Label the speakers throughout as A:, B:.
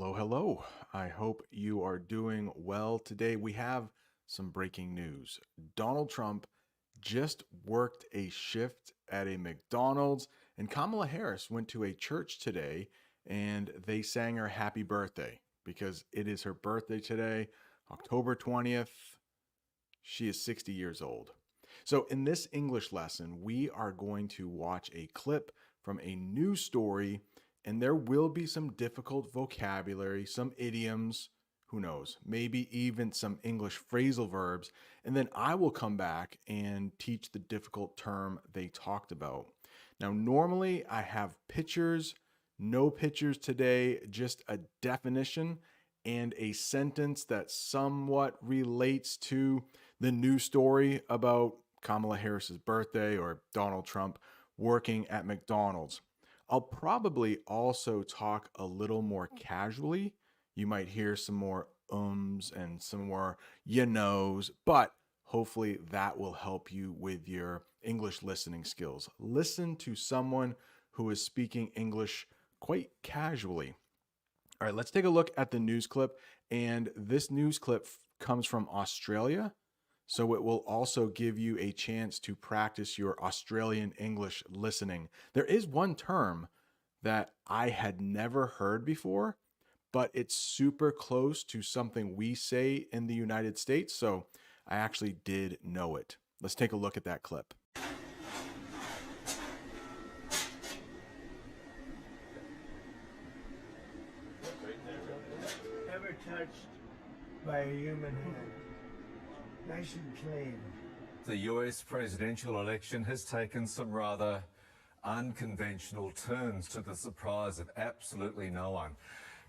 A: Hello, hello. I hope you are doing well today. We have some breaking news. Donald Trump just worked a shift at a McDonald's, and Kamala Harris went to a church today and they sang her happy birthday because it is her birthday today, October 20th. She is 60 years old. So, in this English lesson, we are going to watch a clip from a news story, and there will be some difficult vocabulary, some idioms, who knows, maybe even some English phrasal verbs. And then I will come back and teach the difficult term they talked about. Now, normally I have pictures, no pictures today, just a definition and a sentence that somewhat relates to the news story about Kamala Harris's birthday or Donald Trump working at McDonald's. I'll probably also talk a little more casually. You might hear some more ums and some more you knows, but hopefully that will help you with your English listening skills. Listen to someone who is speaking English quite casually. All right, let's take a look at the news clip. And this news clip comes from Australia. So it will also give you a chance to practice your Australian English listening. There is one term that I had never heard before, but it's super close to something we say in the United States. So I actually did know it. Let's take a look at that clip.
B: Ever touched by a human hand? Nice and clean.
C: The US presidential election has taken some rather unconventional turns, to the surprise of absolutely no one.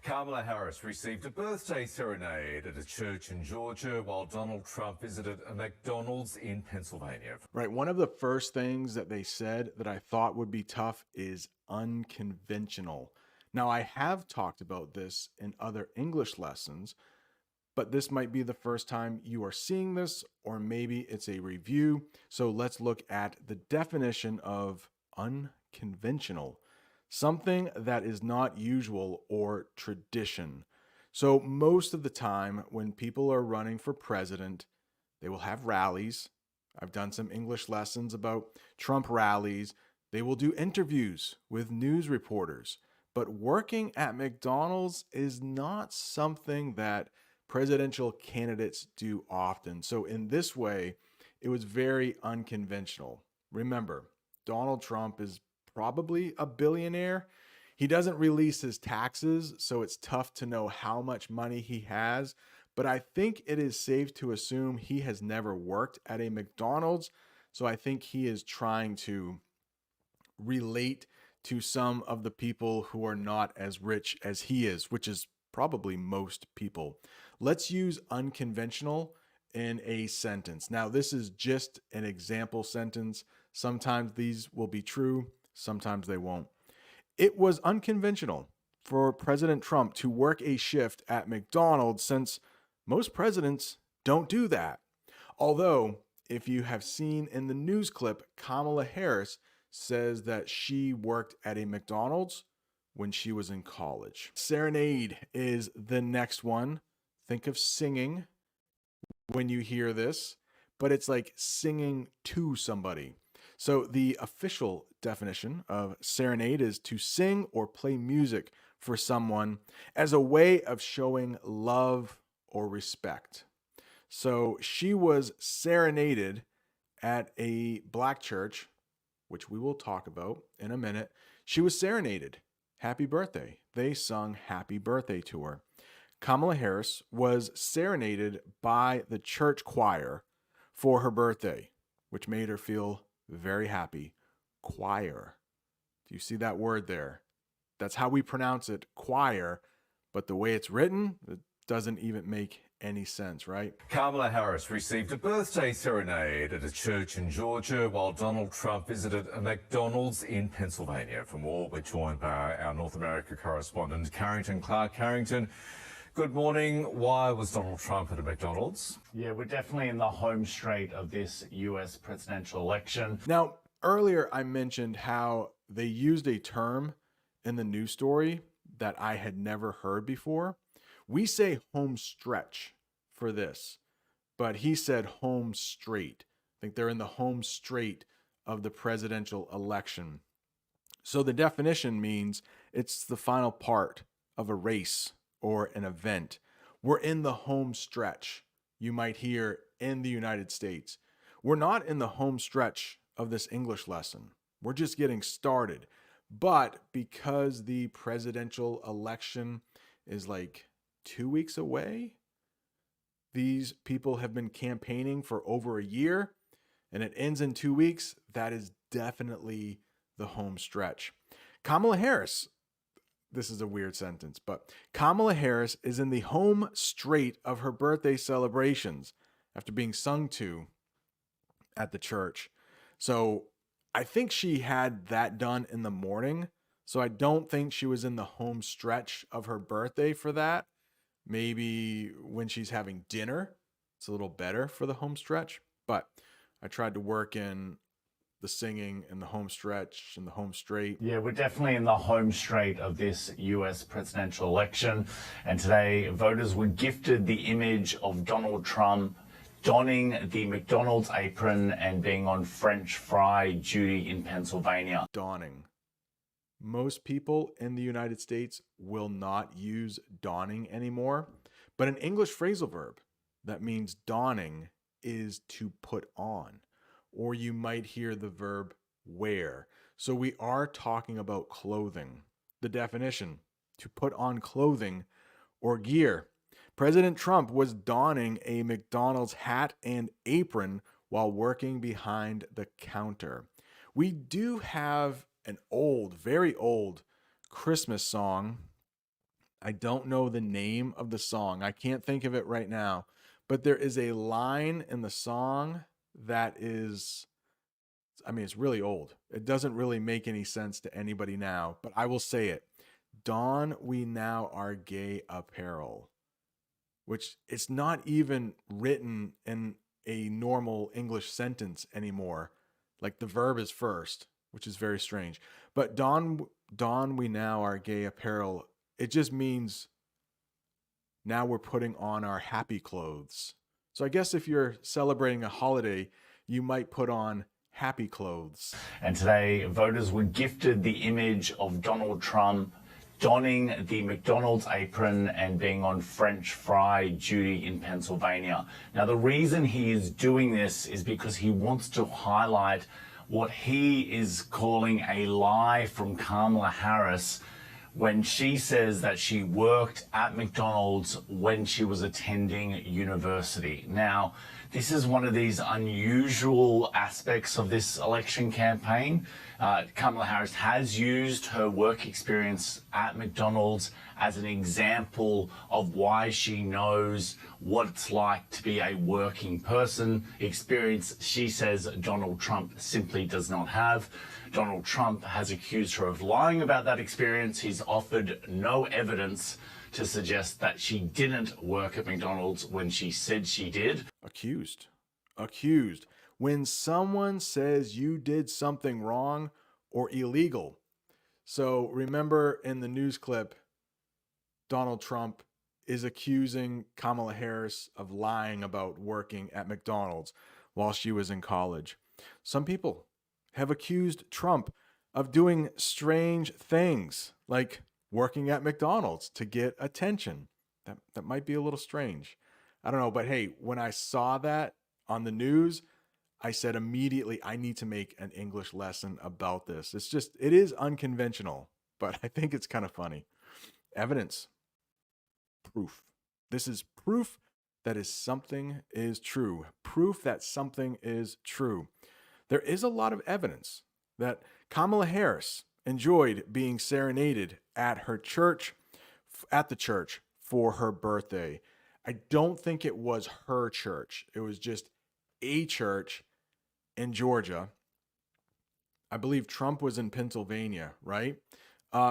C: Kamala Harris received a birthday serenade at a church in Georgia while Donald Trump visited a McDonald's in Pennsylvania.
A: Right. One of the first things that they said that I thought would be tough is unconventional. Now, I have talked about this in other English lessons, but this might be the first time you are seeing this, or maybe it's a review. So let's look at the definition of unconventional. Something that is not usual or tradition. So most of the time when people are running for president, they will have rallies. I've done some English lessons about Trump rallies. They will do interviews with news reporters. But working at McDonald's is not something that presidential candidates do often. So in this way, it was very unconventional. Remember, Donald Trump is probably a billionaire. He doesn't release his taxes, so it's tough to know how much money he has. But I think it is safe to assume he has never worked at a McDonald's. So I think he is trying to relate to some of the people who are not as rich as he is, which is probably most people. Let's use unconventional in a sentence. Now, this is just an example sentence. Sometimes these will be true, sometimes they won't. It was unconventional for President Trump to work a shift at McDonald's since most presidents don't do that. Although, if you have seen in the news clip, Kamala Harris says that she worked at a McDonald's when she was in college. Serenade is the next one. Think of singing when you hear this, but it's like singing to somebody. So the official definition of serenade is to sing or play music for someone as a way of showing love or respect. So she was serenaded at a black church, which we will talk about in a minute. She was serenaded. Happy birthday. They sung happy birthday to her. Kamala Harris was serenaded by the church choir for her birthday, which made her feel very happy. Choir. Do you see that word there? That's how we pronounce it, choir, but the way it's written, it doesn't even make any sense, right?
C: Kamala Harris received a birthday serenade at a church in Georgia while Donald Trump visited a McDonald's in Pennsylvania. For more, we're joined by our North America correspondent, Carrington Clark. Carrington, good morning. Why was Donald Trump at a McDonald's?
D: Yeah, we're definitely in the home straight of this US presidential election.
A: Now, earlier I mentioned how they used a term in the news story that I had never heard before. We say home stretch for this, but he said home straight. I think they're in the home straight of the presidential election. So the definition means it's the final part of a race or an event. We're in the home stretch, you might hear in the United States. We're not in the home stretch of this English lesson. We're just getting started. But because the presidential election is like 2 weeks away, these people have been campaigning for over a year and it ends in 2 weeks. That is definitely the home stretch. Kamala Harris, this is a weird sentence, but Kamala Harris is in the home straight of her birthday celebrations after being sung to at the church. So I think she had that done in the morning. So I don't think she was in the home stretch of her birthday for that. Maybe when she's having dinner, it's a little better for the home stretch. But I tried to work in the singing and the home stretch and the home straight.
D: Yeah, we're definitely in the home straight of this US presidential election. And today, voters were gifted the image of Donald Trump donning the McDonald's apron and being on French fry duty in Pennsylvania.
A: Donning. Most people in the United States will not use donning anymore, but an English phrasal verb that means donning is to put on, or you might hear the verb wear. So we are talking about clothing. The definition, to put on clothing or gear. President Trump was donning a McDonald's hat and apron while working behind the counter. We do have an old, very old Christmas song. I don't know the name of the song. I can't think of it right now, but there is a line in the song that is, I mean, it's really old. It doesn't really make any sense to anybody now, but I will say it. Don we now our gay apparel, which it's not even written in a normal English sentence anymore. Like the verb is first, which is very strange. But don we now our gay apparel, it just means now we're putting on our happy clothes. So I guess if you're celebrating a holiday, you might put on happy clothes.
D: And today, voters were gifted the image of Donald Trump donning the McDonald's apron and being on French fry duty in Pennsylvania. Now, the reason he is doing this is because he wants to highlight what he is calling a lie from Kamala Harris when she says that she worked at McDonald's when she was attending university. Now, this is one of these unusual aspects of this election campaign. Kamala Harris has used her work experience at McDonald's as an example of why she knows what it's like to be a working person. Experience, she says, Donald Trump simply does not have. Donald Trump has accused her of lying about that experience. He's offered no evidence to suggest that she didn't work at McDonald's when she said she did.
A: Accused. When someone says you did something wrong or illegal. So remember in the news clip, Donald Trump is accusing Kamala Harris of lying about working at McDonald's while she was in college. Some people have accused Trump of doing strange things, like working at McDonald's to get attention. That might be a little strange. I don't know, but hey, when I saw that on the news, I said immediately, I need to make an English lesson about this. It is unconventional, but I think it's kind of funny. Evidence. Proof. This is proof that something is true. Proof that something is true. There is a lot of evidence that Kamala Harris enjoyed being serenaded at the church for her birthday. I don't think it was her church. It was just a church in Georgia. I believe Trump was in Pennsylvania, right?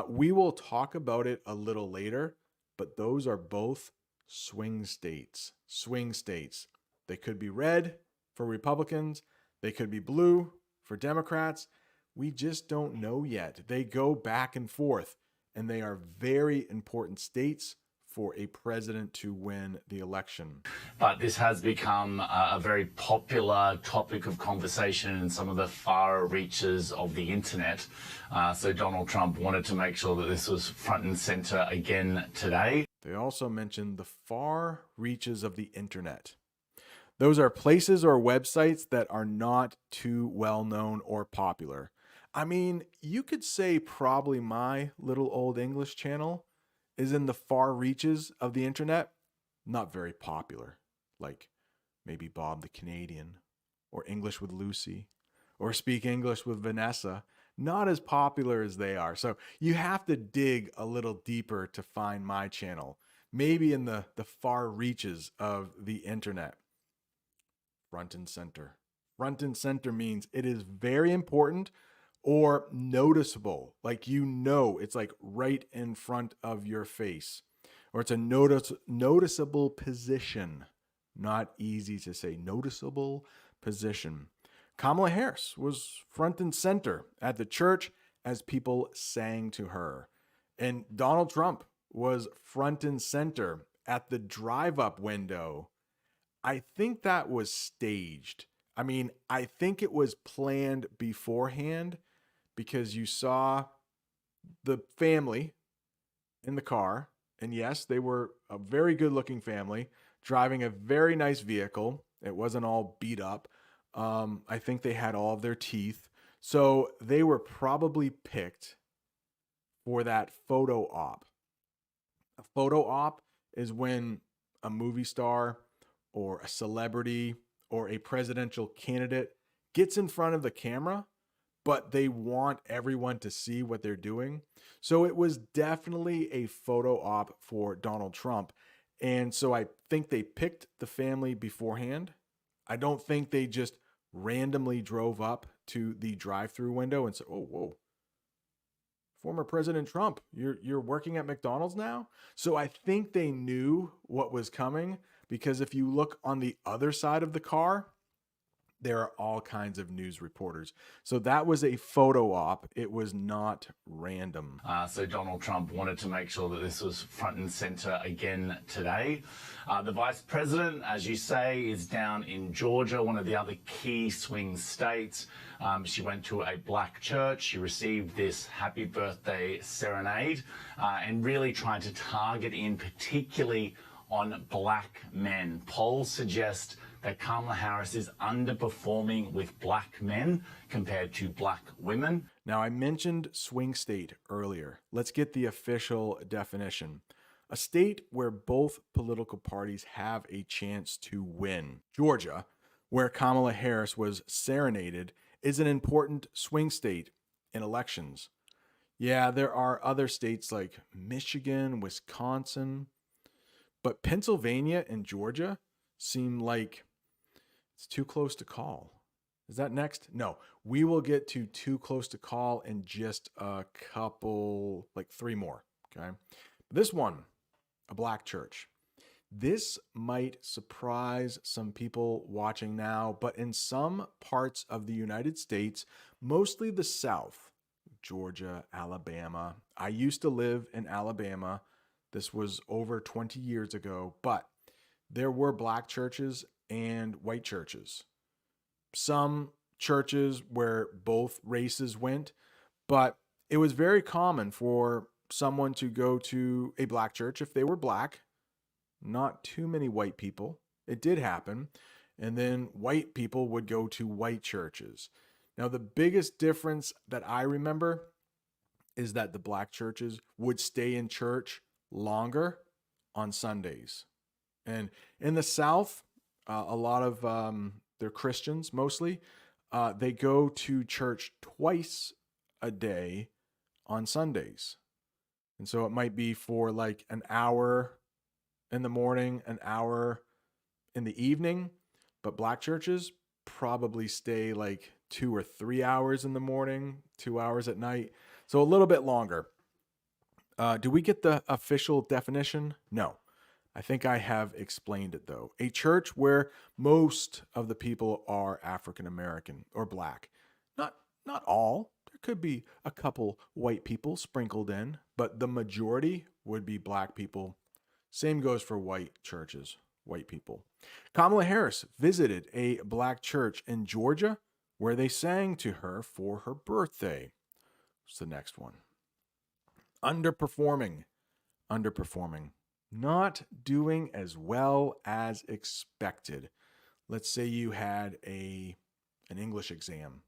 A: We will talk about it a little later, but those are both swing states. Swing states. They could be red for Republicans. They could be blue for Democrats. We just don't know yet. They go back and forth. and they are very important states for a president to win the election.
D: But this has become a very popular topic of conversation in some of the far reaches of the internet. So Donald Trump wanted to make sure that this was front and center again today.
A: They also mentioned the far reaches of the internet. Those are places or websites that are not too well known or popular. I mean, you could say probably my little old English channel is in the far reaches of the internet. Not very popular, like maybe Bob the Canadian, or English with Lucy, or Speak English with Vanessa. Not as popular as they are. So you have to dig a little deeper to find my channel, maybe in the far reaches of the internet. Front and center. Front and center means it is very important or noticeable. Like, it's like right in front of your face, or it's a noticeable position. Not easy to say. Noticeable position. Kamala Harris was front and center at the church as people sang to her. And Donald Trump was front and center at the drive-up window. I think that was staged. I mean, I think it was planned beforehand, because you saw the family in the car. And yes, they were a very good-looking family driving a very nice vehicle. It wasn't all beat up. I think they had all of their teeth. So they were probably picked for that photo op. A photo op is when a movie star or a celebrity or a presidential candidate gets in front of the camera, but they want everyone to see what they're doing. So it was definitely a photo op for Donald Trump. And so I think they picked the family beforehand. I don't think they just randomly drove up to the drive-through window and said, "Oh, whoa, former President Trump, you're working at McDonald's now?" So I think they knew what was coming, because if you look on the other side of the car, there are all kinds of news reporters. So that was a photo op. It was not random.
D: So Donald Trump wanted to make sure that this was front and center again today. The vice president, as you say, is down in Georgia, one of the other key swing states. She went to a black church. She received this happy birthday serenade and really tried to target in particularly on black men. Polls suggest that Kamala Harris is underperforming with black men compared to black women.
A: Now, I mentioned swing state earlier. Let's get the official definition. A state where both political parties have a chance to win. Georgia, where Kamala Harris was serenaded, is an important swing state in elections. Yeah, there are other states like Michigan, Wisconsin, but Pennsylvania and Georgia seem like it's too close to call. Is that next? No, we will get to too close to call in just a couple, like 3 more. Okay. This one, a black church. This might surprise some people watching now, but in some parts of the United States, mostly the South, Georgia, Alabama. I used to live in Alabama. This was over 20 years ago, but there were black churches and white churches. Some churches where both races went, but it was very common for someone to go to a black church if they were black. Not too many white people. It did happen. And then white people would go to white churches. Now, the biggest difference that I remember is that the black churches would stay in church longer on Sundays. And in the South, a lot of they're Christians mostly. They go to church twice a day on Sundays. And so it might be for like an hour in the morning, an hour in the evening. But black churches probably stay like 2 or 3 hours in the morning, 2 hours at night. So a little bit longer. Do we get the official definition? No. I think I have explained it though. A church where most of the people are African American or black. Not all. There could be a couple white people sprinkled in, but the majority would be black people. Same goes for white churches, white people. Kamala Harris visited a black church in Georgia where they sang to her for her birthday. What's the next one? Underperforming. Underperforming. Not doing as well as expected. Let's say you had an English exam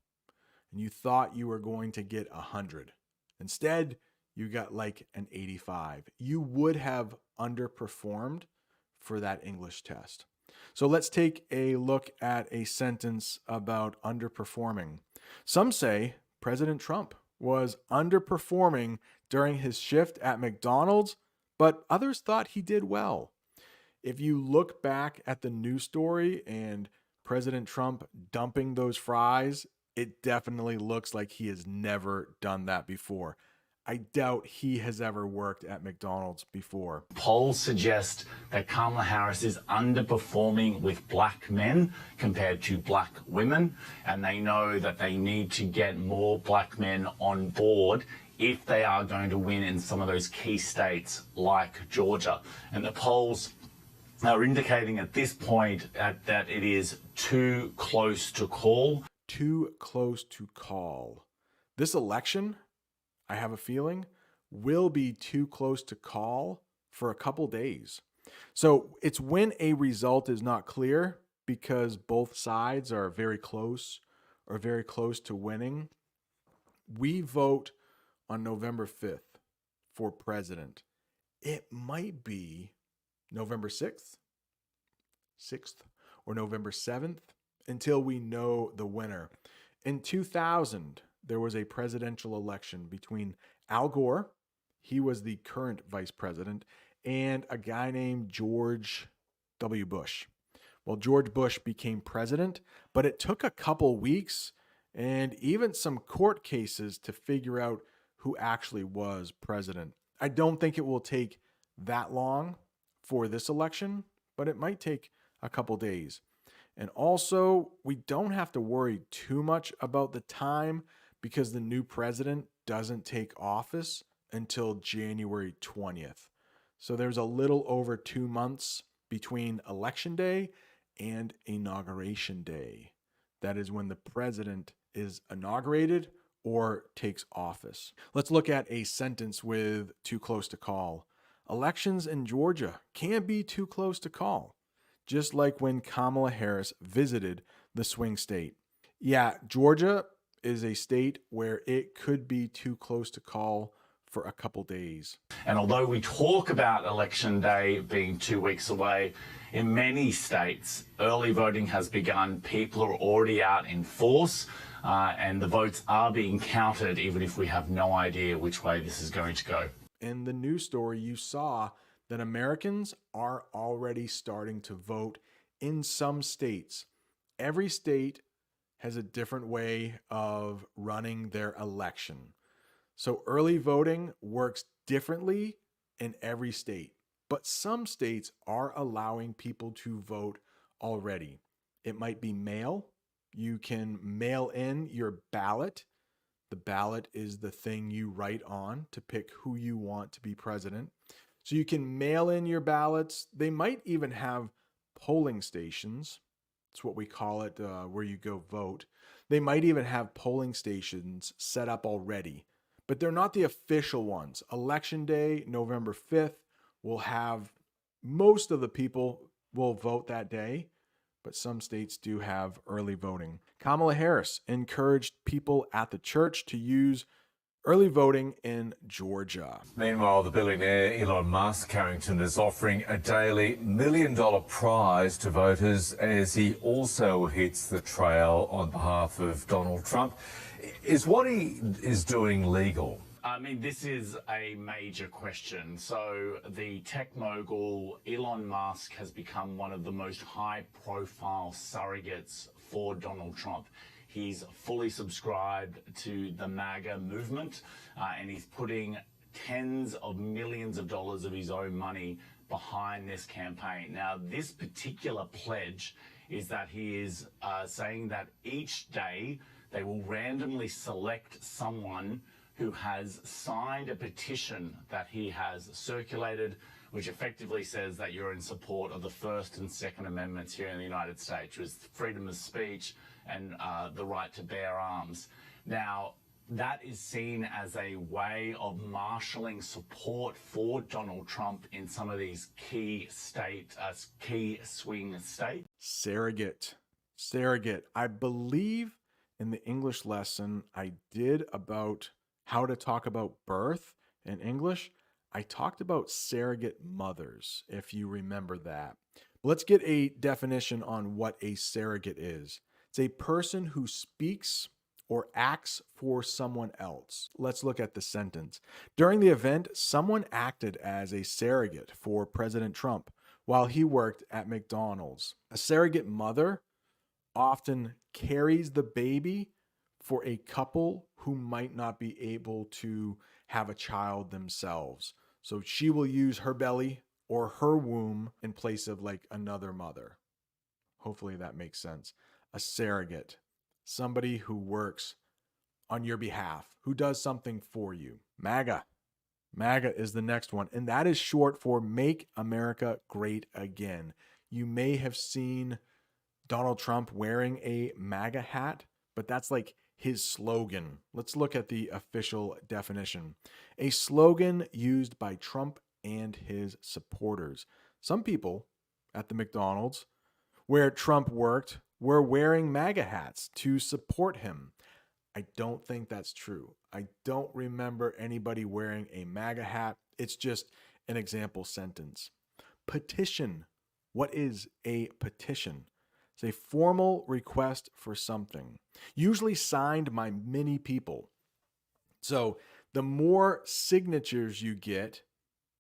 A: and you thought you were going to get 100. Instead, you got like an 85. You would have underperformed for that English test. So let's take a look at a sentence about underperforming. Some say President Trump was underperforming during his shift at McDonald's, but others thought he did well. If you look back at the news story and President Trump dumping those fries, it definitely looks like he has never done that before. I doubt he has ever worked at McDonald's before.
D: Polls suggest that Kamala Harris is underperforming with black men compared to black women, and they know that they need to get more black men on board if they are going to win in some of those key states like Georgia. And the polls are indicating at this point that it is too close to call.
A: Too close to call. This election, I have a feeling, will be too close to call for a couple days. So it's when a result is not clear because both sides are very close or very close to winning. We vote on November 5th for president. It might be November 6th, or November 7th until we know the winner. In 2000, there was a presidential election between Al Gore, he was the current vice president, and a guy named George W. Bush. Well, George Bush became president, but it took a couple weeks and even some court cases to figure out who actually was president. I don't think it will take that long for this election, but it might take a couple days. And also, we don't have to worry too much about the time because the new president doesn't take office until January 20th. So there's a little over 2 months between election day and inauguration day. That is when the president is inaugurated or takes office. Let's look at a sentence with too close to call. Elections in Georgia can be too close to call, just like when Kamala Harris visited the swing state. Yeah, Georgia is a state where it could be too close to call for a couple days.
D: And although we talk about election day being 2 weeks away, in many states, early voting has begun. People are already out in force, and the votes are being counted, even if we have no idea which way this is going to go.
A: In the news story, you saw that Americans are already starting to vote in some states. Every state has a different way of running their election. So early voting works differently in every state, but some states are allowing people to vote already. It might be mail. You can mail in your ballot. The ballot is the thing you write on to pick who you want to be president. So you can mail in your ballots. They might even have polling stations. That's what we call it, where you go vote. They might even have polling stations set up already, but they're not the official ones. Election day, November 5th, will have most of the people will vote that day, but some states do have early voting. Kamala Harris encouraged people at the church to use early voting in Georgia.
C: Meanwhile, the billionaire Elon Musk, Carrington, is offering a daily $1 million prize to voters as he also hits the trail on behalf of Donald Trump. Is what he is doing legal?
D: I mean, this is a major question. So the tech mogul Elon Musk has become one of the most high-profile surrogates for Donald Trump. He's fully subscribed to the MAGA movement, and he's putting tens of millions of dollars of his own money behind this campaign. Now, this particular pledge is that he is saying that each day they will randomly select someone who has signed a petition that he has circulated, which effectively says that you're in support of the First and Second Amendments here in the United States, which is freedom of speech and the right to bear arms. Now, that is seen as a way of marshalling support for Donald Trump in some of these key swing states.
A: Surrogate. Surrogate. I believe in the English lesson I did about how to talk about birth in English, I talked about surrogate mothers, if you remember that. Let's get a definition on what a surrogate is. It's a person who speaks or acts for someone else. Let's look at the sentence. During the event, someone acted as a surrogate for President Trump while he worked at McDonald's. A surrogate mother often carries the baby for a couple who might not be able to have a child themselves. So she will use her belly or her womb in place of like another mother. Hopefully that makes sense. A surrogate, somebody who works on your behalf, who does something for you. MAGA. MAGA is the next one, and that is short for Make America Great Again. You may have seen Donald Trump wearing a MAGA hat, but that's like his slogan. Let's look at the official definition. A slogan used by Trump and his supporters. Some people at the McDonald's where Trump worked were wearing MAGA hats to support him. I don't think that's true. I don't remember anybody wearing a MAGA hat. It's just an example sentence. Petition. What is a petition? It's a formal request for something, usually signed by many people. So the more signatures you get,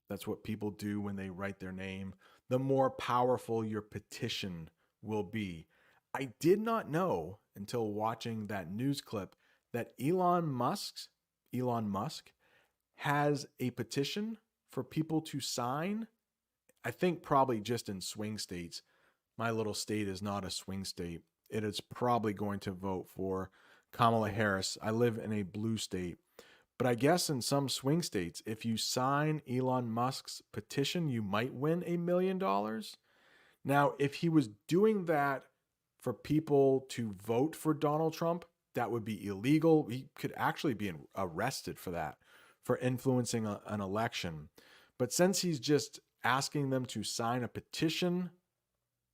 A: that's what people do when they write their name, the more powerful your petition will be. I did not know until watching that news clip that Elon Musk has a petition for people to sign. I think probably just in swing states. My little state is not a swing state. It is probably going to vote for Kamala Harris. I live in a blue state. But I guess in some swing states, if you sign Elon Musk's petition, you might win $1 million. Now, if he was doing that for people to vote for Donald Trump, that would be illegal. He could actually be arrested for that, for influencing an election. But since he's just asking them to sign a petition,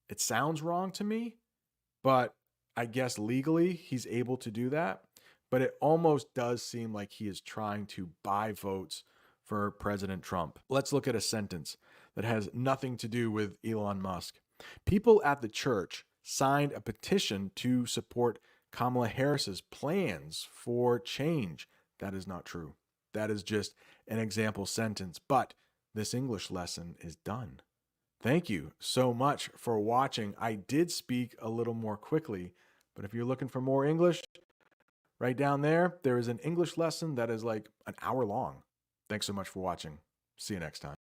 A: it sounds wrong to me, but I guess legally he's able to do that. But it almost does seem like he is trying to buy votes for President Trump. Let's look at a sentence that has nothing to do with Elon Musk. People at the church signed a petition to support Kamala Harris's plans for change. That is not true. That is just an example sentence, but this English lesson is done. Thank you so much for watching. I did speak a little more quickly, but if you're looking for more English, right down there, there is an English lesson that is like an hour long. Thanks so much for watching. See you next time.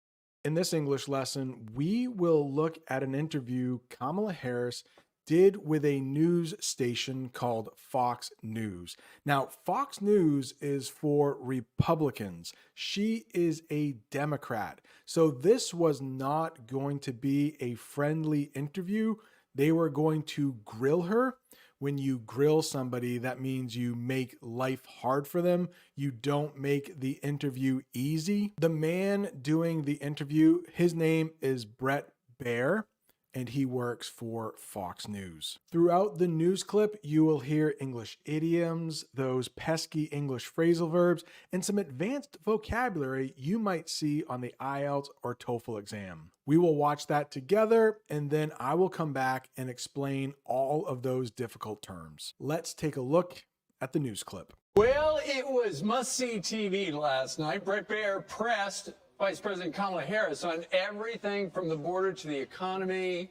A: In this English lesson, we will look at an interview Kamala Harris did with a news station called Fox News. Now, Fox News is for Republicans. She is a Democrat. So this was not going to be a friendly interview. They were going to grill her. When you grill somebody, that means you make life hard for them. You don't make the interview easy. The man doing the interview, his name is Brett Baer, and he works for Fox News. Throughout the news clip, you will hear English idioms, those pesky English phrasal verbs, and some advanced vocabulary you might see on the IELTS or TOEFL exam. We will watch that together, and then I will come back and explain all of those difficult terms. Let's take a look at the news clip.
E: Well, it was must-see TV last night. Brett Baer pressed Vice President Kamala Harris on everything from the border to the economy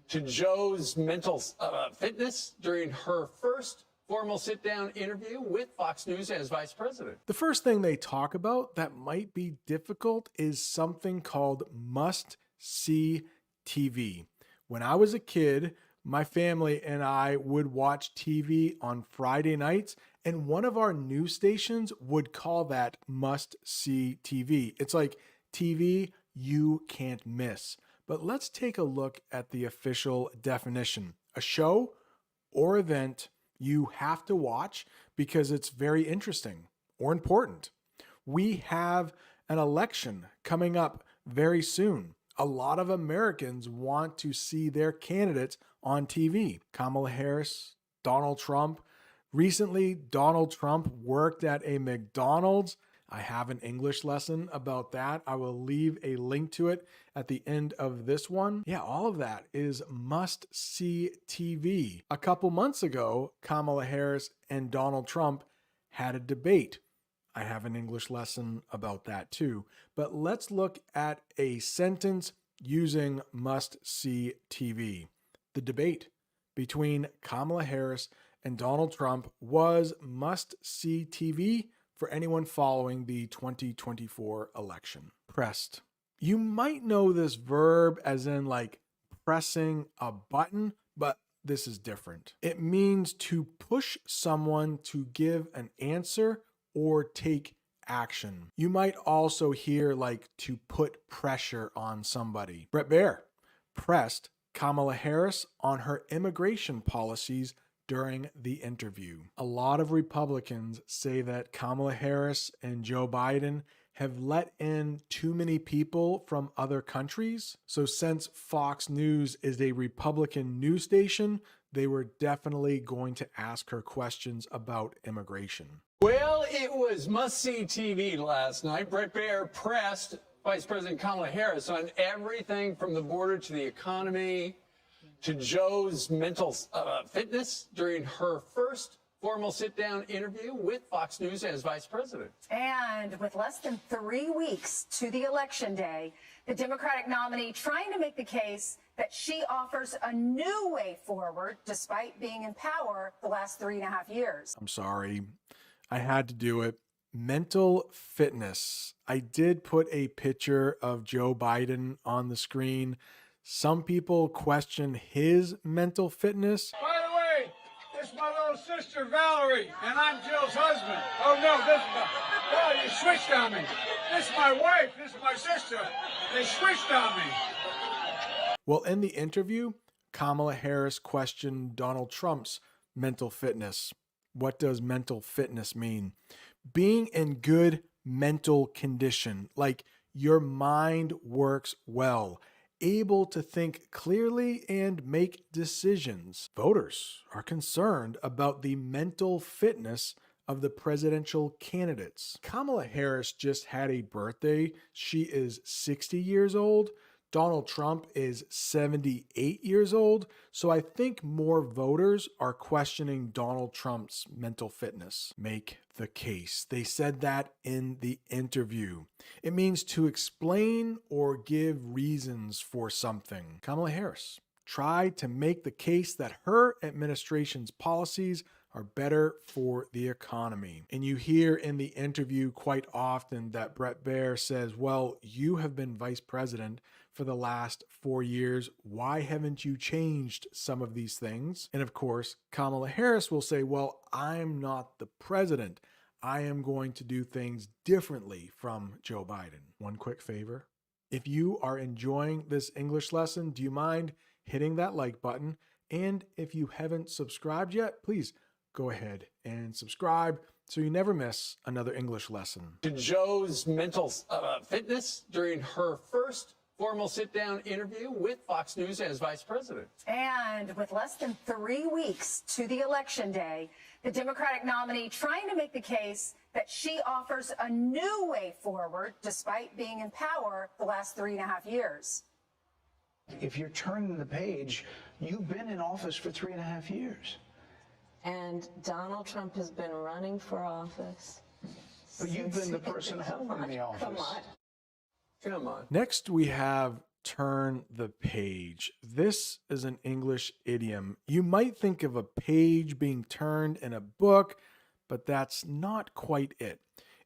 E: to Joe's mental fitness during her first formal sit-down interview with Fox News as vice president.
A: The first thing they talk about that might be difficult is something called must-see TV. When I was a kid, My family and I would watch TV on Friday nights, and one of our news stations would call that must-see TV. It's like TV you can't miss. But let's take a look at the official definition. A show or event you have to watch because it's very interesting or important. We have an election coming up very soon. A lot of Americans want to see their candidates on TV. Kamala Harris, Donald Trump. Recently, Donald Trump worked at a McDonald's. I have an English lesson about that. I will leave a link to it at the end of this one. Yeah, all of that is must-see TV. A couple months ago, Kamala Harris and Donald Trump had a debate. I have an English lesson about that too. But let's look at a sentence using must-see TV. The debate between Kamala Harris and Donald Trump was must-see TV for anyone following the 2024 election. Pressed. You might know this verb as in like pressing a button, but this is different. It means to push someone to give an answer or take action. You might also hear like to put pressure on somebody. Brett Baer pressed Kamala Harris on her immigration policies during the interview. A lot of Republicans say that Kamala Harris and Joe Biden have let in too many people from other countries. So since Fox News is a Republican news station, they were definitely going to ask her questions about immigration.
E: Well, it was must-see TV last night. Brett Baer pressed Vice President Kamala Harris on everything from the border to the economy to Joe's mental fitness during her first formal sit-down interview with Fox News as vice president.
F: And with less than 3 weeks to the election day, the Democratic nominee trying to make the case that she offers a new way forward despite being in power the last 3.5 years.
A: I'm sorry, I had to do it. Mental fitness. I did put a picture of Joe Biden on the screen. Some people question his mental fitness.
G: By the way, this is my little sister Valerie, and I'm Jill's husband. Oh no, you switched on me. This is my wife, this is my sister. They switched on me.
A: Well, in the interview, Kamala Harris questioned Donald Trump's mental fitness. What does mental fitness mean? Being in good mental condition, like your mind works well, able to think clearly and make decisions. Voters are concerned about the mental fitness of the presidential candidates. Kamala Harris just had a birthday. She is 60 years old. Donald Trump is 78 years old. So I think more voters are questioning Donald Trump's mental fitness. Make the case. They said that in the interview. It means to explain or give reasons for something. Kamala Harris tried to make the case that her administration's policies are better for the economy. And you hear in the interview quite often that Brett Baer says, well, you have been vice president for the last 4 years. Why haven't you changed some of these things? And of course, Kamala Harris will say, well, I'm not the president. I am going to do things differently from Joe Biden. One quick favor. If you are enjoying this English lesson, do you mind hitting that like button? And if you haven't subscribed yet, please go ahead and subscribe so you never miss another English lesson.
E: To Joe's mental fitness during her first formal sit-down interview with Fox News as vice president.
F: And with less than 3 weeks to the election day, the Democratic nominee trying to make the case that she offers a new way forward despite being in power the last 3.5 years.
H: If you're turning the page, you've been in office for 3.5 years.
I: And Donald Trump has been running for office.
H: But you've been the person holding the office.
E: Come on.
A: Next, we have turn the page. This is an English idiom. You might think of a page being turned in a book, but that's not quite it.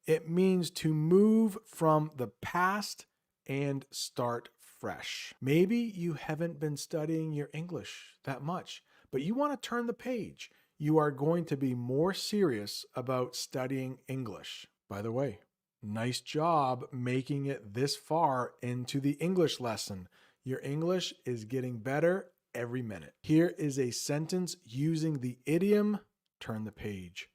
A: It means to move from the past and start fresh. Maybe you haven't been studying your English that much, but you want to turn the page. You are going to be more serious about studying English. By the way, nice job making it this far into the English lesson. Your English is getting better every minute. Here is a sentence using the idiom, turn the page.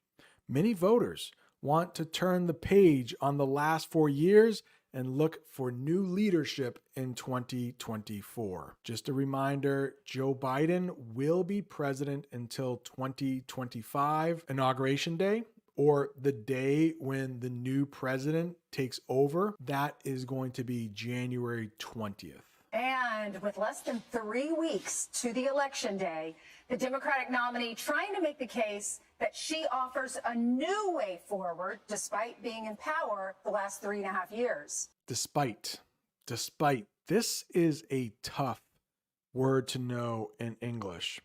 A: Many voters want to turn the page on the last 4 years and look for new leadership in 2024. Just a reminder, Joe Biden will be president until 2025 Inauguration Day, or the day when the new president takes over. That is going to be January 20th.
F: And with less than 3 weeks to the election day, the Democratic nominee trying to make the case that she offers a new way forward despite being in power the last 3.5 years.
A: Despite. This is a tough word to know in English.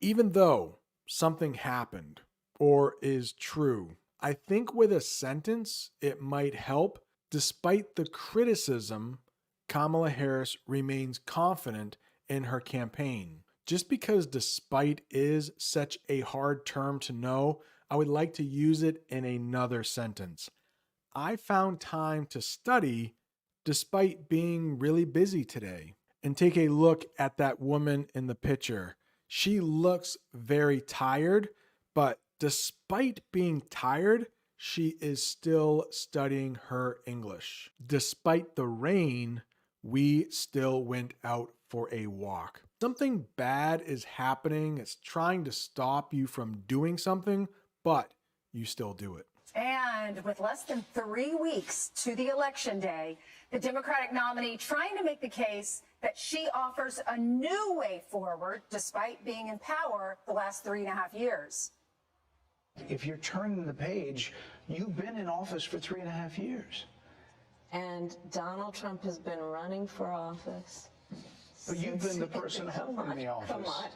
A: Even though something happened or is true, I think with a sentence it might help. Despite the criticism, Kamala Harris remains confident in her campaign. Just because despite is such a hard term to know, I would like to use it in another sentence. I found time to study despite being really busy today. And take a look at that woman in the picture. She looks very tired, but despite being tired, she is still studying her English. Despite the rain, we still went out for a walk. Something bad is happening. It's trying to stop you from doing something, but you still do it.
F: And with less than 3 weeks to the election day, the Democratic nominee trying to make the case that she offers a new way forward despite being in power the last 3.5 years.
H: If you're turning the page, you've been in office for 3.5 years.
I: And Donald Trump has been running for office.
H: But you've been the person holding the office.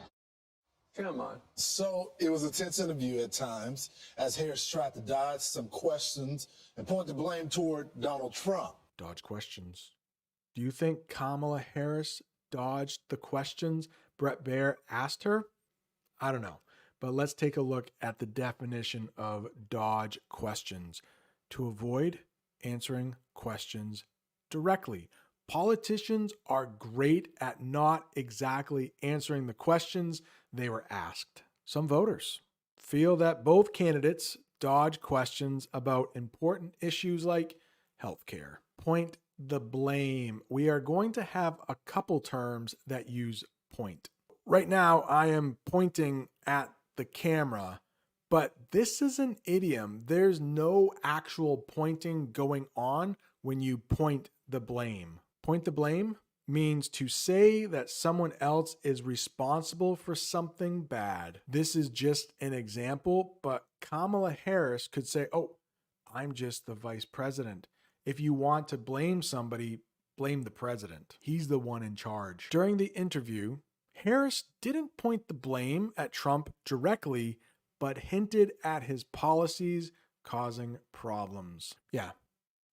E: Come on.
J: So it was a tense interview at times as Harris tried to dodge some questions and point the blame toward Donald Trump.
A: Dodge questions. Do you think Kamala Harris dodged the questions Brett Baer asked her? I don't know. But let's take a look at the definition of dodge questions. To avoid answering questions directly. Politicians are great at not exactly answering the questions they were asked. Some voters feel that both candidates dodge questions about important issues like healthcare. Point the blame. We are going to have a couple terms that use point. Right now, I am pointing at the camera, but this is an idiom. There's no actual pointing going on when you point the blame. Point the blame means to say that someone else is responsible for something bad. This is just an example, but Kamala Harris could say, "Oh, I'm just the vice president." If you want to blame somebody, blame the president. He's the one in charge. During the interview, Harris didn't point the blame at Trump directly, but hinted at his policies causing problems. Yeah,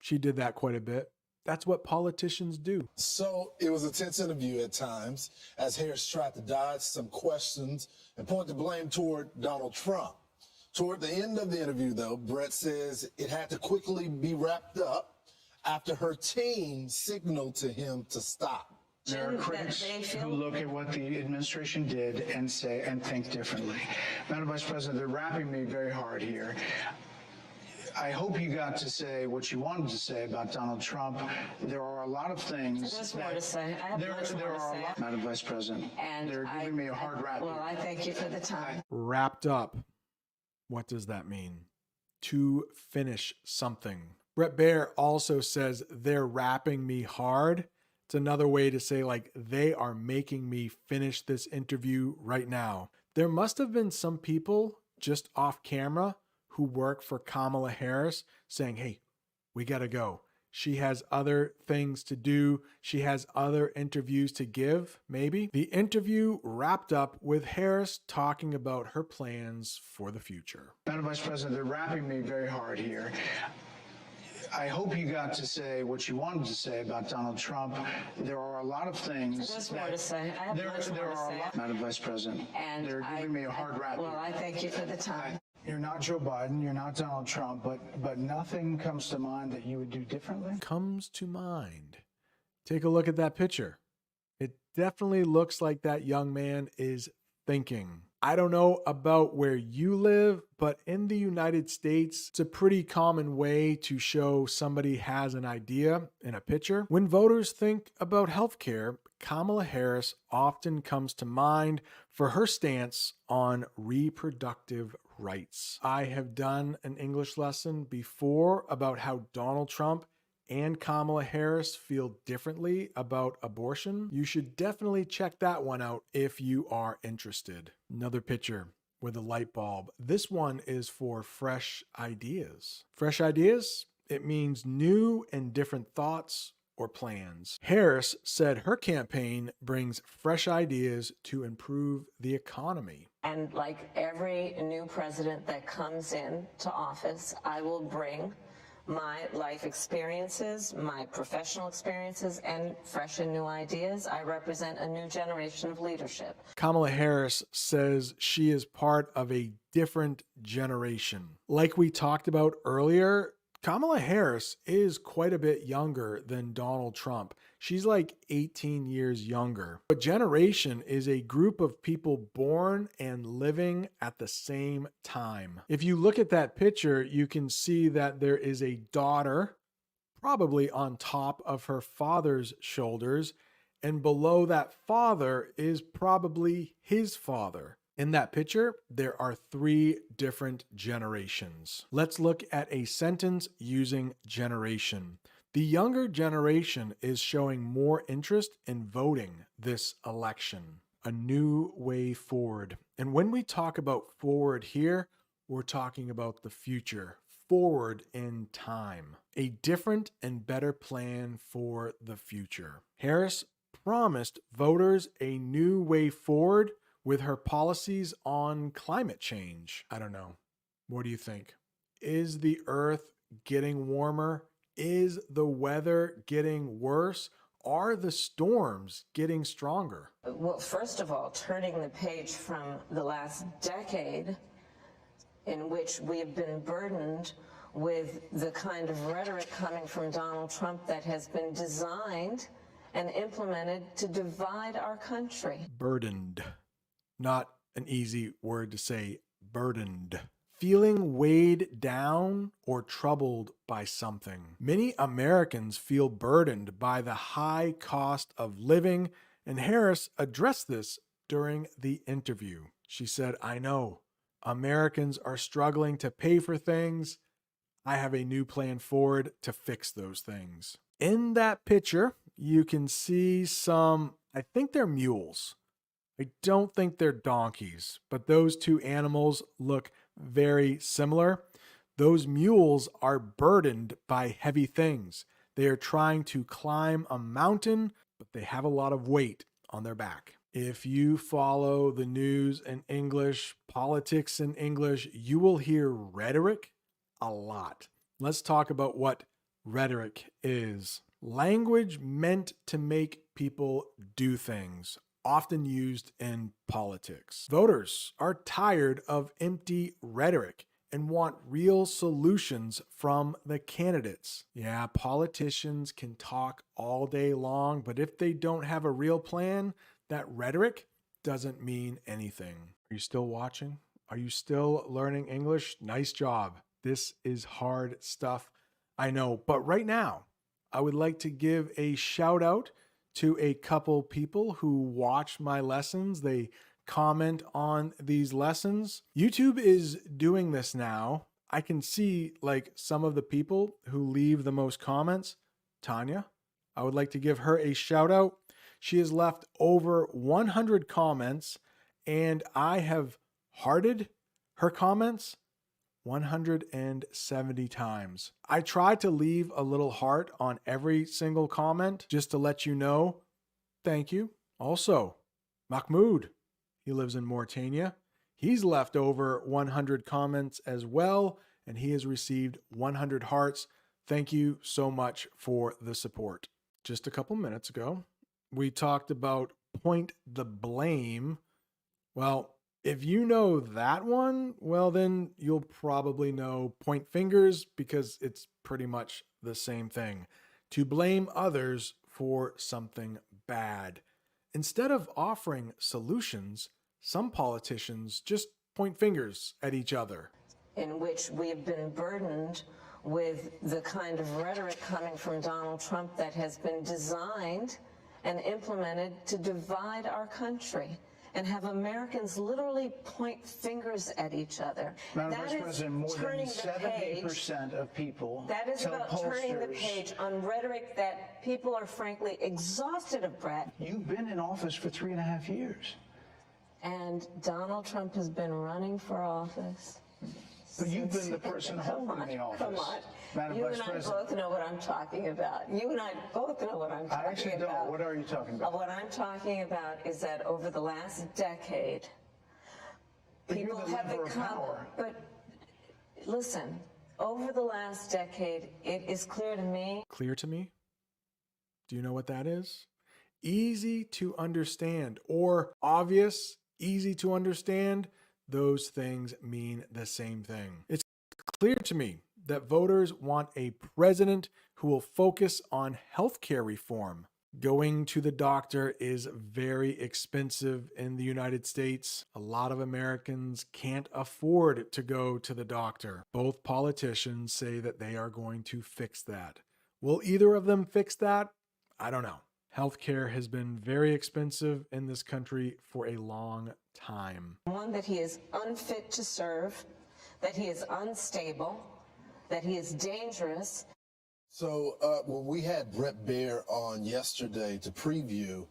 A: she did that quite a bit. That's what politicians do.
J: So it was a tense interview at times as Harris tried to dodge some questions and point the blame toward Donald Trump. Toward the end of the interview, though, Brett says it had to quickly be wrapped up after her team signaled to him to stop.
H: There are critics who look at what the administration did and say and think differently. Madam Vice President, they're wrapping me very hard here. I hope you got to say what you wanted to say about Donald Trump. There are a lot of things.
I: There's more to say. I have much more to say.
H: Madam Vice President,
I: And
H: they're giving me a hard rap.
I: Well, I thank you for the time.
A: Wrapped up. What does that mean? To finish something. Brett Baer also says they're wrapping me hard. It's another way to say like they are making me finish this interview right now. There must have been some people just off camera who work for Kamala Harris saying, "Hey, we got to go. She has other things to do. She has other interviews to give, maybe." The interview wrapped up with Harris talking about her plans for the future.
H: Madam Vice President, they're wrapping me very hard here. I hope you got to say what you wanted to say about Donald Trump. There are a lot of things.
I: There's more to say. I have
H: There
I: much more
H: are
I: to
H: a
I: say.
H: lot, Madam Vice President.
I: And
H: They're giving me a hard rap.
I: Well, I thank you for the time.
H: You're not Joe Biden, you're not Donald Trump, but nothing comes to mind that you would do differently?
A: Comes to mind. Take a look at that picture. It definitely looks like that young man is thinking. I don't know about where you live, but in the United States, it's a pretty common way to show somebody has an idea in a picture. When voters think about healthcare, Kamala Harris often comes to mind for her stance on reproductive rights. I have done an English lesson before about how Donald Trump and Kamala Harris feel differently about abortion. You should definitely check that one out if you are interested. Another picture with a light bulb. This one is for fresh ideas. Fresh ideas? It means new and different thoughts or plans. Harris said her campaign brings fresh ideas to improve the economy.
I: And like every new president that comes into office, I will bring my life experiences, my professional experiences, and fresh and new ideas. I represent a new generation of leadership.
A: Kamala Harris says she is part of a different generation. Like we talked about earlier, Kamala Harris is quite a bit younger than Donald Trump. She's like 18 years younger. A generation is a group of people born and living at the same time. If you look at that picture, you can see that there is a daughter, probably on top of her father's shoulders, and below that father is probably his father. In that picture, there are 3 different generations. Let's look at a sentence using generation. The younger generation is showing more interest in voting this election. A new way forward. And when we talk about forward here, we're talking about the future. Forward in time. A different and better plan for the future. Harris promised voters a new way forward with her policies on climate change. I don't know. What do you think? Is the earth getting warmer? Is the weather getting worse? Are the storms getting stronger?
I: Well, first of all, turning the page from the last decade in which we have been burdened with the kind of rhetoric coming from Donald Trump that has been designed and implemented to divide our country.
A: Burdened. Not an easy word to say, burdened. Feeling weighed down or troubled by something. Many Americans feel burdened by the high cost of living, and Harris addressed this during the interview. She said, I know Americans are struggling to pay for things. I have a new plan forward to fix those things. In that picture, you can see some, I think they're mules. I don't think they're donkeys, but those 2 animals look very similar. Those mules are burdened by heavy things. They are trying to climb a mountain, but they have a lot of weight on their back. If you follow the news in English, politics in English, you will hear rhetoric a lot. Let's talk about what rhetoric is. Language meant to make people do things, often used in politics. Voters are tired of empty rhetoric and want real solutions from the candidates. Yeah, politicians can talk all day long, but if they don't have a real plan, that rhetoric doesn't mean anything. Are you still watching? Are you still learning English? Nice job. This is hard stuff, I know. But right now, I would like to give a shout out to a couple people who watch my lessons. They comment on these lessons. YouTube is doing this now. I can see like some of the people who leave the most comments. Tanya, I would like to give her a shout out. She has left over 100 comments, and I have hearted her comments 170 times. I try to leave a little heart on every single comment just to let you know. Thank you. Also, Mahmoud, he lives in Mauritania. He's left over 100 comments as well, and he has received 100 hearts. Thank you so much for the support. Just a couple minutes ago, we talked about point the blame. Well, if you know that one, well, then you'll probably know point fingers because it's pretty much the same thing. To blame others for something bad. Instead of offering solutions, some politicians just point fingers at each other.
I: In which we have been burdened with the kind of rhetoric coming from Donald Trump that has been designed and implemented to divide our country and have Americans literally point fingers at each other.
H: Madam Vice President, more than 70% of people
I: that is
H: tell
I: about turning the
H: pollsters,
I: page on rhetoric that people are frankly exhausted of, Brett.
H: you've been in office for 3.5 years.
I: And Donald Trump has been running for office.
H: But you've been the person holding the office.
I: Come on.
H: Madam
I: You
H: Vice
I: and I
H: President.
I: both know what I'm talking about. You and I both know what I'm talking about.
H: I actually don't. What are you talking about?
I: What I'm talking about is that over the last decade,
H: But you're
I: people
H: the
I: have
H: lever of
I: become,
H: power.
I: but listen, over the last decade, it is clear to me.
A: Clear to me? Do you know what that is? Easy to understand or obvious, easy to understand. Those things mean the same thing. It's clear to me that voters want a president who will focus on healthcare reform. Going to the doctor is very expensive in the United States. A lot of Americans can't afford to go to the doctor. Both politicians say that they are going to fix that. Will either of them fix that? I don't know. Healthcare has been very expensive in this country for a long time.
I: One, that he is unfit to serve, that he is unstable, that he is dangerous.
J: So when we had Brett Baer on yesterday to preview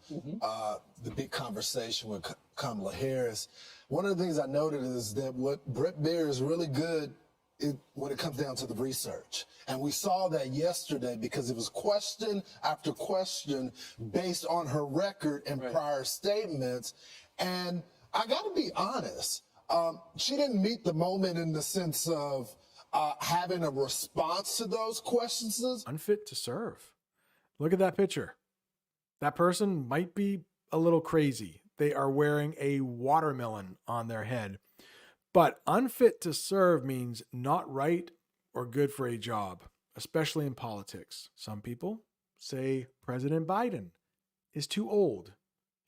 J: the big conversation with Kamala Harris, one of the things I noted is that what Brett Baer is really good when it comes down to the research. And we saw that yesterday because it was question after question based on her record and prior statements. And I got to be honest, she didn't meet the moment in the sense of having a response to those questions.
A: Unfit to serve. Look at that picture. That person might be a little crazy. They are wearing a watermelon on their head. But unfit to serve means not right or good for a job, especially in politics. Some people say President Biden is too old.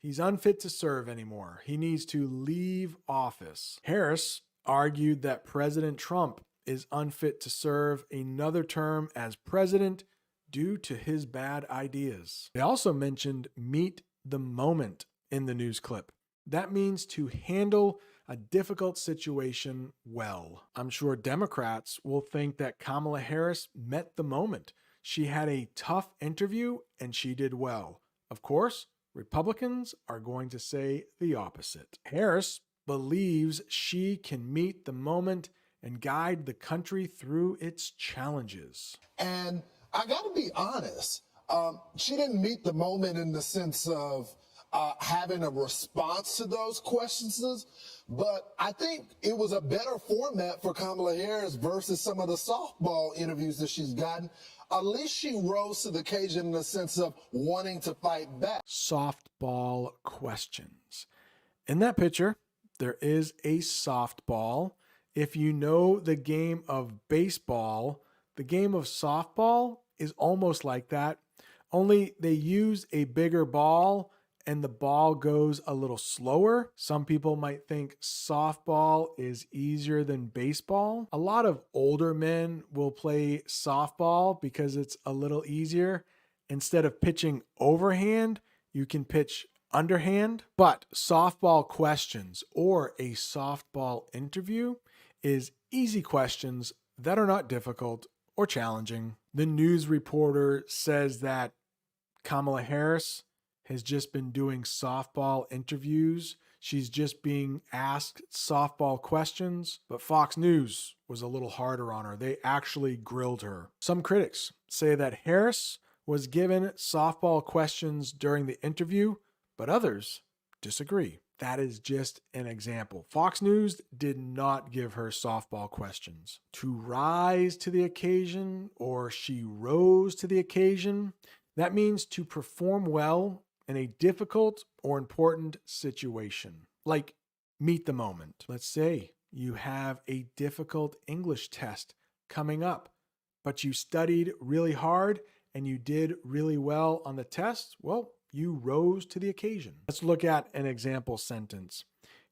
A: He's unfit to serve anymore. He needs to leave office. Harris argued that President Trump is unfit to serve another term as president due to his bad ideas. They also mentioned meet the moment in the news clip. That means to handle a difficult situation well. I'm sure Democrats will think that Kamala Harris met the moment. She had a tough interview and she did well. Of course, Republicans are going to say the opposite. Harris believes she can meet the moment and guide the country through its challenges.
J: And I got to be honest, she didn't meet the moment in the sense of having a response to those questions, but I think it was a better format for Kamala Harris versus some of the softball interviews that she's gotten. At least she rose to the occasion in the sense of wanting to fight back.
A: Softball questions. In that picture, there is a softball. If you know the game of baseball, the game of softball is almost like that, only they use a bigger ball and the ball goes a little slower. Some people might think softball is easier than baseball. A lot of older men will play softball because it's a little easier. Instead of pitching overhand, you can pitch underhand. But softball questions or a softball interview is easy questions that are not difficult or challenging. The news reporter says that Kamala Harris has just been doing softball interviews. She's just being asked softball questions, but Fox News was a little harder on her. They actually grilled her. Some critics say that Harris was given softball questions during the interview, but others disagree. that is just an example. Fox News did not give her softball questions. To rise to the occasion, or she rose to the occasion, that means to perform well in a difficult or important situation. Like meet the moment. Let's say you have a difficult English test coming up, but you studied really hard and you did really well on the test. Well, you rose to the occasion. Let's look at an example sentence.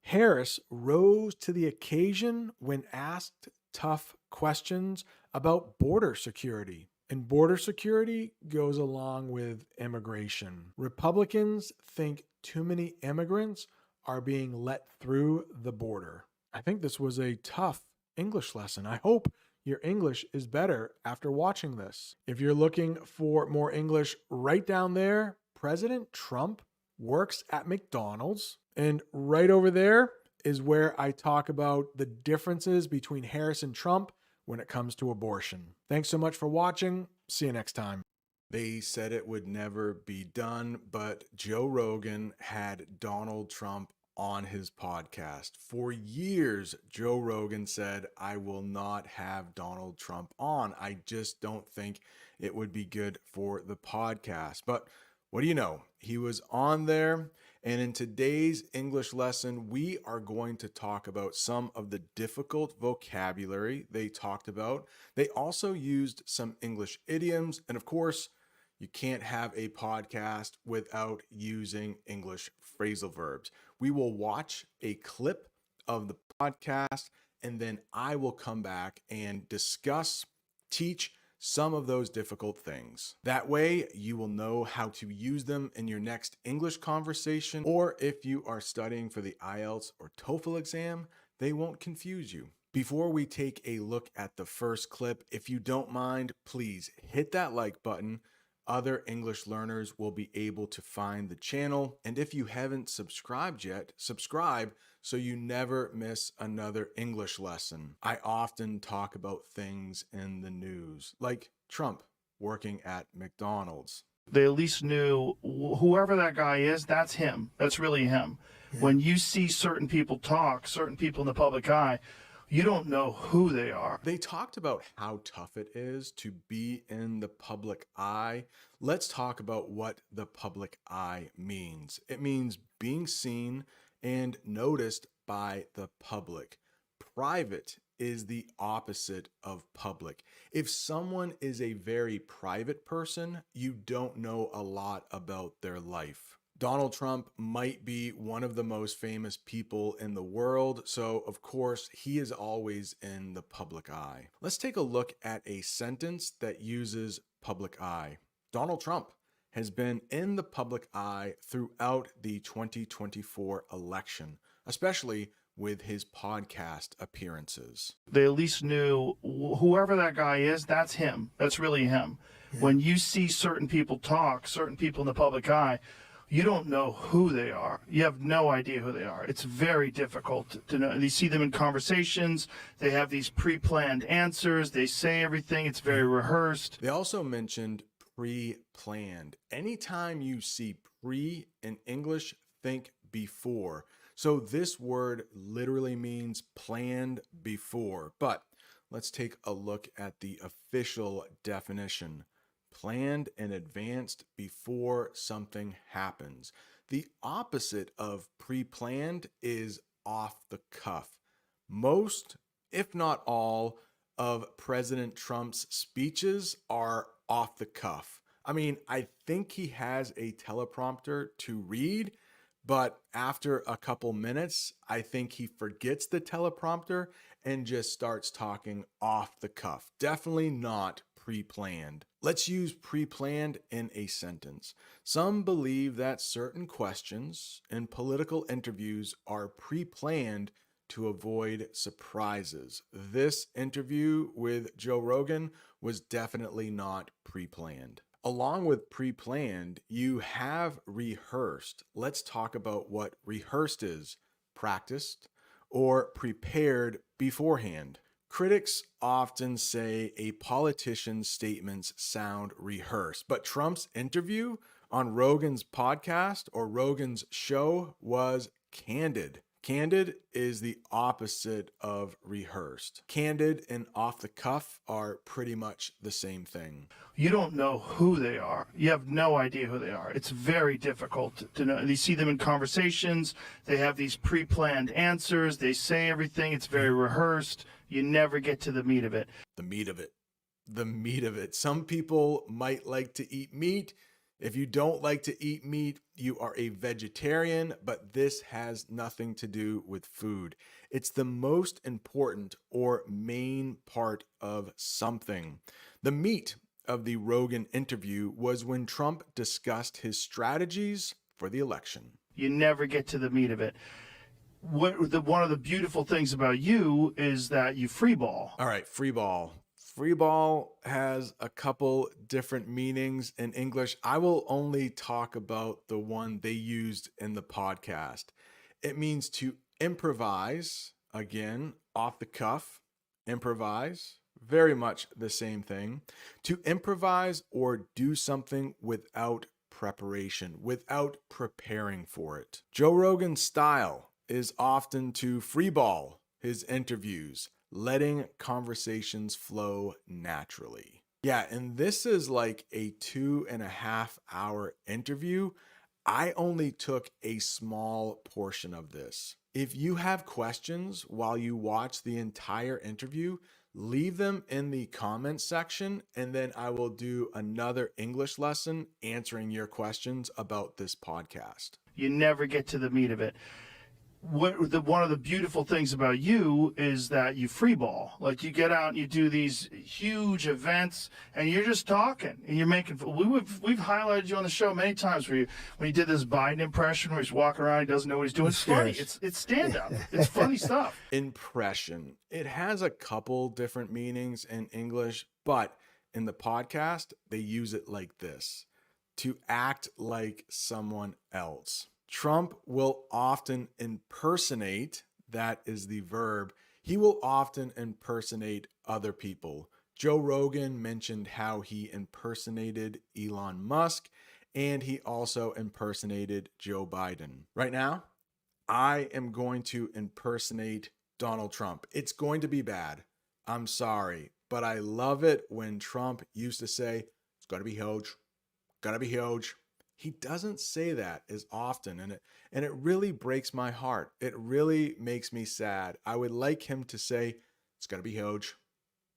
A: Harris rose to the occasion when asked tough questions about border security. And border security goes along with immigration. Republicans think too many immigrants are being let through the border. I think this was a tough English lesson. I hope your English is better after watching this. If you're looking for more English, right down there, President Trump works at McDonald's. And right over there is where I talk about the differences between Harris and Trump when it comes to abortion. Thanks so much for watching. See you next time. They said it would never be done, but Joe Rogan had Donald Trump on his podcast. For years, Joe Rogan said, I will not have Donald Trump on. I just don't think it would be good for the podcast. But what do you know? He was on there. And in today's English lesson, we are going to talk about some of the difficult vocabulary they talked about. They also used some English idioms. And of course, you can't have a podcast without using English phrasal verbs. We will watch a clip of the podcast, and then I will come back and discuss, teach some of those difficult things. That way, you will know how to use them in your next English conversation, or if you are studying for the IELTS or TOEFL exam, they won't confuse you. Before we take a look at the first clip, if you don't mind, please hit that like button. Other English learners will be able to find the channel. And if you haven't subscribed yet, subscribe so you never miss another English lesson. I often talk about things in the news, like Trump working at McDonald's.
K: They at least knew whoever that guy is, that's him. That's really him. Yeah. When you see certain people talk, certain people in the public eye, you don't know who they are.
A: They talked about how tough it is to be in the public eye. Let's talk about what the public eye means. It means being seen and noticed by the public. Private is the opposite of public. If someone is a very private person, you don't know a lot about their life. Donald Trump might be one of the most famous people in the world, so of course he is always in the public eye. Let's take a look at a sentence that uses public eye. Donald Trump has been in the public eye throughout the 2024 election, especially with his podcast appearances.
K: They at least knew whoever that guy is, that's him. That's really him. Yeah. When you see certain people talk, certain people in the public eye, you don't know who they are. You have no idea who they are. It's very difficult to know. You see them in conversations. They have these pre-planned answers. They say everything. It's very rehearsed.
A: They also mentioned pre-planned. Anytime you see pre in English, think before. So this word literally means planned before. But let's take a look at the official definition. Planned and advanced before something happens. The opposite of pre-planned is off the cuff. Most, if not all, of President Trump's speeches are off the cuff. I mean, I think he has a teleprompter to read, but after a couple minutes, I think he forgets the teleprompter and just starts talking off the cuff. Definitely not pre-planned. Let's use pre-planned in a sentence. Some believe that certain questions in political interviews are pre-planned to avoid surprises. This interview with Joe Rogan was definitely not pre-planned. Along with pre-planned, you have rehearsed. Let's talk about what rehearsed is. Practiced or prepared beforehand. Critics often say a politician's statements sound rehearsed, but Trump's interview on Rogan's podcast or Rogan's show was candid. Candid is the opposite of rehearsed. Candid and off the cuff are pretty much the same thing.
K: You don't know who they are. You have no idea who they are. It's very difficult to know. You see them in conversations. They have these pre-planned answers. They say everything. It's very rehearsed. You never get to the meat of it.
A: The meat of it. The meat of it. Some people might like to eat meat. If you don't like to eat meat, you are a vegetarian, but this has nothing to do with food. It's the most important or main part of something. The meat of the Rogan interview was when Trump discussed his strategies for the election.
K: You never get to the meat of it. One of the beautiful things about you is that you free ball.
A: All right, free ball. Free ball has a couple different meanings in English. I will only talk about the one they used in the podcast. It means to improvise, again, off the cuff, improvise, very much the same thing. To improvise or do something without preparation, without preparing for it. Joe Rogan's style is often to freeball his interviews, letting conversations flow naturally. Yeah, and this is like a 2.5 hour interview. I only took a small portion of this. If you have questions while you watch the entire interview, leave them in the comments section, and then I will do another English lesson answering your questions about this podcast.
K: You never get to the meat of it. One of the beautiful things about you is that you free ball. Like, you get out and you do these huge events and you're just talking and you're making. We've highlighted you on the show many times when you did this Biden impression where he's walking around, he doesn't know what he's doing. It's funny. It's stand up. It's funny stuff.
A: Impression. It has a couple different meanings in English, but in the podcast they use it like this: to act like someone else. Trump will often impersonate, that is the verb, he will often impersonate other people. Joe Rogan mentioned how he impersonated Elon Musk, and he also impersonated Joe Biden. Right now, I am going to impersonate Donald Trump. It's going to be bad. I'm sorry, but I love it when Trump used to say, it's gotta be huge, gotta be huge. He doesn't say that as often, and it really breaks my heart. It really makes me sad. I would like him to say, it's gotta be huge,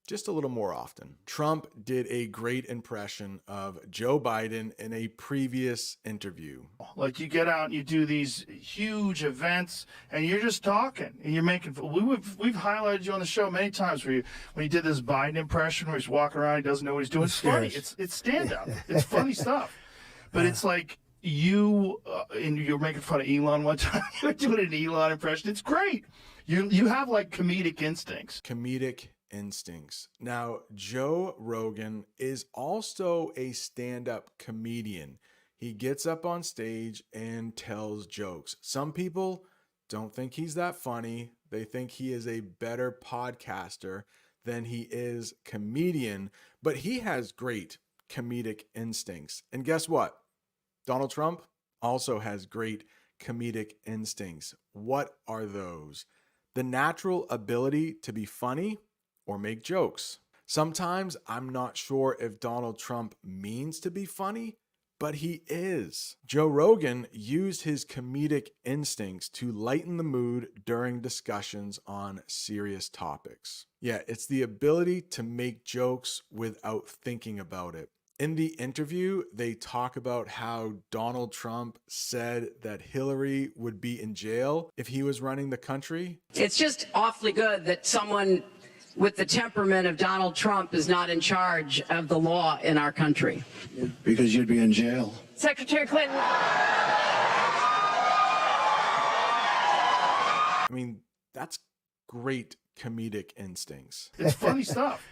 A: just a little more often. Trump did a great impression of Joe Biden in a previous interview.
K: Like, you get out and you do these huge events and you're just talking and you're making. We've highlighted you on the show many times when you did this Biden impression where he's walking around, he doesn't know what he's doing. It's funny. It's stand up. It's funny stuff. But it's like you were making fun of Elon one time. You're doing an Elon impression. It's great. You have like comedic instincts.
A: Comedic instincts. Now, Joe Rogan is also a stand-up comedian. He gets up on stage and tells jokes. Some people don't think he's that funny. They think he is a better podcaster than he is comedian, but he has great comedic instincts. And guess what? Donald Trump also has great comedic instincts. What are those? The natural ability to be funny or make jokes. Sometimes I'm not sure if Donald Trump means to be funny, but he is. Joe Rogan used his comedic instincts to lighten the mood during discussions on serious topics. Yeah, it's the ability to make jokes without thinking about it. In the interview, they talk about how Donald Trump said that Hillary would be in jail if he was running the country.
L: It's just awfully good that someone with the temperament of Donald Trump is not in charge of the law in our country.
H: Because you'd be in jail.
L: Secretary Clinton.
A: I mean, that's great comedic instincts.
K: It's funny stuff.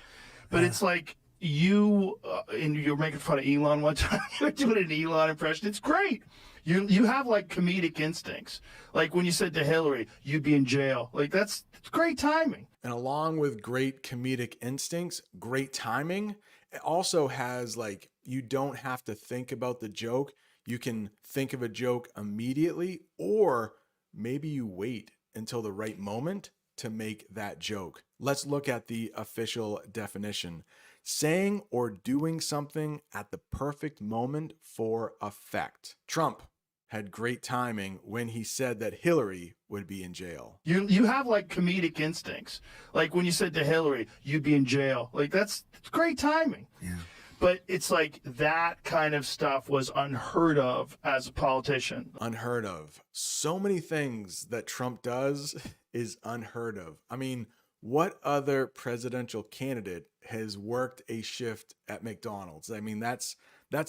K: But it's like you were making fun of Elon one time. You're doing an Elon impression. It's great. You have like comedic instincts. Like when you said to Hillary, you'd be in jail. Like it's great timing.
A: And along with great comedic instincts, great timing, it also has like, you don't have to think about the joke. You can think of a joke immediately, or maybe you wait until the right moment to make that joke. Let's look at the official definition. Saying or doing something at the perfect moment for effect. Trump had great timing when he said that Hillary would be in jail.
K: You have like comedic instincts. Like when you said to Hillary, you'd be in jail. Like that's great timing.
B: Yeah.
K: But it's like that kind of stuff was unheard of as a politician.
A: Unheard of. So many things that Trump does is unheard of. I mean, what other presidential candidate has worked a shift at McDonald's? I mean, that's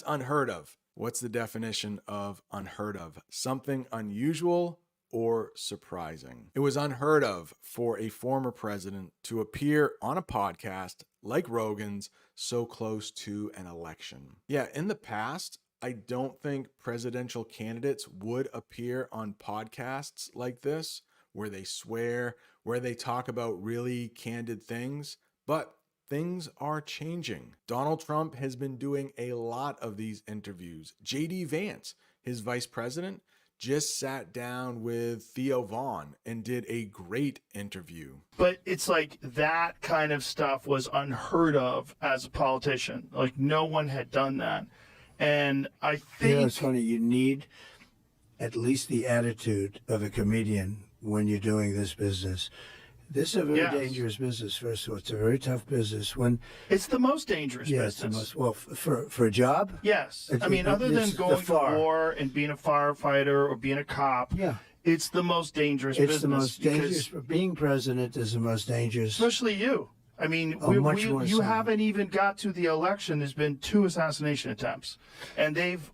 A: unheard of. What's the definition of unheard of? Something unusual or surprising. It was unheard of for a former president to appear on a podcast like Rogan's so close to an election. Yeah, in the past, I don't think presidential candidates would appear on podcasts like this, where they swear, where they talk about really candid things, but things are changing. Donald Trump has been doing a lot of these interviews. JD Vance, his vice president, just sat down with Theo Vaughn and did a great interview.
K: But it's like that kind of stuff was unheard of as a politician. Like no one had done that. And I think...
B: You know, it's funny, you need at least the attitude of a comedian when you're doing this business. This is a very dangerous business, first of all. It's a very tough business.
K: It's the most dangerous business.
B: It's the most, well, for a job?
K: Yes. I mean, other than going to war and being a firefighter or being a cop, it's the most dangerous business.
B: It's the most dangerous. Being president is the most dangerous.
K: Especially you. I mean, you haven't even got to the election. There's been 2 assassination attempts. And they've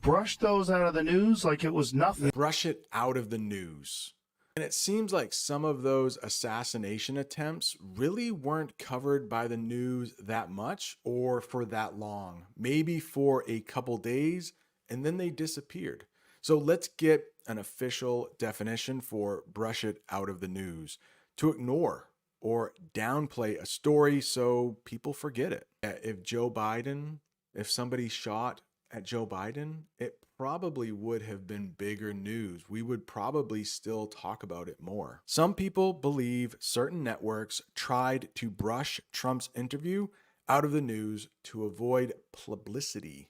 K: brushed those out of the news like it was nothing.
A: Brush it out of the news. And it seems like some of those assassination attempts really weren't covered by the news that much or for that long, maybe for a couple days, and then they disappeared. So let's get an official definition for brush it out of the news: to ignore or downplay a story so people forget it. If somebody shot at Joe Biden, it probably would have been bigger news. We would probably still talk about it more. Some people believe certain networks tried to brush Trump's interview out of the news to avoid publicity.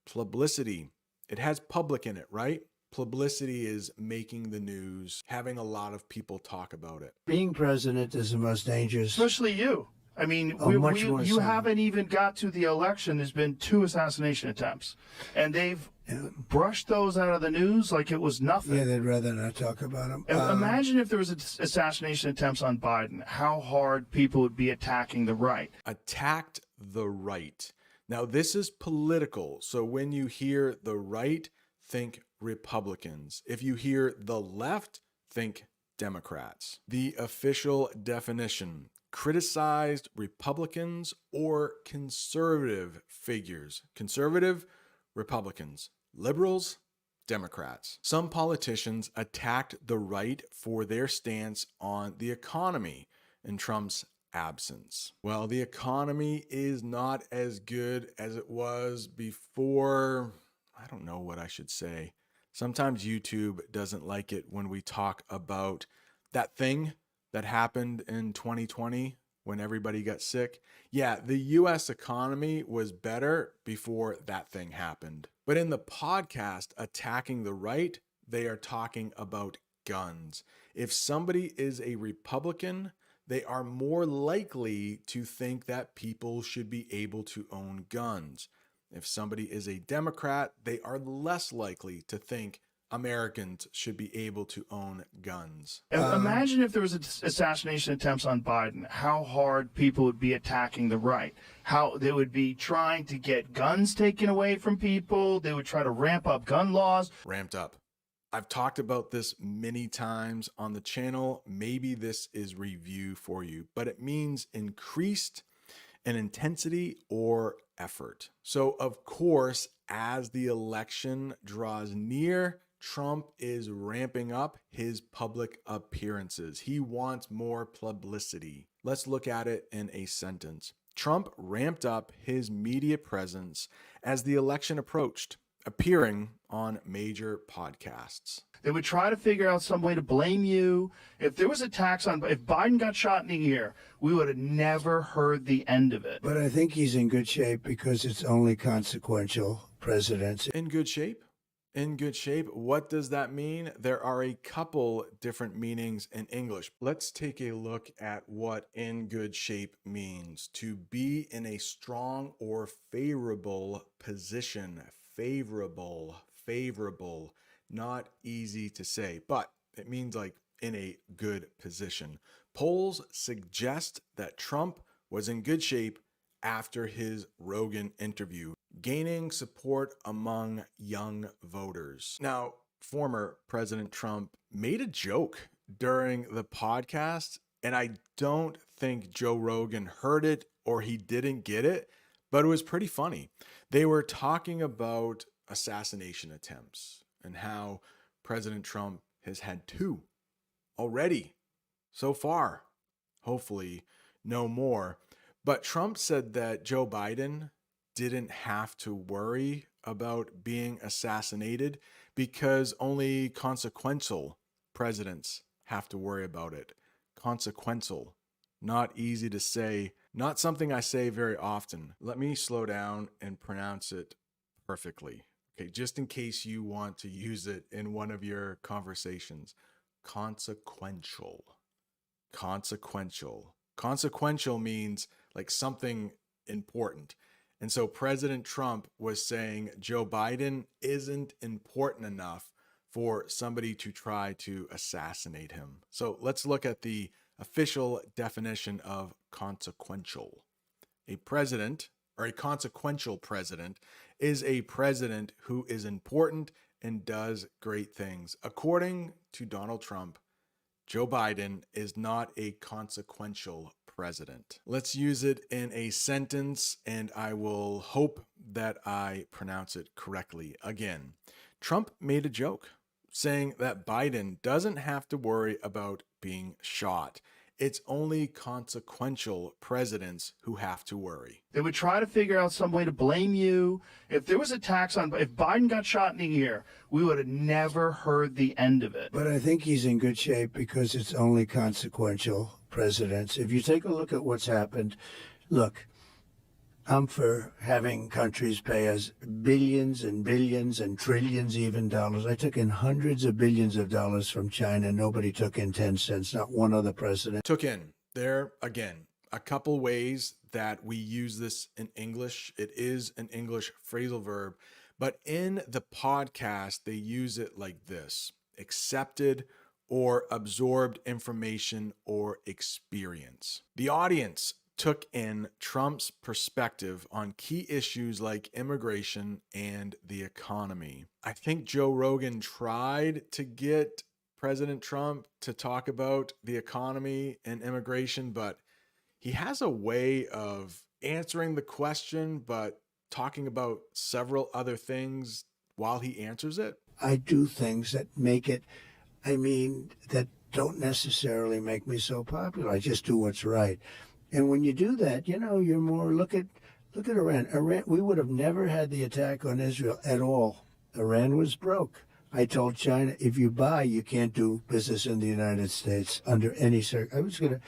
A: Publicity, it has public in it, right? Publicity is making the news, having a lot of people talk about it.
B: Being president is the most dangerous.
K: Especially you. I mean, you haven't even got to the election. There's been 2 assassination attempts. And they've brushed those out of the news like it was nothing.
B: Yeah, they'd rather not talk about them.
K: Imagine if there was assassination attempts on Biden, how hard people would be attacking the right.
A: Attacked the right. Now, this is political. So when you hear the right, think Republicans. If you hear the left, think Democrats. The official definition: criticized Republicans or conservative figures. Conservative, Republicans. Liberals, Democrats. Some politicians attacked the right for their stance on the economy in Trump's absence. Well, the economy is not as good as it was before. I don't know what I should say. Sometimes YouTube doesn't like it when we talk about that thing that happened in 2020 when everybody got sick. Yeah, the US economy was better before that thing happened. But in the podcast Attacking the Right, they are talking about guns. If somebody is a Republican, they are more likely to think that people should be able to own guns. If somebody is a Democrat, they are less likely to think Americans should be able to own guns.
K: Imagine if there was assassination attempts on Biden, how hard people would be attacking the right, how they would be trying to get guns taken away from people. They would try to ramp up gun laws.
A: Ramped up. I've talked about this many times on the channel. Maybe this is review for you, but it means increased in intensity or effort. So of course, as the election draws near, Trump is ramping up his public appearances. He wants more publicity. Let's look at it in a sentence. Trump ramped up his media presence as the election approached, appearing on major podcasts.
K: They would try to figure out some way to blame you. If there was attacks on, if Biden got shot in the ear, we would have never heard the end of it.
B: But I think he's in good shape because it's only consequential presidents.
A: In good shape? In good shape? What does that mean? There are a couple different meanings in English. Let's take a look at what in good shape means. To be in a strong or favorable position. Favorable, favorable. Not easy to say, but it means like in a good position. Polls suggest that Trump was in good shape after his Rogan interview, gaining support among young voters. Now, former President Trump made a joke during the podcast, and I don't think Joe Rogan heard it or he didn't get it, but it was pretty funny. They were talking about assassination attempts and how President Trump has had 2 already so far. Hopefully, no more. But Trump said that Joe Biden didn't have to worry about being assassinated because only consequential presidents have to worry about it. Consequential. Not easy to say. Not something I say very often. Let me slow down and pronounce it perfectly. Okay, just in case you want to use it in one of your conversations. Consequential. Consequential. Consequential means like something important. And so President Trump was saying Joe Biden isn't important enough for somebody to try to assassinate him. So let's look at the official definition of consequential. A president, or a consequential president, is a president who is important and does great things. According to Donald Trump, Joe Biden is not a consequential president. Let's use it in a sentence, and I will hope that I pronounce it correctly. Again, Trump made a joke saying that Biden doesn't have to worry about being shot. It's only consequential presidents who have to worry.
K: They would try to figure out some way to blame you. If there was attacks on, if Biden got shot in the ear, we would have never heard the end of it.
B: But I think he's in good shape because it's only consequential presidents. If you take a look at what's happened, look, I'm for having countries pay us billions and billions and trillions even dollars. I took in hundreds of billions of dollars from China. Nobody took in 10 cents, not one other president.
A: Took in. There, again, a couple ways that we use this in English. It is an English phrasal verb, but in the podcast, they use it like this: accepted or absorbed information or experience. The audience took in Trump's perspective on key issues like immigration and the economy. I think Joe Rogan tried to get President Trump to talk about the economy and immigration, but he has a way of answering the question, but talking about several other things while he answers it.
B: I do things that make it, that don't necessarily make me so popular. I just do what's right. And when you do that, you're more, look at Iran. Iran, we would have never had the attack on Israel at all. Iran was broke. I told China, if you buy, you can't do business in the United States under any circumstance.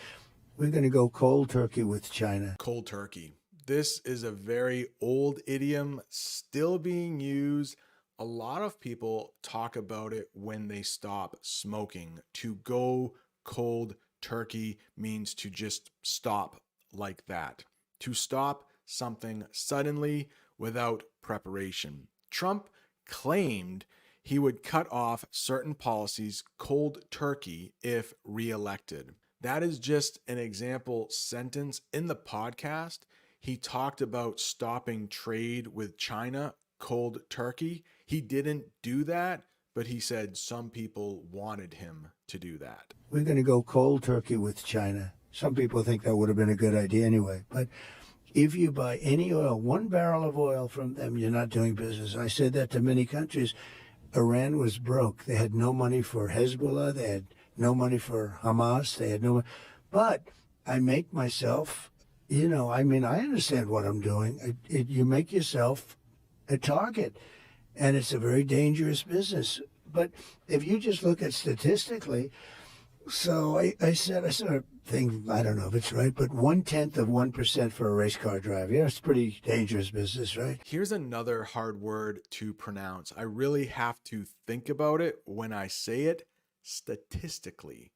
B: We're going to go cold turkey with China.
A: Cold turkey. This is a very old idiom, still being used. A lot of people talk about it when they stop smoking. To go cold turkey means to just stop like that. To stop something suddenly without preparation. Trump claimed he would cut off certain policies cold turkey if reelected. That is just an example sentence. In the podcast, he talked about stopping trade with China cold turkey. He didn't do that, but he said some people wanted him to do that.
B: We're going to go cold turkey with China. Some people think that would have been a good idea anyway. But if you buy any oil, 1 barrel of oil from them, you're not doing business. I said that to many countries. Iran was broke. They had no money for Hezbollah. They had no money for Hamas. They had no money. But I make myself, I understand what I'm doing. You make yourself a target. And it's a very dangerous business. But if you just look at statistically, so I said, I sort of think, I don't know if it's right, but 0.1% for a race car driver. Yeah, it's pretty dangerous business, right?
A: Here's another hard word to pronounce. I really have to think about it when I say it. Statistically.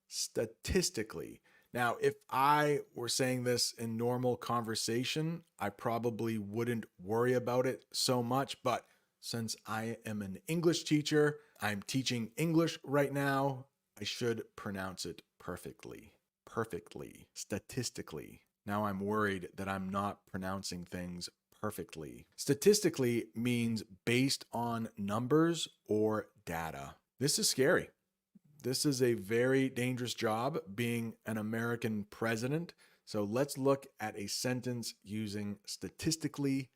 A: Statistically. Now, if I were saying this in normal conversation, I probably wouldn't worry about it so much. But since I am an English teacher, I'm teaching English right now, I should pronounce it perfectly. Perfectly. Statistically. Now I'm worried that I'm not pronouncing things perfectly. Statistically means based on numbers or data. This is scary. This is a very dangerous job, being an American president. So let's look at a sentence using statistically.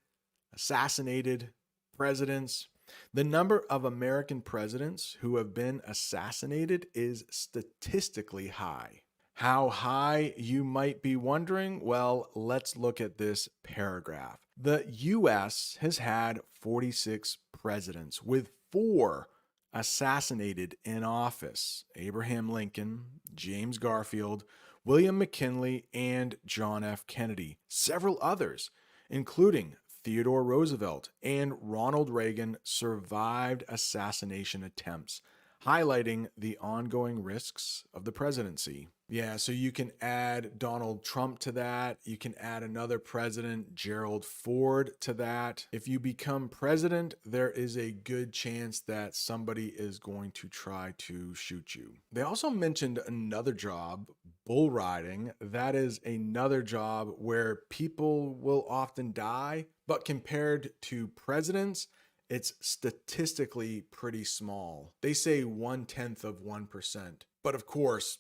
A: Assassinated presidents. The number of American presidents who have been assassinated is statistically high. How high, you might be wondering? Well, let's look at this paragraph. The U.S. has had 46 presidents, with 4 assassinated in office: Abraham Lincoln, James Garfield, William McKinley, and John F. Kennedy. Several others, including Theodore Roosevelt and Ronald Reagan, survived assassination attempts, highlighting the ongoing risks of the presidency. Yeah, so you can add Donald Trump to that. You can add another president, Gerald Ford, to that. If you become president, there is a good chance that somebody is going to try to shoot you. They also mentioned another job, bull riding. That is another job where people will often die, but compared to presidents, it's statistically pretty small. They say 0.1%. But of course,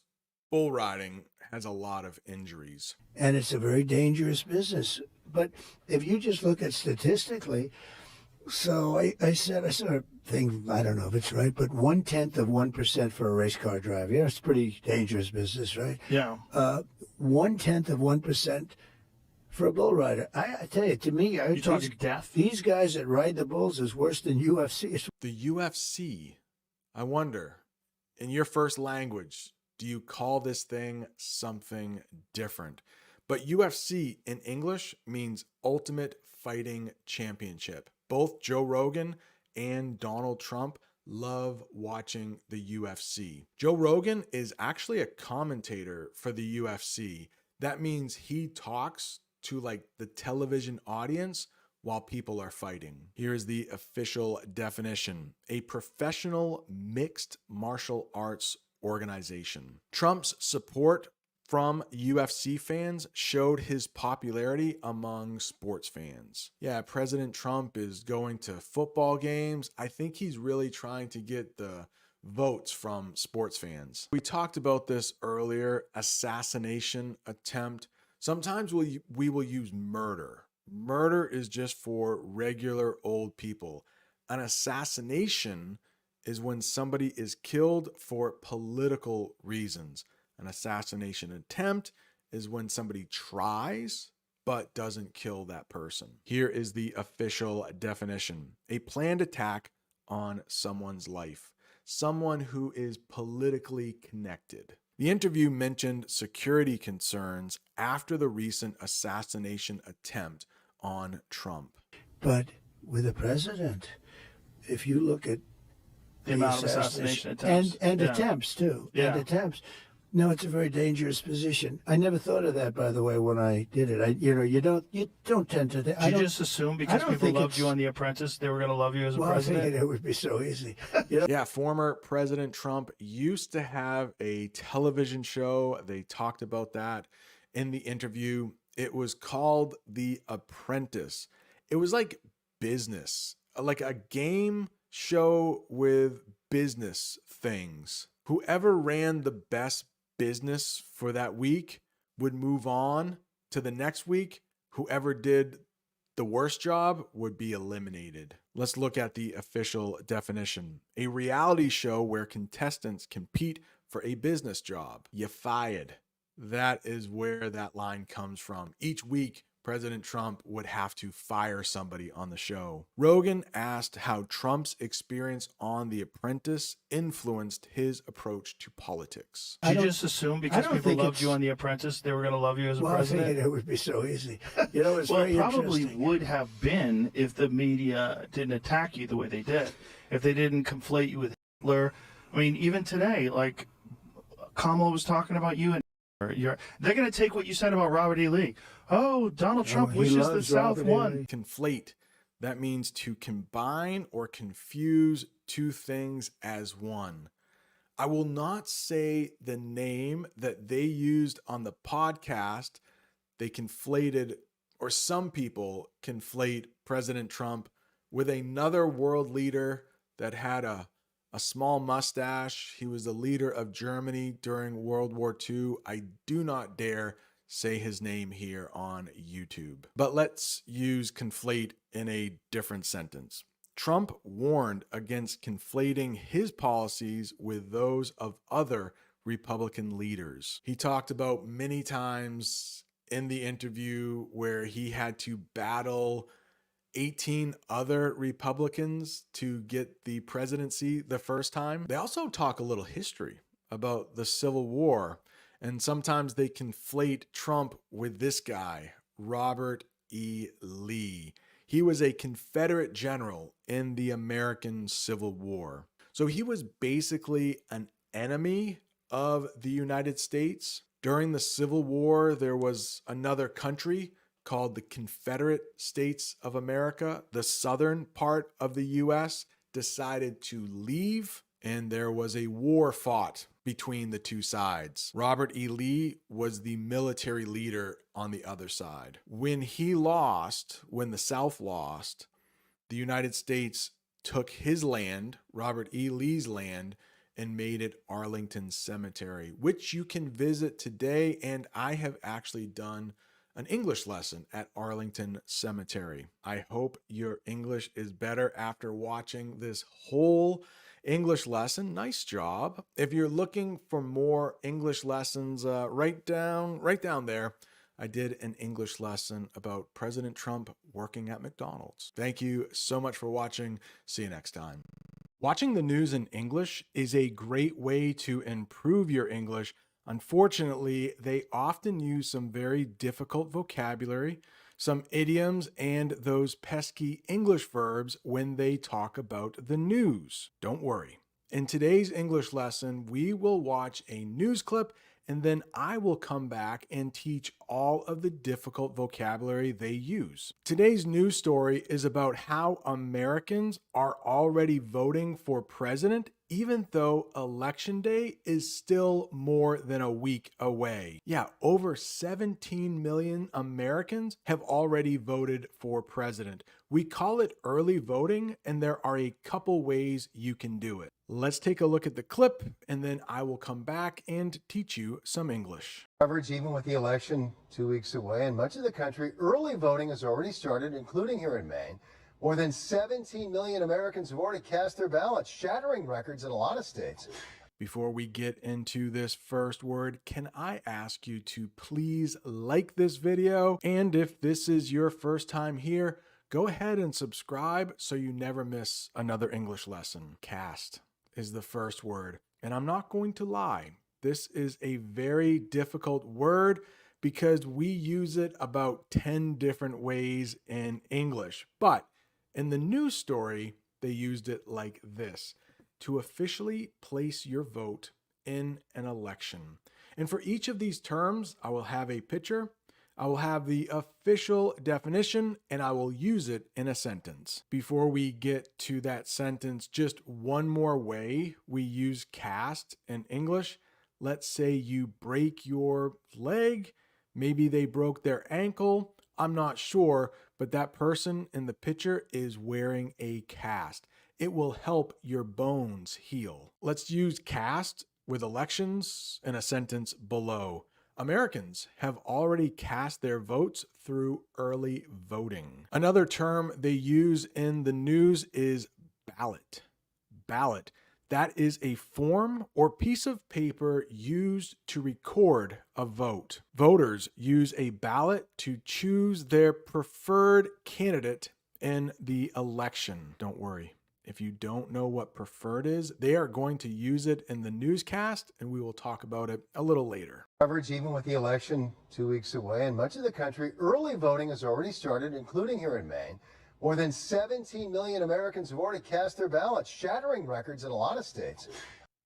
A: bull riding has a lot of injuries.
B: And it's a very dangerous business. But if you just look at statistically, so I said, I sort of think, I don't know if it's right, but 0.1% for a race car driver. Yeah, it's pretty dangerous business, right?
K: Yeah.
B: 0.1% for a bull rider. I tell you, to me,
K: You're talking death?
B: These guys that ride the bulls is worse than UFC.
A: The UFC, I wonder, in your first language, do you call this thing something different? But UFC in English means Ultimate Fighting Championship. Both Joe Rogan and Donald Trump love watching the UFC. Joe Rogan is actually a commentator for the UFC. That means he talks to like the television audience while people are fighting. Here's the official definition: a professional mixed martial arts organization. Trump's support from UFC fans showed his popularity among sports fans. Yeah, President Trump is going to football games. I think he's really trying to get the votes from sports fans. We talked about this earlier, assassination attempt. Sometimes we will use murder. Murder is just for regular old people. An assassination is when somebody is killed for political reasons. An assassination attempt is when somebody tries but doesn't kill that person. Here is the official definition: a planned attack on someone's life, someone who is politically connected. The interview mentioned security concerns after the recent assassination attempt on Trump.
B: But with the president, if you look at
K: the amount of assassination attempts.
B: And attempts, too.
K: Yeah.
B: And attempts. No, it's a very dangerous position. I never thought of that, by the way, when I did it. You don't tend to.
K: Did you just assume because people loved you on The Apprentice, they were going to love you as a president?
B: I figured it would be so easy.
A: Yeah, former President Trump used to have a television show. They talked about that in the interview. It was called The Apprentice. It was like business, like a game show with business things. Whoever ran the best business for that week would move on to the next week. Whoever did the worst job would be eliminated. Let's look at the official definition: a reality show where contestants compete for a business job. You fired. That is where that line comes from. Each week President Trump would have to fire somebody on the show. Rogan asked how Trump's experience on The Apprentice influenced his approach to politics.
K: Did you just assume because people loved you on The Apprentice, they were going to love you as a president?
B: I figured it would be so easy. You know, it's
K: well,
B: very
K: it probably
B: interesting.
K: would have been if the media didn't attack you the way they did. If they didn't conflate you with Hitler. I mean, even today, like Kamala was talking about you and they're going to take what you said about Robert E. Lee. Oh, Donald Trump wishes the South won.
A: Conflate. That means to combine or confuse two things as one. I will not say the name that they used on the podcast. They conflated, or some people conflate President Trump with another world leader that had a small mustache. He was the leader of Germany during World War II. I do not dare say his name here on YouTube. But let's use conflate in a different sentence. Trump warned against conflating his policies with those of other Republican leaders. He talked about many times in the interview where he had to battle 18 other Republicans to get the presidency the first time. They also talk a little history about the Civil War, and sometimes they conflate Trump with this guy, Robert E. Lee. He was a Confederate general in the American Civil War. So he was basically an enemy of the United States. During the Civil War, there was another country called the Confederate States of America. The southern part of the U.S. decided to leave, and there was a war fought between the two sides. Robert E. Lee was the military leader on the other side. When he lost, when the South lost, the United States took his land, Robert E. Lee's land, and made it Arlington Cemetery, which you can visit today, and I have actually done an English lesson at Arlington Cemetery. I hope your English is better after watching this whole English lesson. Nice job. If you're looking for more English lessons, right down there, I did an English lesson about President Trump working at McDonald's. Thank you so much for watching. See you next time. Watching the news in English is a great way to improve your English. Unfortunately, they often use some very difficult vocabulary, some idioms, and those pesky English verbs when they talk about the news. Don't worry. In today's English lesson, we will watch a news clip, and then I will come back and teach all of the difficult vocabulary they use. Today's news story is about how Americans are already voting for president, even though Election Day is still more than a week away. Yeah, over 17 million Americans have already voted for president. We call it early voting, and there are a couple ways you can do it. Let's take a look at the clip, and then I will come back and teach you some English.
M: Coverage, even with the election 2 weeks away, in much of the country, early voting has already started, including here in Maine. More than 17 million Americans have already cast their ballots, shattering records in a lot of states.
A: Before we get into this first word, can I ask you to please like this video? And if this is your first time here, go ahead and subscribe so you never miss another English lesson. Cast is the first word. And I'm not going to lie. This is a very difficult word because we use it about 10 different ways in English. But in the news story, they used it like this: to officially place your vote in an election. And for each of these terms, I will have a picture, I will have the official definition, and I will use it in a sentence. Before we get to that sentence, just one more way we use cast in English. Let's say you break your leg, maybe they broke their ankle, I'm not sure, but that person in the picture is wearing a cast. It will help your bones heal. Let's use cast with elections in a sentence below. Americans have already cast their votes through early voting. Another term they use in the news is ballot. Ballot. That is a form or piece of paper used to record a vote. Voters use a ballot to choose their preferred candidate in the election. Don't worry. If you don't know what preferred is, they are going to use it in the newscast, and we will talk about it a little later.
M: Coverage even with the election 2 weeks away. In much of the country, early voting has already started, including here in Maine. More than 17 million Americans have already cast their ballots, shattering records in a lot of states.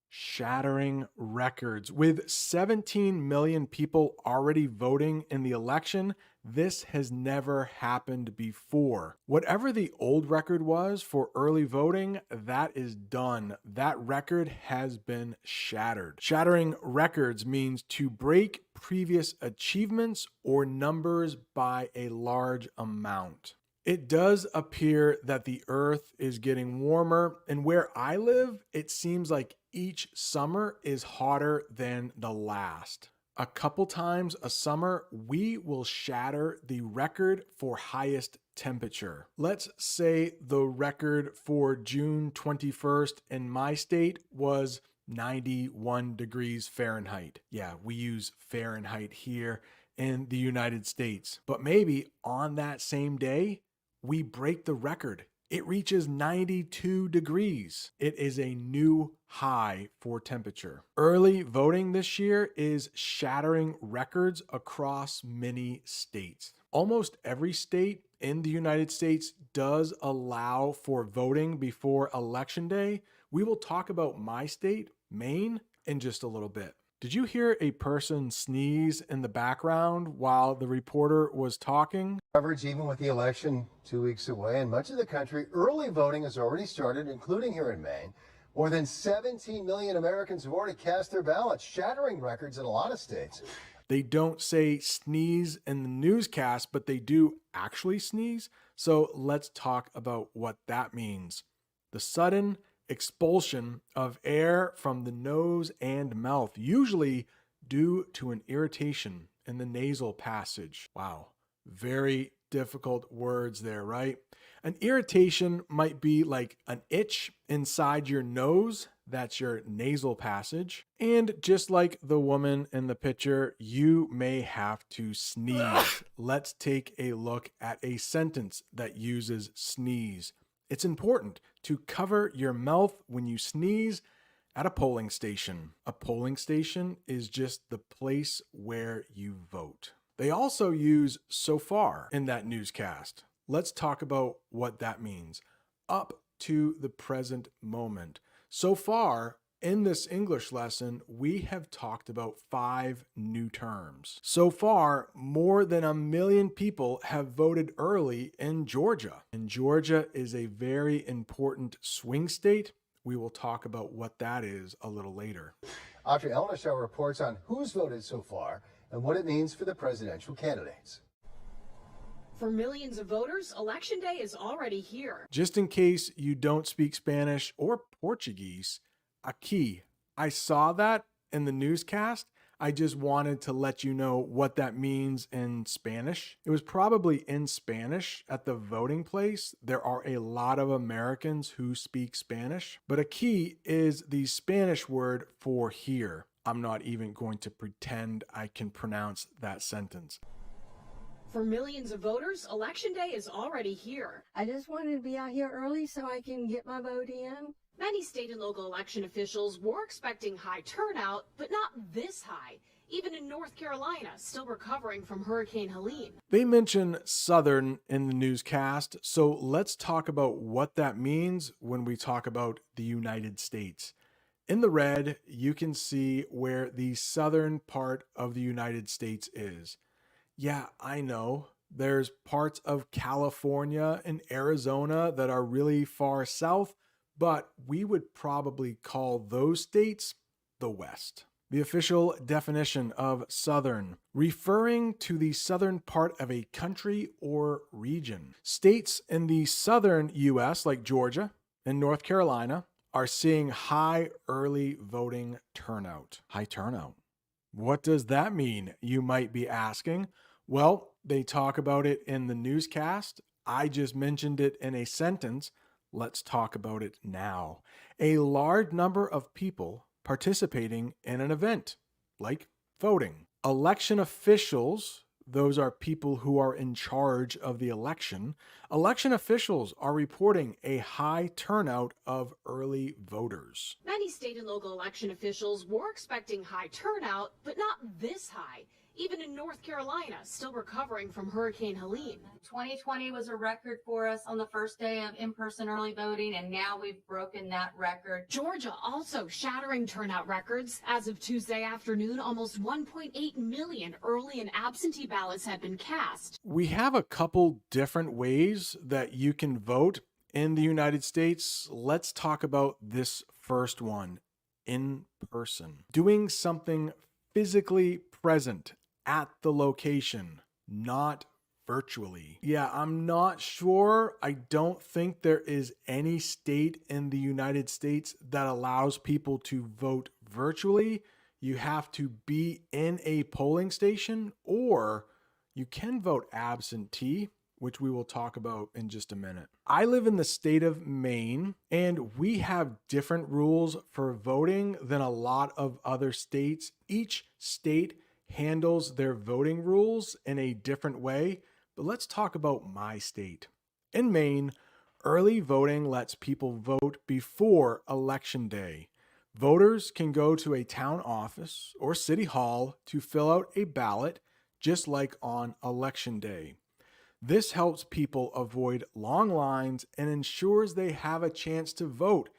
A: Shattering records. With 17 million people already voting in the election, this has never happened before. Whatever the old record was for early voting, that is done. That record has been shattered. Shattering records means to break previous achievements or numbers by a large amount. It does appear that the earth is getting warmer, and where I live, it seems like each summer is hotter than the last. A couple times a summer, we will shatter the record for highest temperature. Let's say the record for June 21st in my state was 91 degrees Fahrenheit. Yeah, we use Fahrenheit here in the United States. But maybe on that same day, we break the record. It reaches 92 degrees. It is a new high for temperature. Early voting this year is shattering records across many states. Almost every state in the United States does allow for voting before Election Day. We will talk about my state, Maine, in just a little bit. Did you hear a person sneeze in the background while the reporter was talking?
M: Coverage even with the election 2 weeks away. In much of the country, early voting has already started, including here in Maine. More than 17 million Americans have already cast their ballots, shattering records in a lot of states.
A: They don't say sneeze in the newscast, but they do actually sneeze. So let's talk about what that means. The sudden expulsion of air from the nose and mouth, usually due to an irritation in the nasal passage. Wow, very difficult words there, right? An irritation might be like an itch inside your nose. That's your nasal passage. And just like the woman in the picture, you may have to sneeze. Let's take a look at a sentence that uses sneeze. It's important to cover your mouth when you sneeze at a polling station. A polling station is just the place where you vote. They also use so far in that newscast. Let's talk about what that means. Up to the present moment. So far, in this English lesson, we have talked about 5 new terms. So far, more than 1 million people have voted early in Georgia. And Georgia is a very important swing state. We will talk about what that is a little later.
M: Audrey Eleanor Show reports on who's voted so far and what it means for the presidential candidates.
N: For millions of voters, Election Day is already here.
A: Just in case you don't speak Spanish or Portuguese, aqui. I saw that in the newscast. I just wanted to let you know what that means in Spanish. It was probably in Spanish at the voting place. There are a lot of Americans who speak Spanish, but aqui is the Spanish word for here. I'm not even going to pretend I can pronounce that sentence.
N: For millions of voters, Election Day is already here.
O: I just wanted to be out here early so I can get my vote in.
N: Many state and local election officials were expecting high turnout, but not this high. Even in North Carolina, still recovering from Hurricane Helene.
A: They mention Southern in the newscast, so let's talk about what that means when we talk about the United States. In the red, you can see where the southern part of the United States is. Yeah, I know. There's parts of California and Arizona that are really far south, but we would probably call those states the West. The official definition of Southern, referring to the southern part of a country or region. States in the southern U.S., like Georgia and North Carolina, are seeing high early voting turnout. High turnout. What does that mean, you might be asking? Well, they talk about it in the newscast. I just mentioned it in a sentence. Let's talk about it now. A large number of people participating in an event, like voting. Election officials, those are people who are in charge of the election. Election officials are reporting a high turnout of early voters.
N: Many state and local election officials were expecting high turnout, but not this high. Even in North Carolina, still recovering from Hurricane Helene.
P: 2020 was a record for us on the first day of in-person early voting, and now we've broken that record.
N: Georgia also shattering turnout records. As of Tuesday afternoon, almost 1.8 million early and absentee ballots had been cast.
A: We have a couple different ways that you can vote in the United States. Let's talk about this first one, in person. Doing something physically present at the location, not virtually. Yeah, I'm not sure. I don't think there is any state in the United States that allows people to vote virtually. You have to be in a polling station, or you can vote absentee, which we will talk about in just a minute. I live in the state of Maine, and we have different rules for voting than a lot of other states. Each state handles their voting rules in a different way, but let's talk about my state. In Maine, early voting lets people vote before Election Day. Voters can go to a town office or city hall to fill out a ballot, just like on Election Day. This helps people avoid long lines and ensures they have a chance to vote,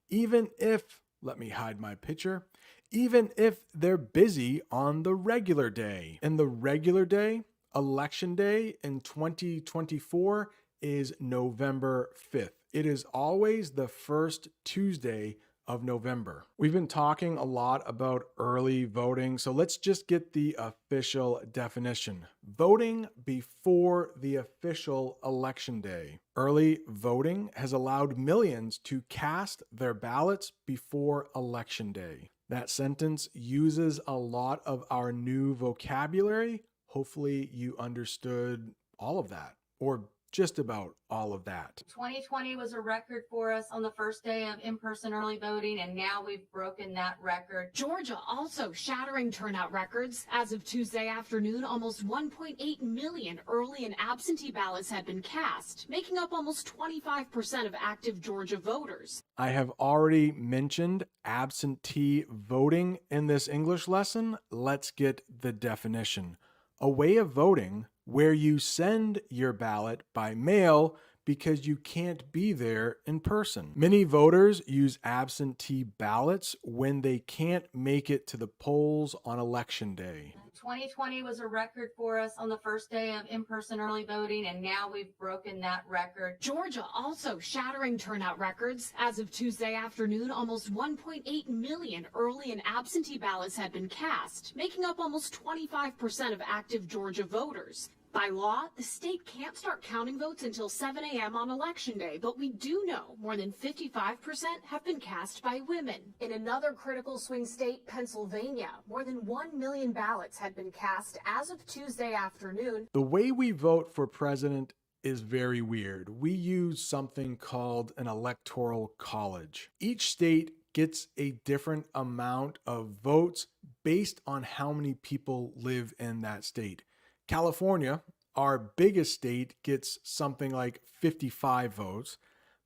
A: even if, let me hide my picture, even if they're busy on the regular day. And the regular day, Election Day in 2024, is November 5th. It is always the first Tuesday of November. We've been talking a lot about early voting, so let's just get the official definition. Voting before the official election day. Early voting has allowed millions to cast their ballots before Election Day. That sentence uses a lot of our new vocabulary. Hopefully you understood all of that, or just about all of that.
P: 2020 was a record for us on the first day of in-person early voting, and now we've broken that record.
N: Georgia also shattering turnout records. As of Tuesday afternoon, almost 1.8 million early and absentee ballots had been cast, making up almost 25% of active Georgia voters.
A: I have already mentioned absentee voting in this English lesson. Let's get the definition. A way of voting where you send your ballot by mail because you can't be there in person. Many voters use absentee ballots when they can't make it to the polls on Election Day.
P: 2020 was a record for us on the first day of in-person early voting, and now we've broken that record.
N: Georgia also shattering turnout records. As of Tuesday afternoon, almost 1.8 million early and absentee ballots had been cast, making up almost 25% of active Georgia voters. By law, the state can't start counting votes until 7 a.m. on Election Day, but we do know more than 55% have been cast by women. In another critical swing state, Pennsylvania, more than 1 million ballots had been cast as of Tuesday afternoon.
A: The way we vote for president is very weird. We use something called an electoral college. Each state gets a different amount of votes based on how many people live in that state. California, our biggest state, gets something like 55 votes.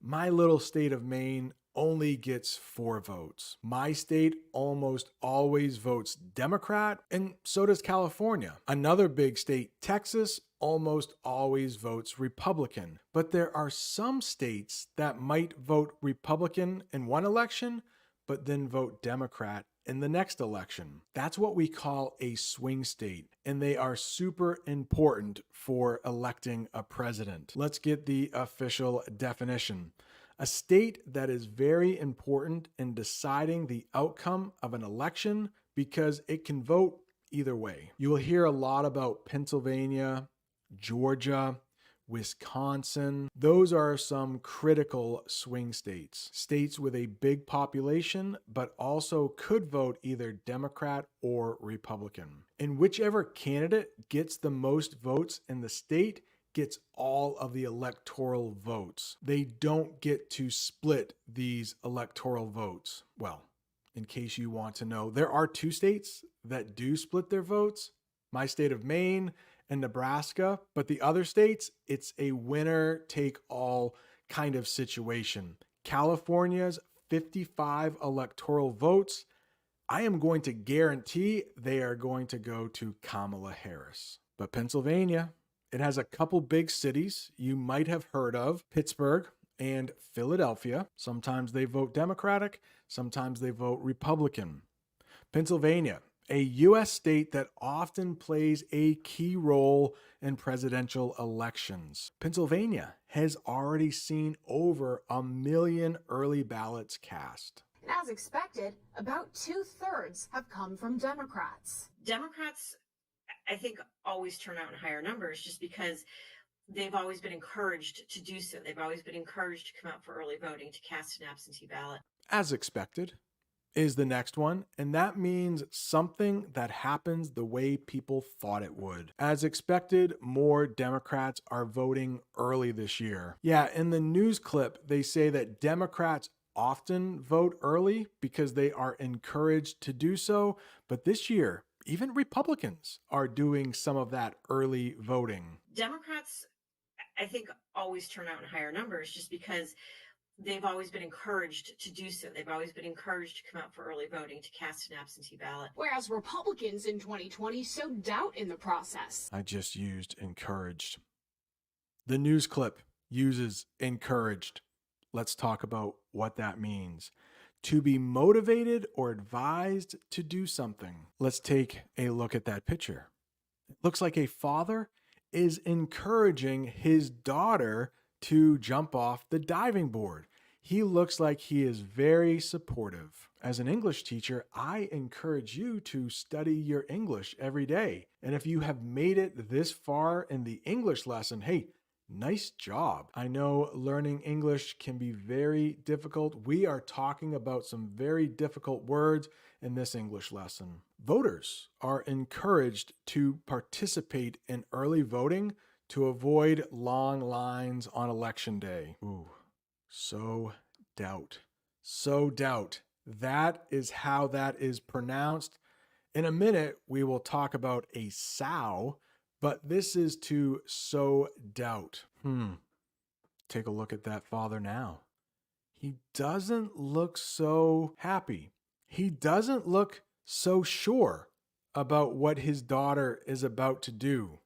A: My little state of Maine only gets 4 votes. My state almost always votes Democrat, and so does California. Another big state, Texas, almost always votes Republican. But there are some states that might vote Republican in one election, but then vote Democrat in the next election. That's what we call a swing state, and they are super important for electing a president. Let's get the official definition. A state that is very important in deciding the outcome of an election because it can vote either way. You will hear a lot about Pennsylvania, Georgia, Wisconsin. Those are some critical swing states. States with a big population, but also could vote either Democrat or Republican. And whichever candidate gets the most votes in the state gets all of the electoral votes. They don't get to split these electoral votes. Well, in case you want to know, there are 2 states that do split their votes, my state of Maine and Nebraska, but the other states, it's a winner take all kind of situation. California's 55 electoral votes, I am going to guarantee they are going to go to Kamala Harris. But Pennsylvania, it has a couple big cities you might have heard of, Pittsburgh and Philadelphia. Sometimes they vote Democratic, sometimes they vote Republican. Pennsylvania, a U.S. state that often plays a key role in presidential elections. Pennsylvania has already seen over 1 million early ballots cast.
N: And as expected, about 2/3 have come from Democrats.
Q: Democrats, I think, always turn out in higher numbers just because they've always been encouraged to do so. They've always been encouraged to come out for early voting, to cast an absentee ballot.
A: As expected is the next one, and that means something that happens the way people thought it would. As expected, more Democrats are voting early this year. Yeah, in the news clip, they say that Democrats often vote early because they are encouraged to do so, but this year, even Republicans are doing some of that early voting.
Q: Democrats, I think, always turn out in higher numbers just because they've always been encouraged to do so. They've always been encouraged to come out for early voting, to cast an absentee ballot.
N: Whereas Republicans in 2020 sowed doubt in the process.
A: I just used encouraged. The news clip uses encouraged. Let's talk about what that means. To be motivated or advised to do something. Let's take a look at that picture. It looks like a father is encouraging his daughter to jump off the diving board. He looks like he is very supportive. As an English teacher, I encourage you to study your English every day. And if you have made it this far in the English lesson, hey, nice job. I know learning English can be very difficult. We are talking about some very difficult words in this English lesson. Voters are encouraged to participate in early voting to avoid long lines on election day. Ooh, so doubt. So doubt. That is how that is pronounced. In a minute, we will talk about a sow, but this is to sow doubt. Take a look at that father now. He doesn't look so happy. He doesn't look so sure about what his daughter is about to do.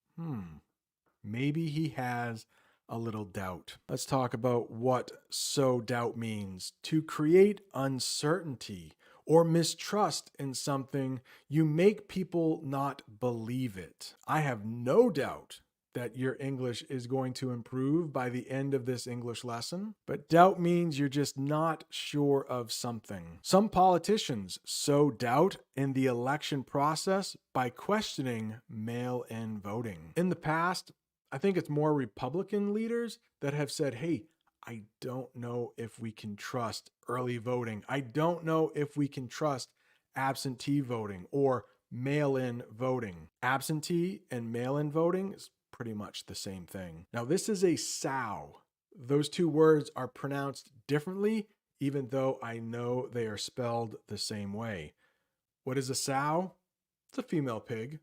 A: Maybe he has a little doubt. Let's talk about what sow doubt means. To create uncertainty or mistrust in something, you make people not believe it. I have no doubt that your English is going to improve by the end of this English lesson, but doubt means you're just not sure of something. Some politicians sow doubt in the election process by questioning mail-in voting. In the past, I think it's more Republican leaders that have said, hey, I don't know if we can trust early voting. I don't know if we can trust absentee voting or mail-in voting. Absentee and mail-in voting is pretty much the same thing. Now, this is a sow. Those two words are pronounced differently, even though I know they are spelled the same way. What is a sow? It's a female pig.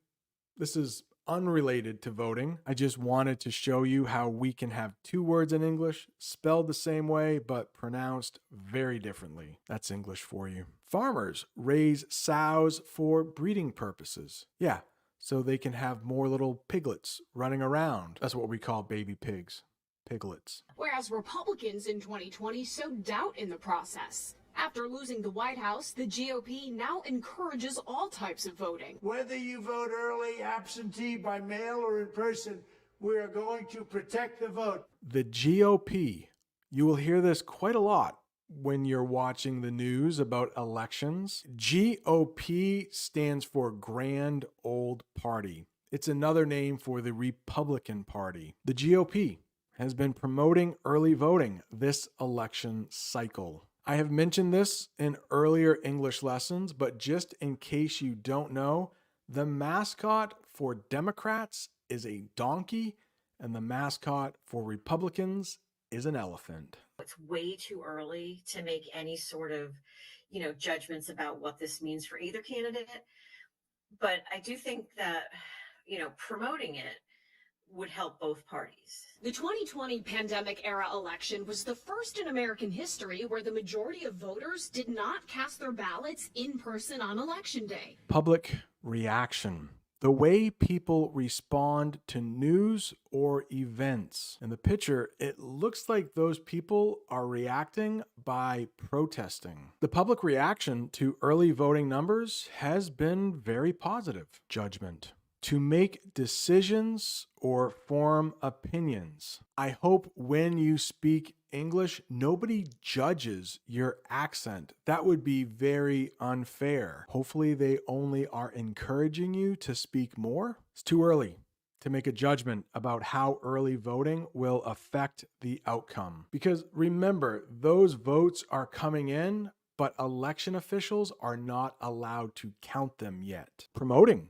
A: This is unrelated to voting. I just wanted to show you how we can have two words in English spelled the same way but pronounced very differently. That's English for you. Farmers raise sows for breeding purposes. Yeah, so they can have more little piglets running around. That's what we call baby pigs, piglets.
N: Whereas Republicans in 2020 sowed doubt in the process. After losing the White House, the GOP now encourages all types of voting.
G: Whether you vote early, absentee, by mail, or in person, we are going to protect the vote.
A: The GOP, you will hear this quite a lot when you're watching the news about elections. GOP stands for Grand Old Party. It's another name for the Republican Party. The GOP has been promoting early voting this election cycle. I have mentioned this in earlier English lessons, but just in case you don't know, the mascot for Democrats is a donkey and the mascot for Republicans is an elephant.
Q: It's way too early to make any sort of, judgments about what this means for either candidate. But I do think that, promoting it would help both parties.
N: The 2020 pandemic era election was the first in American history where the majority of voters did not cast their ballots in person on Election Day.
A: Public reaction. The way people respond to news or events. In the picture, it looks like those people are reacting by protesting. The public reaction to early voting numbers has been very positive. Judgment. To make decisions or form opinions. I hope when you speak English, nobody judges your accent. That would be very unfair. Hopefully they only are encouraging you to speak more. It's too early to make a judgment about how early voting will affect the outcome. Because remember, those votes are coming in, but election officials are not allowed to count them yet. Promoting.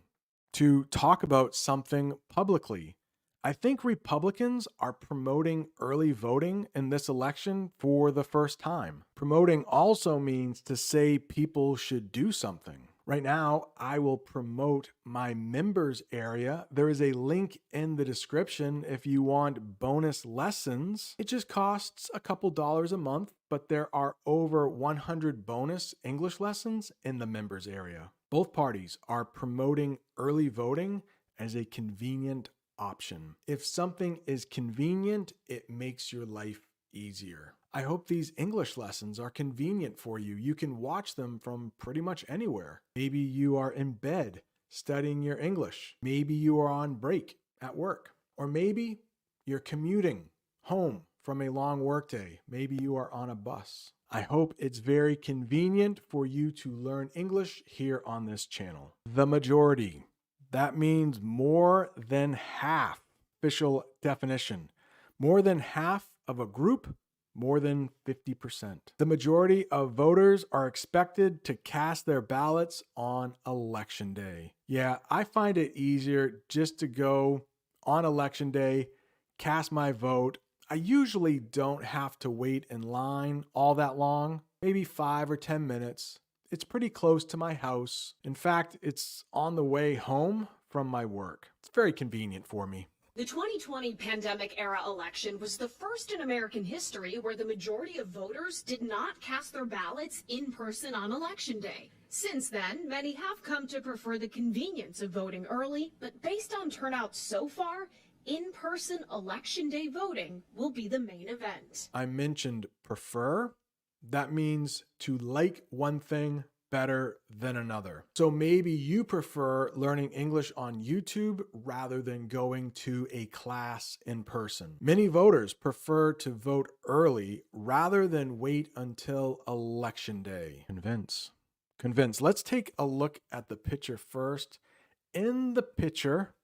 A: To talk about something publicly. I think Republicans are promoting early voting in this election for the first time. Promoting also means to say people should do something. Right now, I will promote my members area. There is a link in the description if you want bonus lessons. It just costs a couple dollars a month, but there are over 100 bonus English lessons in the members area. Both parties are promoting early voting as a convenient option. If something is convenient, it makes your life easier. I hope these English lessons are convenient for you. You can watch them from pretty much anywhere. Maybe you are in bed studying your English. Maybe you are on break at work. Or maybe you're commuting home from a long workday. Maybe you are on a bus. I hope it's very convenient for you to learn English here on this channel. The majority. That means more than half. Official definition. More than half of a group, more than 50%. The majority of voters are expected to cast their ballots on Election Day. Yeah, I find it easier just to go on Election Day, cast my vote. I usually don't have to wait in line all that long, maybe 5 or 10 minutes. It's pretty close to my house. In fact, it's on the way home from my work. It's very convenient for me.
N: The 2020 pandemic era election was the first in American history where the majority of voters did not cast their ballots in person on Election Day. Since then, many have come to prefer the convenience of voting early, but based on turnout so far, in-person Election Day voting will be the main event.
A: I mentioned prefer. That means to like one thing better than another. So maybe you prefer learning English on YouTube rather than going to a class in person. Many voters prefer to vote early rather than wait until Election Day. Convince. Let's take a look at the picture first. In the picture,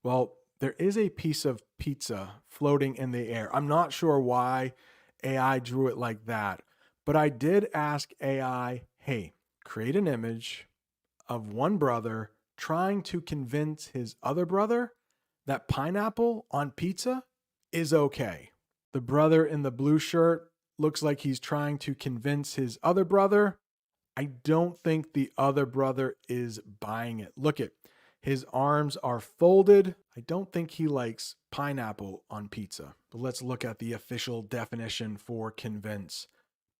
A: well, there is a piece of pizza floating in the air. I'm not sure why AI drew it like that, but I did ask AI, hey, create an image of one brother trying to convince his other brother that pineapple on pizza is okay. The brother in the blue shirt looks like he's trying to convince his other brother. I don't think the other brother is buying it. Look at his arms are folded. I don't think he likes pineapple on pizza. But let's look at the official definition for convince.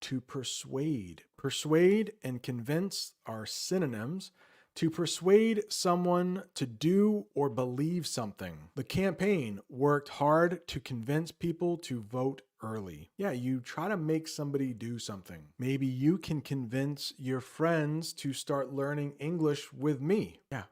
A: To persuade. Persuade and convince are synonyms. To persuade someone to do or believe something. The campaign worked hard to convince people to vote early. Yeah, you try to make somebody do something. Maybe you can convince your friends to start learning English with me. Yeah,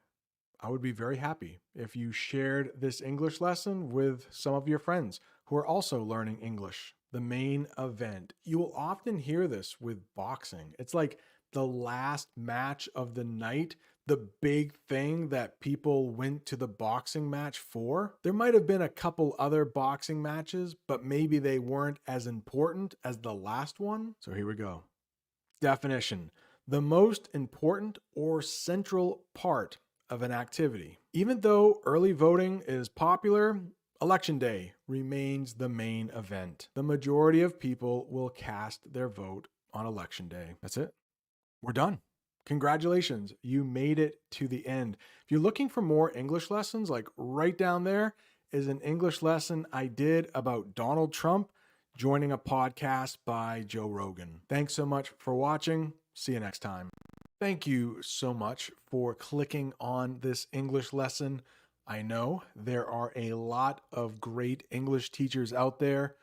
A: I would be very happy if you shared this English lesson with some of your friends who are also learning English. The main event. You will often hear this with boxing. It's like the last match of the night, the big thing that people went to the boxing match for. There might have been a couple other boxing matches, but maybe they weren't as important as the last one. So here we go. Definition. The most important or central part of an activity. Even though early voting is popular, Election day remains the main event. The majority of people will cast their vote on election day. That's it. We're done. Congratulations, you made it to the end. If you're looking for more English lessons, like right down there is an English lesson I did about Donald Trump joining a podcast by Joe Rogan. Thanks so much for watching. See you next time. Thank you so much for clicking on this English lesson. I know there are a lot of great English teachers out there,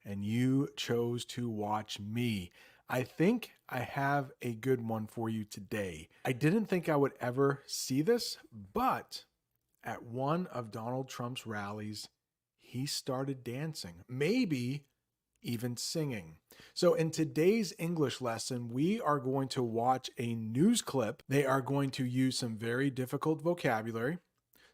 A: and you chose to watch me. I think I have a good one for you today. I didn't think I would ever see this, but at one of Donald Trump's rallies, he started dancing, maybe even singing. So in today's English lesson, we are going to watch a news clip. They are going to use some very difficult vocabulary,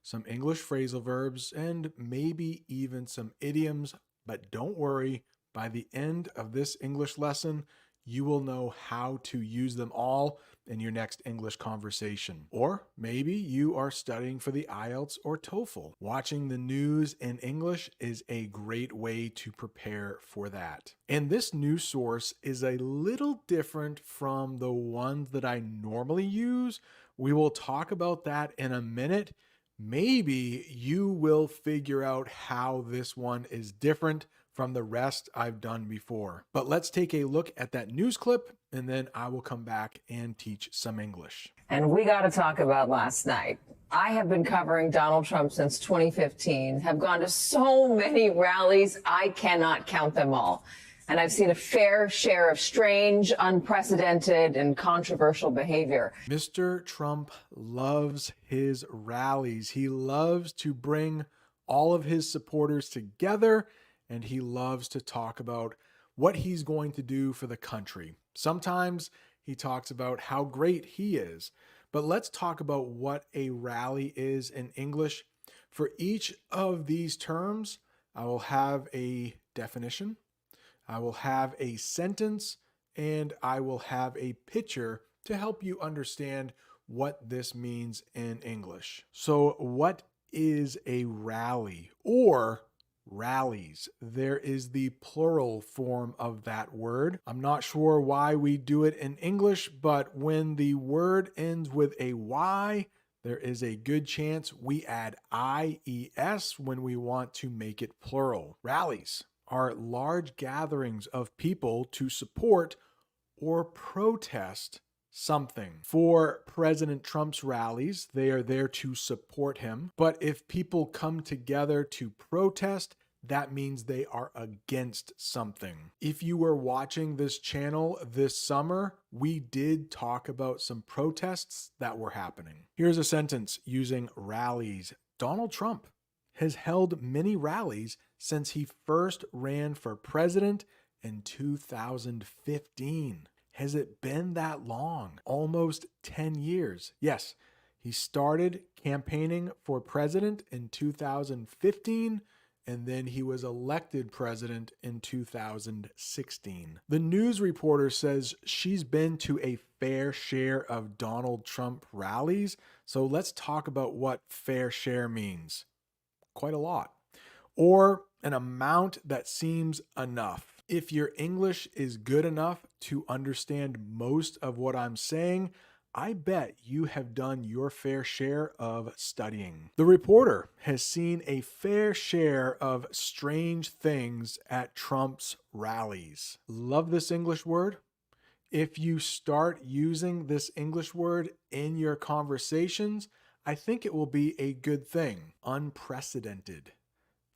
A: some English phrasal verbs, and maybe even some idioms. But don't worry, by the end of this English lesson, you will know how to use them all in your next English conversation. Or maybe you are studying for the IELTS or TOEFL. Watching the news in English is a great way to prepare for that. And this news source is a little different from the ones that I normally use. We will talk about that in a minute. Maybe you will figure out how this one is different from the rest I've done before. But let's take a look at that news clip, and then I will come back and teach some English.
I: And we got to talk about last night. I have been covering Donald Trump since 2015, have gone to so many rallies, I cannot count them all. And I've seen a fair share of strange, unprecedented, and controversial behavior.
A: Mr. Trump loves his rallies. He loves to bring all of his supporters together, and he loves to talk about what he's going to do for the country. Sometimes he talks about how great he is. But let's talk about what a rally is in English. For each of these terms, I will have a definition, I will have a sentence, and I will have a picture to help you understand what this means in English. So what is a rally or rallies? There is the plural form of that word. I'm not sure why we do it in English, but when the word ends with a Y, there is a good chance we add IES when we want to make it plural. Rallies are large gatherings of people to support or protest something. For President Trump's rallies, they are there to support him. But if people come together to protest, that means they are against something. If you were watching this channel this summer, we did talk about some protests that were happening. Here's a sentence using rallies. Donald Trump has held many rallies since he first ran for president in 2015. Has it been that long? Almost 10 years. Yes, he started campaigning for president in 2015, and then he was elected president in 2016. The news reporter says she's been to a fair share of Donald Trump rallies, so let's talk about what fair share means. Quite a lot. Or an amount that seems enough. If your English is good enough to understand most of what I'm saying, I bet you have done your fair share of studying. The reporter has seen a fair share of strange things at Trump's rallies. Love this English word? If you start using this English word in your conversations, I think it will be a good thing. Unprecedented.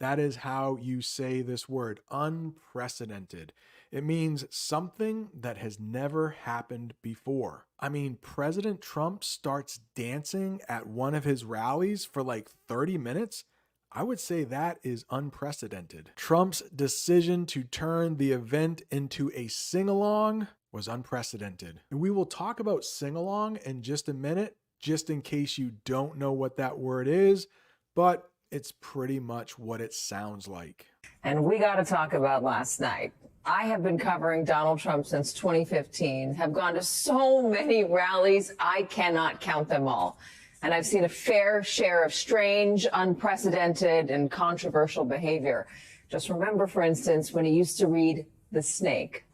A: That is how you say this word, unprecedented. It means something that has never happened before. I mean, President Trump starts dancing at one of his rallies for like 30 minutes. I would say that is unprecedented. Trump's decision to turn the event into a sing-along was unprecedented. And we will talk about sing-along in just a minute, just in case you don't know what that word is, but it's pretty much what it sounds like.
I: And we got to talk about last night. I have been covering Donald Trump since 2015, have gone to so many rallies, I cannot count them all. And I've seen a fair share of strange, unprecedented, and controversial behavior. Just remember, for instance, when he used to read The Snake.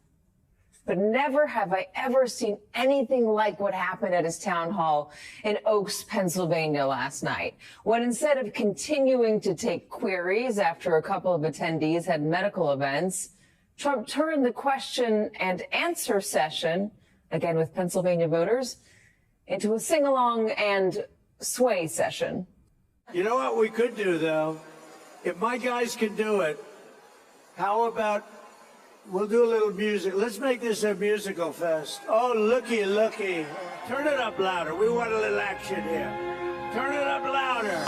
I: But never have I ever seen anything like what happened at his town hall in Oaks, Pennsylvania last night, when instead of continuing to take queries after a couple of attendees had medical events, Trump turned the question and answer session, again with Pennsylvania voters, into a sing-along and sway session.
R: You know what we could do, though? If my guys can do it, how about we'll do a little music. Let's make this a musical fest. Oh, looky, looky. Turn it up louder. We want a little action here. Turn it up louder.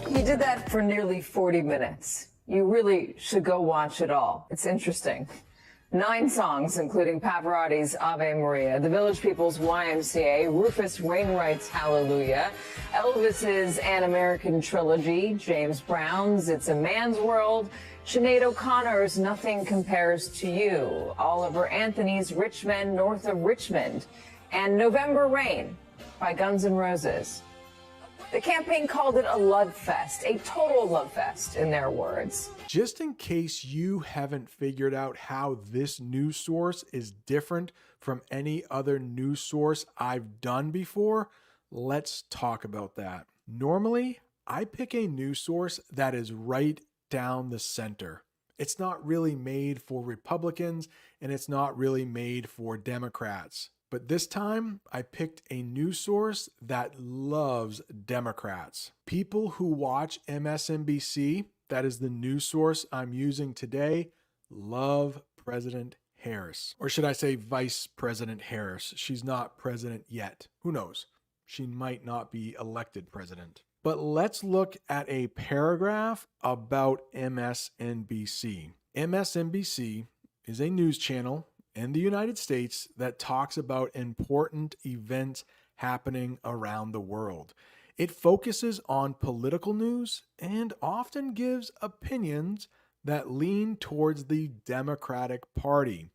I: He did that for nearly 40 minutes. You really should go watch it all. It's interesting. 9 songs, including Pavarotti's Ave Maria, the Village People's YMCA, Rufus Wainwright's Hallelujah, Elvis's An American Trilogy, James Brown's It's a Man's World, Sinead O'Connor's Nothing Compares to You, Oliver Anthony's Rich Men North of Richmond, and November Rain by Guns N' Roses. The campaign called it a love fest, a total love fest, in their words.
A: Just in case you haven't figured out how this news source is different from any other news source I've done before, let's talk about that. Normally, I pick a news source that is right down the center. It's not really made for Republicans, and it's not really made for Democrats. But this time, I picked a news source that loves Democrats. People who watch MSNBC, that is the news source I'm using today, love President Harris. Or should I say Vice President Harris? She's not president yet. Who knows? She might not be elected president. But let's look at a paragraph about MSNBC. MSNBC is a news channel in the United States that talks about important events happening around the world. It focuses on political news and often gives opinions that lean towards the Democratic Party.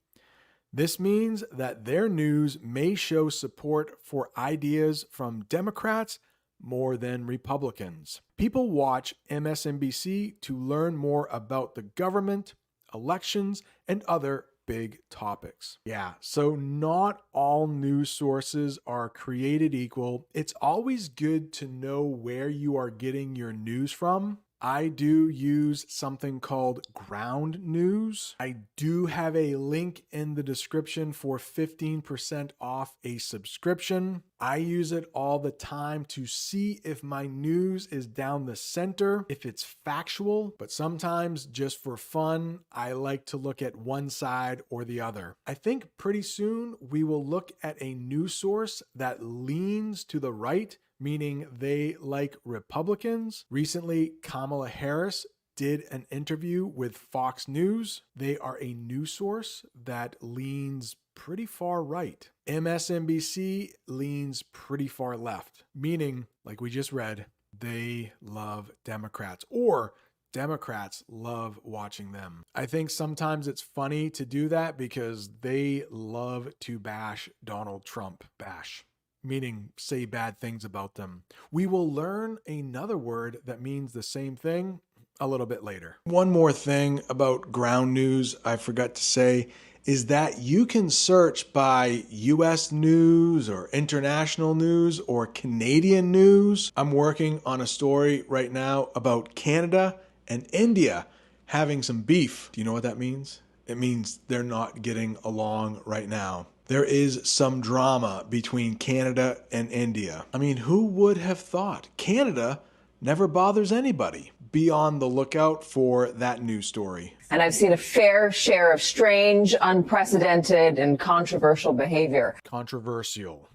A: This means that their news may show support for ideas from Democrats more than Republicans. People watch MSNBC to learn more about the government, elections, and other big topics. Yeah, so not all news sources are created equal. It's always good to know where you are getting your news from. I do use something called ground news. I do have a link in the description for 15% off a subscription. I use it all the time to see if my news is down the center, if it's factual, but sometimes just for fun, I like to look at one side or the other. I think pretty soon we will look at a news source that leans to the right, meaning they like Republicans. Recently, Kamala Harris did an interview with Fox News. They are a news source that leans pretty far right. MSNBC leans pretty far left, meaning, like we just read, they love Democrats, or Democrats love watching them. I think sometimes it's funny to do that because they love to bash Donald Trump. Bash, meaning say bad things about them. We will learn another word that means the same thing a little bit later. One more thing about ground news I forgot to say is that you can search by US news or international news or Canadian news. I'm working on a story right now about Canada and India having some beef. Do you know what that means? It means they're not getting along right now. There is some drama between Canada and India. I mean, who would have thought? Canada never bothers anybody. Be on the lookout for that news story.
S: And I've seen a fair share of strange, unprecedented, and controversial behavior.
A: Controversial.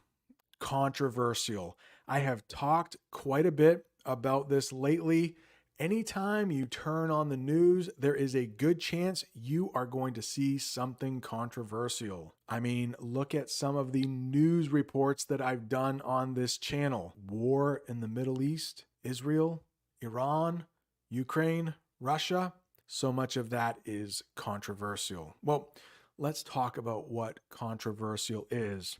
A: I have talked quite a bit about this lately. Anytime you turn on the news, there is a good chance you are going to see something controversial. I mean, look at some of the news reports that I've done on this channel. War in the Middle East, Israel, Iran, Ukraine, Russia. So much of that is controversial. Well, let's talk about what controversial is.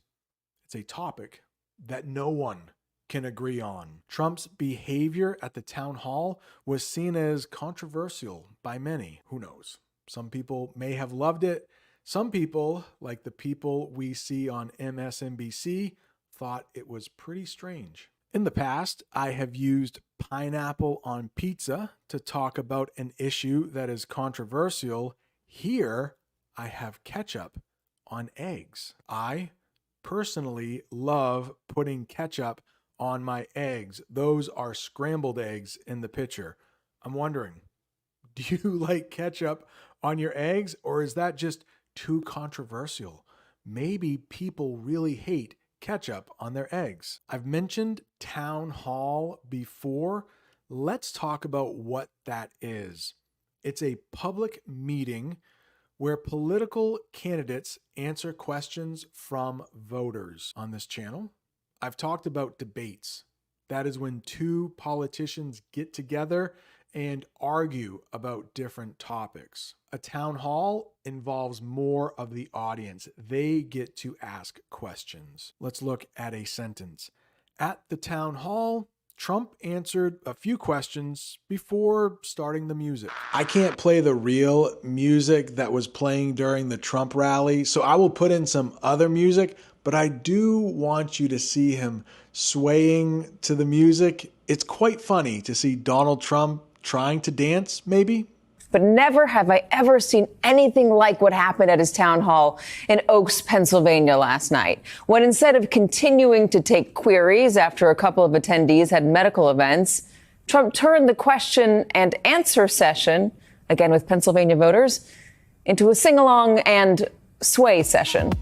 A: It's a topic that no one can agree on. Trump's behavior at the town hall was seen as controversial by many. Who knows? Some people may have loved it. Some people, like the people we see on MSNBC, thought it was pretty strange. In the past, I have used pineapple on pizza to talk about an issue that is controversial. Here, I have ketchup on eggs. I personally love putting ketchup on my eggs. Those are scrambled eggs in the picture. I'm wondering, do you like ketchup on your eggs, or is that just too controversial? Maybe people really hate ketchup on their eggs. I've mentioned town hall before. Let's talk about what that is. It's a public meeting where political candidates answer questions from voters. On this channel, I've talked about debates. That is when two politicians get together and argue about different topics. A town hall involves more of the audience. They get to ask questions. Let's look at a sentence. At the town hall, Trump answered a few questions before starting the music. I can't play the real music that was playing during the Trump rally, so I will put in some other music, but I do want you to see him swaying to the music. It's quite funny to see Donald Trump trying to dance, maybe.
S: But never have I ever seen anything like what happened at his town hall in Oaks, Pennsylvania last night, when instead of continuing to take queries after a couple of attendees had medical events, Trump turned the question and answer session, again with Pennsylvania voters, into a sing-along and sway session.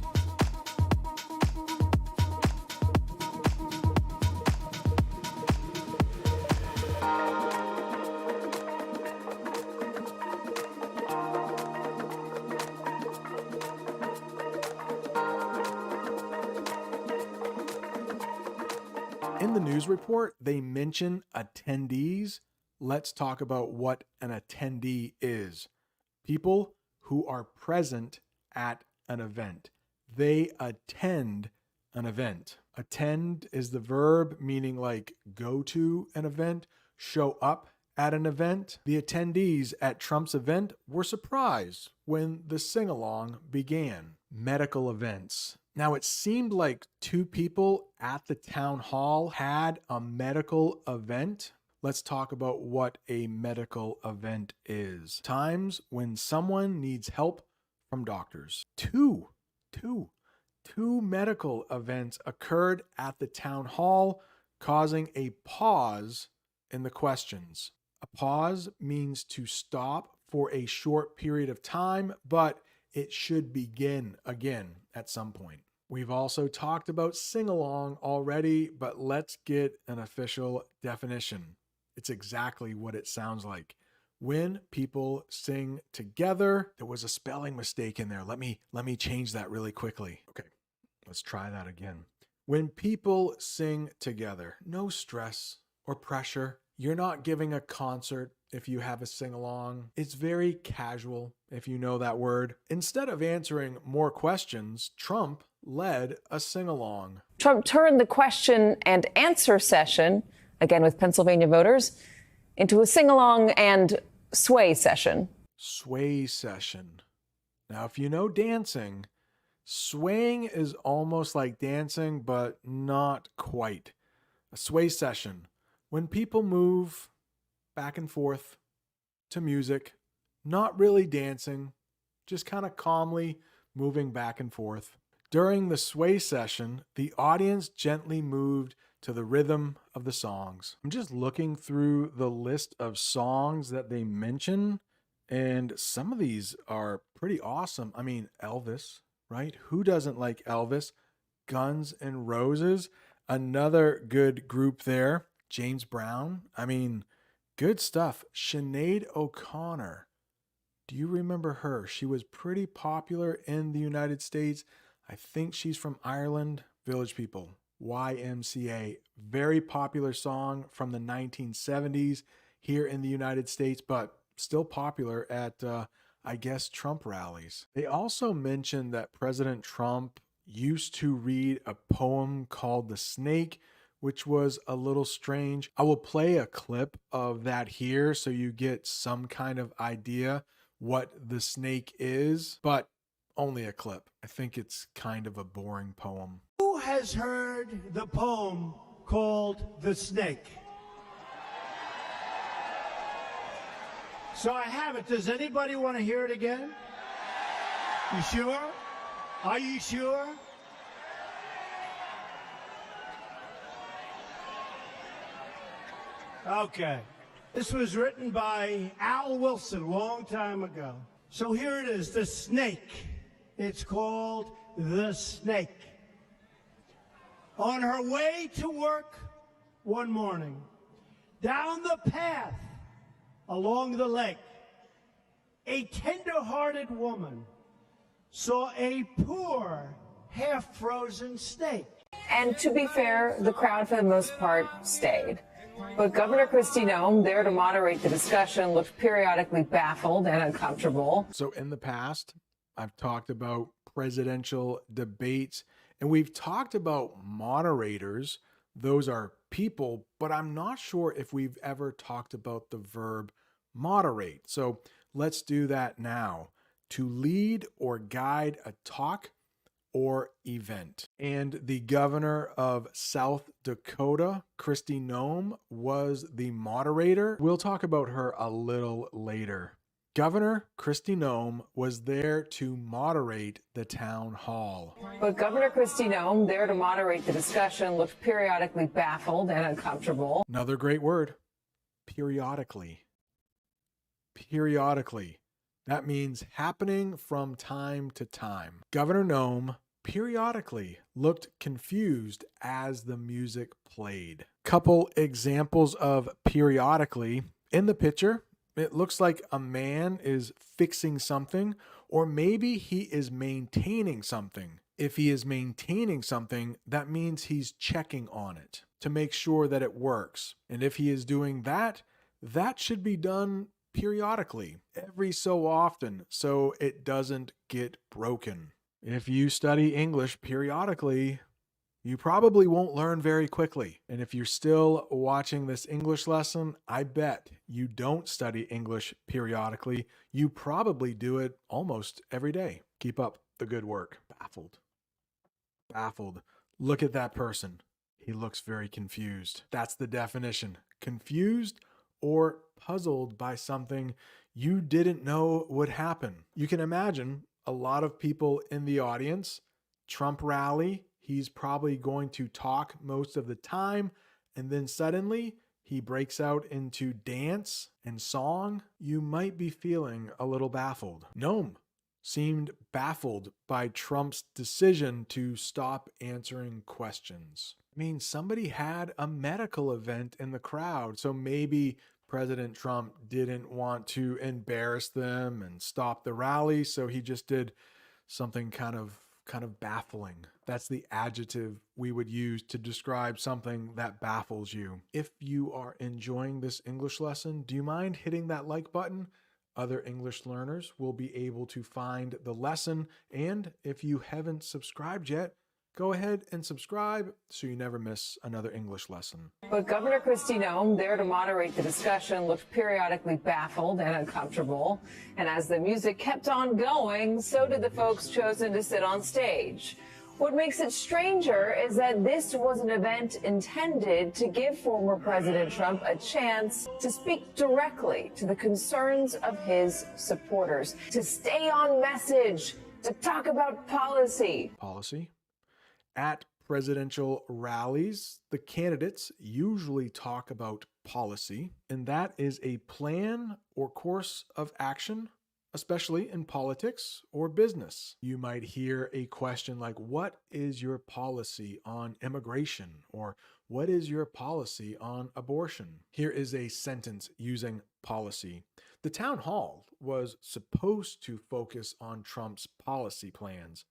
A: In the news report, they mention attendees. Let's talk about what an attendee is. People who are present at an event. They attend an event. Attend is the verb meaning like go to an event, show up at an event. The attendees at Trump's event were surprised when the sing-along began. Medical events. Now, it seemed like two people at the town hall had a medical event. Let's talk about what a medical event is. Times when someone needs help from doctors. Two medical events occurred at the town hall, causing a pause in the questions. A pause means to stop for a short period of time, but it should begin again at some point. We've also talked about sing-along already, but let's get an official definition. It's exactly what it sounds like. When people sing together, there was a spelling mistake in there. Let me change that really quickly. Okay, let's try that again. When people sing together, no stress or pressure. You're not giving a concert if you have a sing-along. It's very casual, if you know that word. Instead of answering more questions, Trump led a sing-along.
S: Trump turned the question and answer session, again with Pennsylvania voters, into a sing-along and sway session.
A: Sway session. Now, if you know dancing, swaying is almost like dancing, but not quite. A sway session, when people move back and forth to music, not really dancing, just kind of calmly moving back and forth. During the sway session, the audience gently moved to the rhythm of the songs. I'm just looking through the list of songs that they mention, and some of these are pretty awesome. I mean, Elvis, right? Who doesn't like Elvis? Guns N' Roses, another good group there. James Brown, I mean, good stuff. Sinead O'Connor, do you remember her? She was pretty popular in the United States. I think she's from Ireland. Village People, YMCA, very popular song from the 1970s here in the United States, but still popular at, I guess, Trump rallies. They also mentioned that President Trump used to read a poem called The Snake, which was a little strange. I will play a clip of that here so you get some kind of idea what The Snake is, but only a clip. I think it's kind of a boring poem.
R: Who has heard the poem called The Snake? So I have it. Does anybody want to hear it again? You sure? Are you sure? Okay. This was written by Al Wilson a long time ago. So here it is, The Snake. It's called The Snake. On her way to work one morning, down the path along the lake, a tender-hearted woman saw a poor, half-frozen snake.
S: And to be fair, the crowd for the most part stayed. But Governor Kristi Noem, there to moderate the discussion, looked periodically baffled and uncomfortable.
A: So in the past, I've talked about presidential debates, and we've talked about moderators. Those are people, but I'm not sure if we've ever talked about the verb moderate. So let's do that now. To lead or guide a talk or event. And the governor of South Dakota, Kristi Noem, was the moderator. We'll talk about her a little later. Governor Kristi Noem was there to moderate the town hall.
S: But Governor Kristi Noem, there to moderate the discussion, looked periodically baffled and uncomfortable.
A: Another great word, periodically. Periodically. That means happening from time to time. Governor Noem periodically looked confused as the music played. Couple examples of periodically. In the picture, it looks like a man is fixing something, or maybe he is maintaining something. If he is maintaining something, that means he's checking on it to make sure that it works. And if he is doing that, that should be done periodically, every so often, so it doesn't get broken. If you study English periodically, you probably won't learn very quickly. And if you're still watching this English lesson, I bet you don't study English periodically. You probably do it almost every day. Keep up the good work. Baffled. Baffled. Look at that person. He looks very confused. That's the definition. Confused or puzzled by something you didn't know would happen. You can imagine a lot of people in the audience. Trump rally, he's probably going to talk most of the time, and then suddenly he breaks out into dance and song. You might be feeling a little baffled. Noem seemed baffled by Trump's decision to stop answering questions. I mean, somebody had a medical event in the crowd, so maybe President Trump didn't want to embarrass them and stop the rally, so he just did something kind of baffling. That's the adjective we would use to describe something that baffles you. If you are enjoying this English lesson, do you mind hitting that like button? Other English learners will be able to find the lesson, and if you haven't subscribed yet, go ahead and subscribe so you never miss another English lesson.
S: But Governor Kristi Noem, there to moderate the discussion, looked periodically baffled and uncomfortable. And as the music kept on going, so did the folks chosen to sit on stage. What makes it stranger is that this was an event intended to give former President Trump a chance to speak directly to the concerns of his supporters, to stay on message, to talk about policy.
A: Policy? At presidential rallies, the candidates usually talk about policy, and that is a plan or course of action, especially in politics or business. You might hear a question like, what is your policy on immigration? Or what is your policy on abortion? Here is a sentence using policy. The town hall was supposed to focus on Trump's policy plans,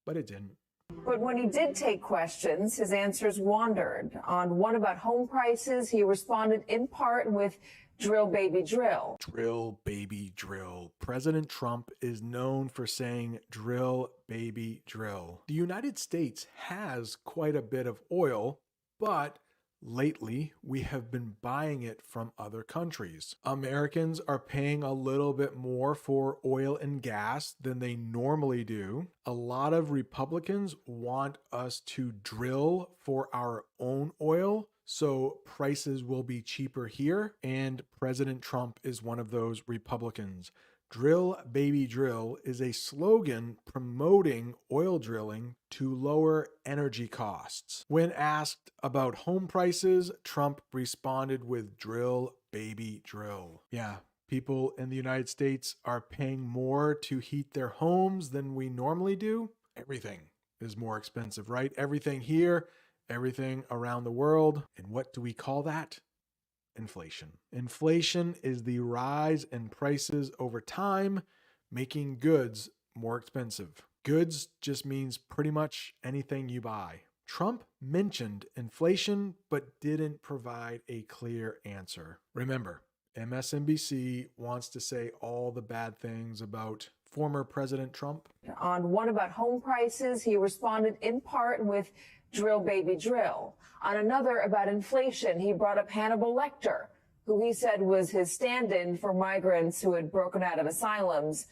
A: but it didn't.
S: But when he did take questions, his answers wandered. On one about home prices, he responded in part with drill, baby, drill.
A: Drill, baby, drill. President Trump is known for saying drill, baby, drill. The United States has quite a bit of oil, but lately we have been buying it from other countries. Americans are paying a little bit more for oil and gas than they normally do. A lot of Republicans want us to drill for our own oil, so prices will be cheaper here, and President Trump is one of those Republicans. Drill, baby, drill is a slogan promoting oil drilling to lower energy costs. When asked about home prices, Trump responded with drill, baby, drill. Yeah, people in the United States are paying more to heat their homes than we normally do. Everything is more expensive, right? Everything here, everything around the world. And what do we call that? Inflation. Inflation is the rise in prices over time, making goods more expensive. Goods just means pretty much anything you buy. Trump mentioned inflation, but didn't provide a clear answer. Remember, MSNBC wants to say all the bad things about former President Trump.
S: On one about home prices, he responded in part with drill, baby, drill. On another about inflation, he brought up Hannibal Lecter, who he said was his stand-in for migrants who had broken out of asylums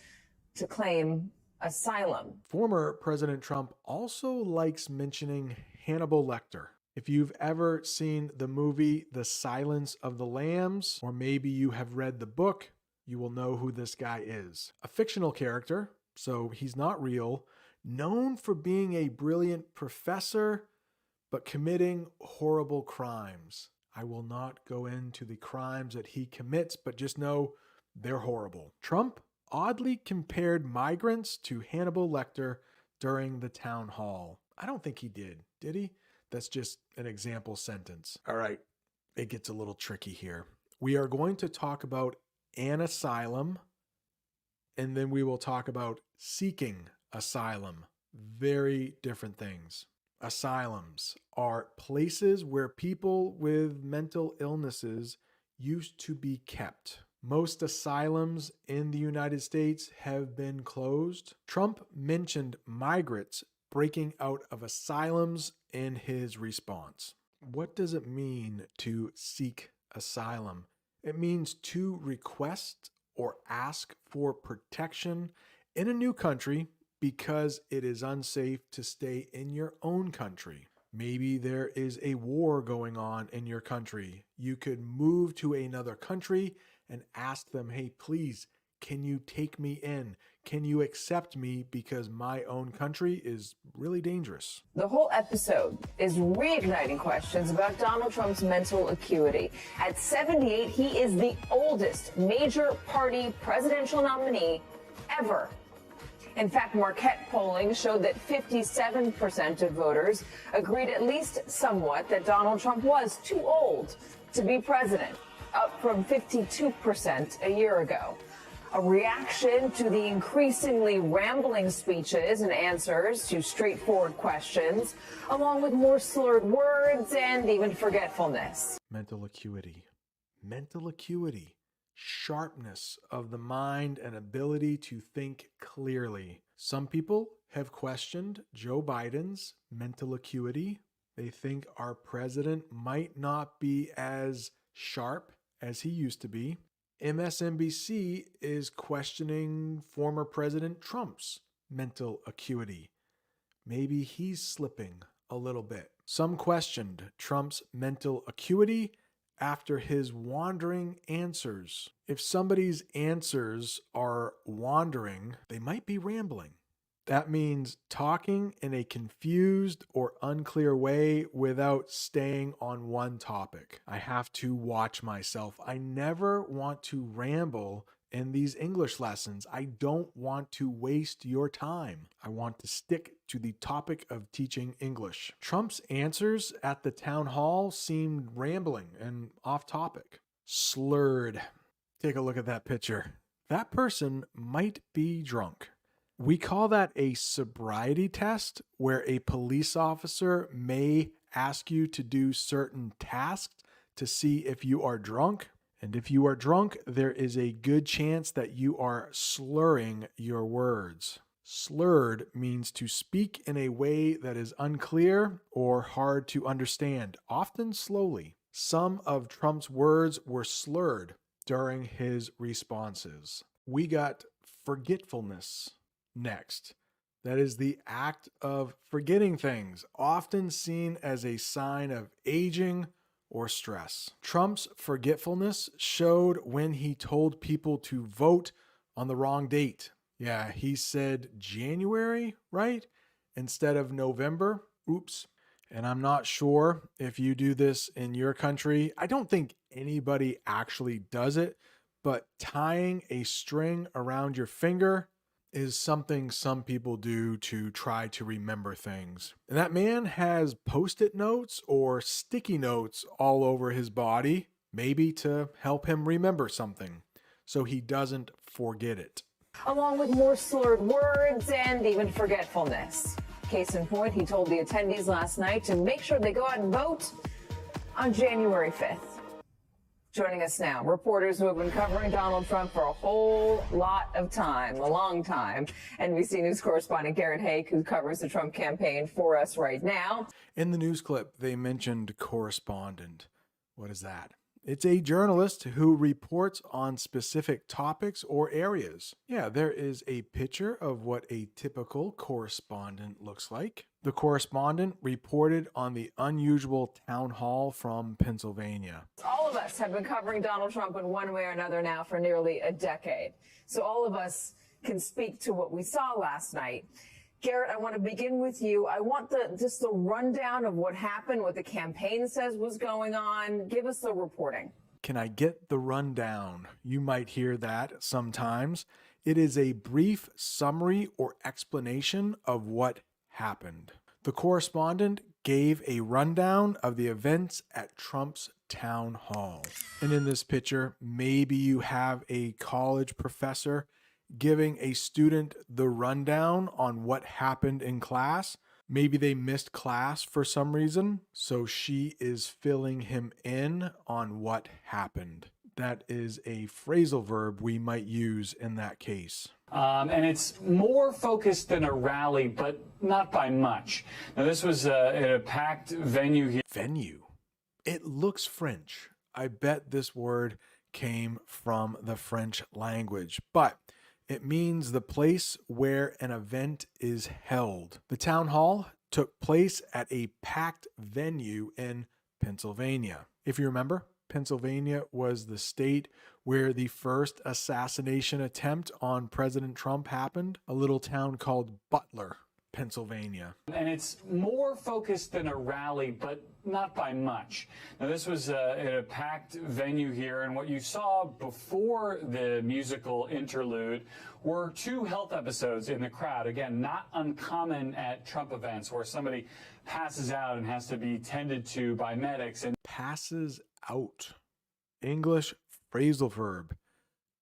S: to claim asylum.
A: Former President Trump also likes mentioning Hannibal Lecter. If you've ever seen the movie The Silence of the Lambs, or maybe you have read the book, you will know who this guy is. A fictional character, so he's not real, known for being a brilliant professor, but committing horrible crimes. I will not go into the crimes that he commits, but just know they're horrible. Trump oddly compared migrants to Hannibal Lecter during the town hall. I don't think he did he? That's just an example sentence. All right, it gets a little tricky here. We are going to talk about an asylum, and then we will talk about seeking asylum. Very different things. Asylums are places where people with mental illnesses used to be kept. Most asylums in the United States have been closed. Trump mentioned migrants breaking out of asylums in his response. What does it mean to seek asylum? It means to request or ask for protection in a new country because it is unsafe to stay in your own country. Maybe there is a war going on in your country. You could move to another country and ask them, hey, please, can you take me in? Can you accept me because my own country is really dangerous?
S: The whole episode is reigniting questions about Donald Trump's mental acuity. At 78, he is the oldest major party presidential nominee ever. In fact, Marquette polling showed that 57% of voters agreed at least somewhat that Donald Trump was too old to be president, up from 52% a year ago. A reaction to the increasingly rambling speeches and answers to straightforward questions, along with more slurred words and even forgetfulness.
A: Mental acuity. Mental acuity. Sharpness of the mind and ability to think clearly. Some people have questioned Joe Biden's mental acuity. They think our president might not be as sharp as he used to be. MSNBC is questioning former President Trump's mental acuity. Maybe he's slipping a little bit. Some questioned Trump's mental acuity after his wandering answers. If somebody's answers are wandering, they might be rambling. That means talking in a confused or unclear way without staying on one topic. I have to watch myself. I never want to ramble in these English lessons. I don't want to waste your time. I want to stick to the topic of teaching English. Trump's answers at the town hall seemed rambling and off topic. Slurred. Take a look at that picture. That person might be drunk. We call that a sobriety test, where a police officer may ask you to do certain tasks to see if you are drunk. And if you are drunk, there is a good chance that you are slurring your words. Slurred means to speak in a way that is unclear or hard to understand, often slowly. Some of Trump's words were slurred during his responses. We got forgetfulness next. That is the act of forgetting things, often seen as a sign of aging or stress. Trump's forgetfulness showed when he told people to vote on the wrong date. Yeah, he said January, right? Instead of November. Oops. And I'm not sure if you do this in your country. I don't think anybody actually does it, but tying a string around your finger is something some people do to try to remember things. And that man has post-it notes or sticky notes all over his body, maybe to help him remember something, so he doesn't forget it.
S: Along with more slurred words and even forgetfulness. Case in point, he told the attendees last night to make sure they go out and vote on January 5th. Joining us now, reporters who have been covering Donald Trump for a whole lot of time, a long time. NBC News correspondent Garrett Haake, who covers the Trump campaign for us right now.
A: In the news clip, they mentioned correspondent. What is that? It's a journalist who reports on specific topics or areas. Yeah, there is a picture of what a typical correspondent looks like. The correspondent reported on the unusual town hall from Pennsylvania.
S: All of us have been covering Donald Trump in one way or another now for nearly a decade. So all of us can speak to what we saw last night. Garrett, I want to begin with you. I want just the rundown of what happened, what the campaign says was going on. Give us the reporting.
A: Can I get the rundown? You might hear that sometimes. It is a brief summary or explanation of what happened. The correspondent gave a rundown of the events at Trump's town hall. And in this picture, maybe you have a college professor giving a student the rundown on what happened in class. Maybe they missed class for some reason, so she is filling him in on what happened. That is a phrasal verb we might use in that case.
T: And it's more focused than a rally, but not by much. Now, this was in a packed venue here.
A: Venue? It looks French. I bet this word came from the French language, but it means the place where an event is held. The town hall took place at a packed venue in Pennsylvania. If you remember, Pennsylvania was the state where the first assassination attempt on President Trump happened, a little town called Butler, Pennsylvania.
T: And it's more focused than a rally, but not by much. Now, this was in a packed venue here, and what you saw before the musical interlude were two health episodes in the crowd. Again, not uncommon at Trump events where somebody passes out and has to be tended to by medics. And
A: passes out. English phrasal verb.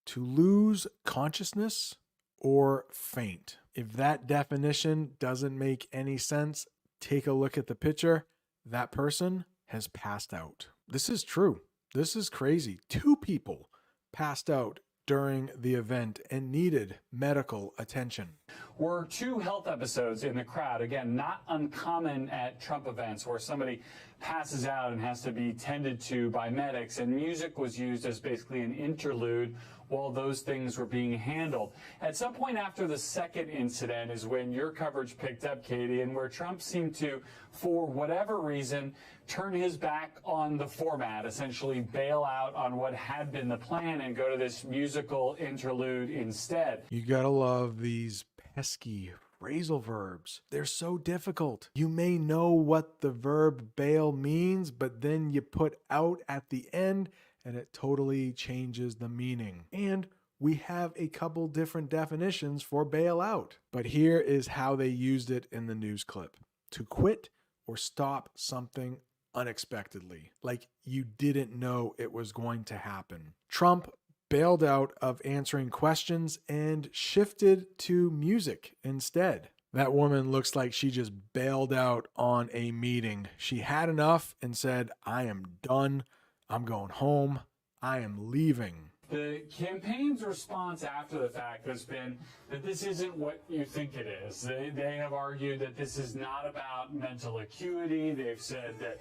A: To lose consciousness or faint. If that definition doesn't make any sense, take a look at the picture. That person has passed out. This is true. This is crazy. 2 people passed out during the event and needed medical attention.
T: were two health episodes in the crowd. Again, not uncommon at Trump events where somebody passes out and has to be tended to by medics, and music was used as basically an interlude while those things were being handled. At some point after the second incident is when your coverage picked up, Katie, and where Trump seemed to, for whatever reason, turn his back on the format, essentially bail out on what had been the plan and go to this musical interlude instead.
A: You gotta love these pesky phrasal verbs. They're so difficult. You may know what the verb bail means, but then you put out at the end and it totally changes the meaning. And we have a couple different definitions for bail out. But here is how they used it in the news clip. To quit or stop something unexpectedly, like you didn't know it was going to happen. Trump bailed out of answering questions and shifted to music instead. That woman looks like she just bailed out on a meeting. She had enough and said, I am done. I'm going home. I am leaving.
T: The campaign's response after the fact has been that this isn't what you think it is. They have argued that this is not about mental acuity. They've said that,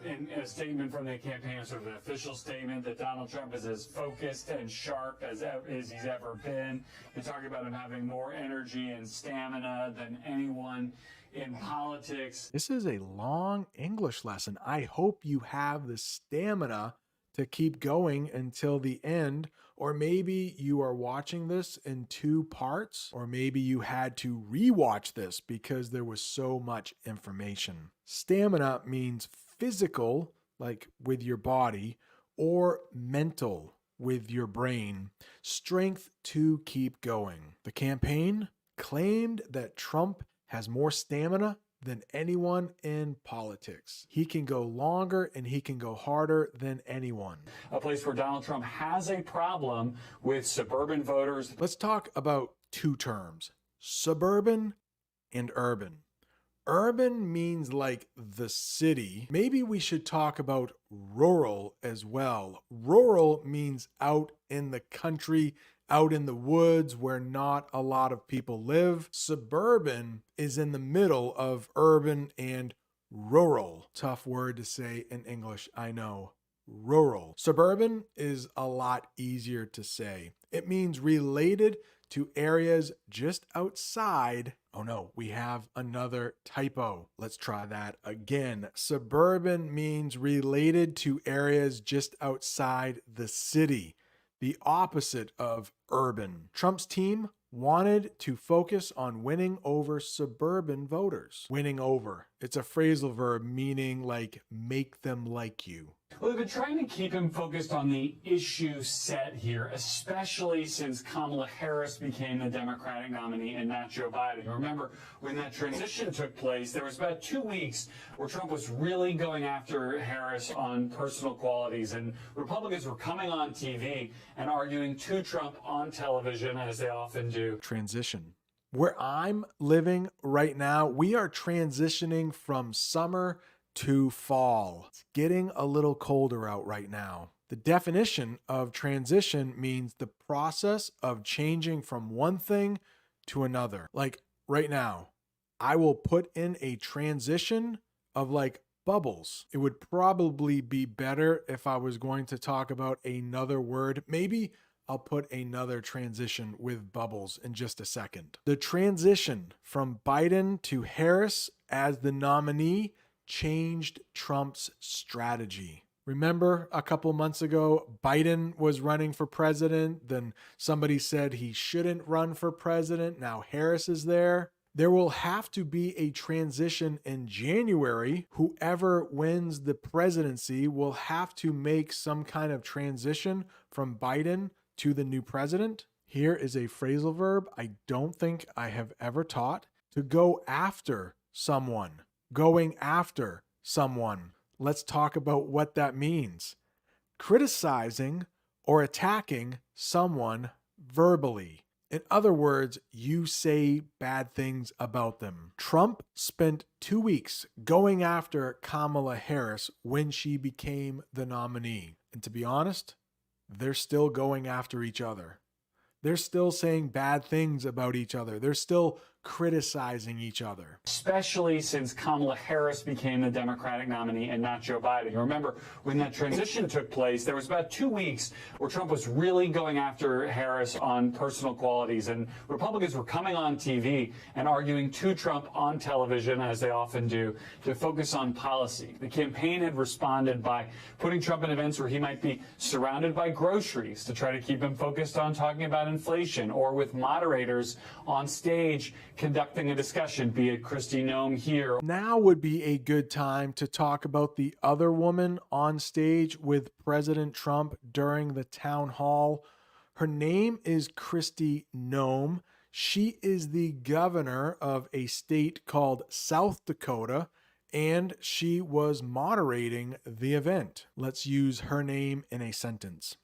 T: in a statement from the campaign, sort of an official statement, that Donald Trump is as focused and sharp as he's ever been. They talk about him having more energy and stamina than anyone in politics.
A: This is a long English lesson. I hope you have the stamina to keep going until the end, or maybe you are watching this in two parts, or maybe you had to rewatch this because there was so much information. Stamina means physical, like with your body, or mental, with your brain. Strength to keep going. The campaign claimed that Trump has more stamina than anyone in politics. He can go longer and he can go harder than anyone.
T: A place where Donald Trump has a problem with suburban voters.
A: Let's talk about two terms, suburban and urban. Urban means like the city. Maybe we should talk about rural as well. Rural means out in the country, out in the woods where not a lot of people live. Suburban is in the middle of urban and rural. Tough word to say in English, I know. Rural. Suburban is a lot easier to say. It means related to areas just outside. Oh no, we have another typo. Let's try that again. Suburban means related to areas just outside the city. The opposite of urban. Trump's team wanted to focus on winning over suburban voters. Winning over. It's a phrasal verb meaning like make them like you.
T: Well, they've been trying to keep him focused on the issue set here, especially since Kamala Harris became the Democratic nominee and not Joe Biden. Remember, when that transition took place, there was about 2 weeks where Trump was really going after Harris on personal qualities, and Republicans were coming on TV and arguing to Trump on television, as they often do.
A: Transition. Where I'm living right now, we are transitioning from summer to fall. It's getting a little colder out right now. The definition of transition means the process of changing from one thing to another. Like right now, I will put in a transition of like bubbles. It would probably be better if I was going to talk about another word. Maybe I'll put another transition with bubbles in just a second. The transition from Biden to Harris as the nominee changed Trump's strategy. Remember a couple months ago, Biden was running for president. Then somebody said he shouldn't run for president. Now Harris is there. There will have to be a transition in January. Whoever wins the presidency will have to make some kind of transition from Biden to the new president. Here is a phrasal verb I don't think I have ever taught. To go after someone. Going after someone. Let's talk about what that means. Criticizing or attacking someone verbally. In other words, you say bad things about them. Trump spent 2 weeks going after Kamala Harris when she became the nominee. And to be honest, they're still going after each other. They're still saying bad things about each other. They're still criticizing each other.
T: Especially since Kamala Harris became the Democratic nominee and not Joe Biden. Remember, when that transition took place, there was about 2 weeks where Trump was really going after Harris on personal qualities, and Republicans were coming on TV and arguing to Trump on television, as they often do, to focus on policy. The campaign had responded by putting Trump in events where he might be surrounded by groceries to try to keep him focused on talking about inflation, or with moderators on stage conducting a discussion, be it Kristi Noem here.
A: Now would be a good time to talk about the other woman on stage with President Trump during the town hall. Her name is Kristi Noem. She is the governor of a state called South Dakota, and she was moderating the event. Let's use her name in a sentence.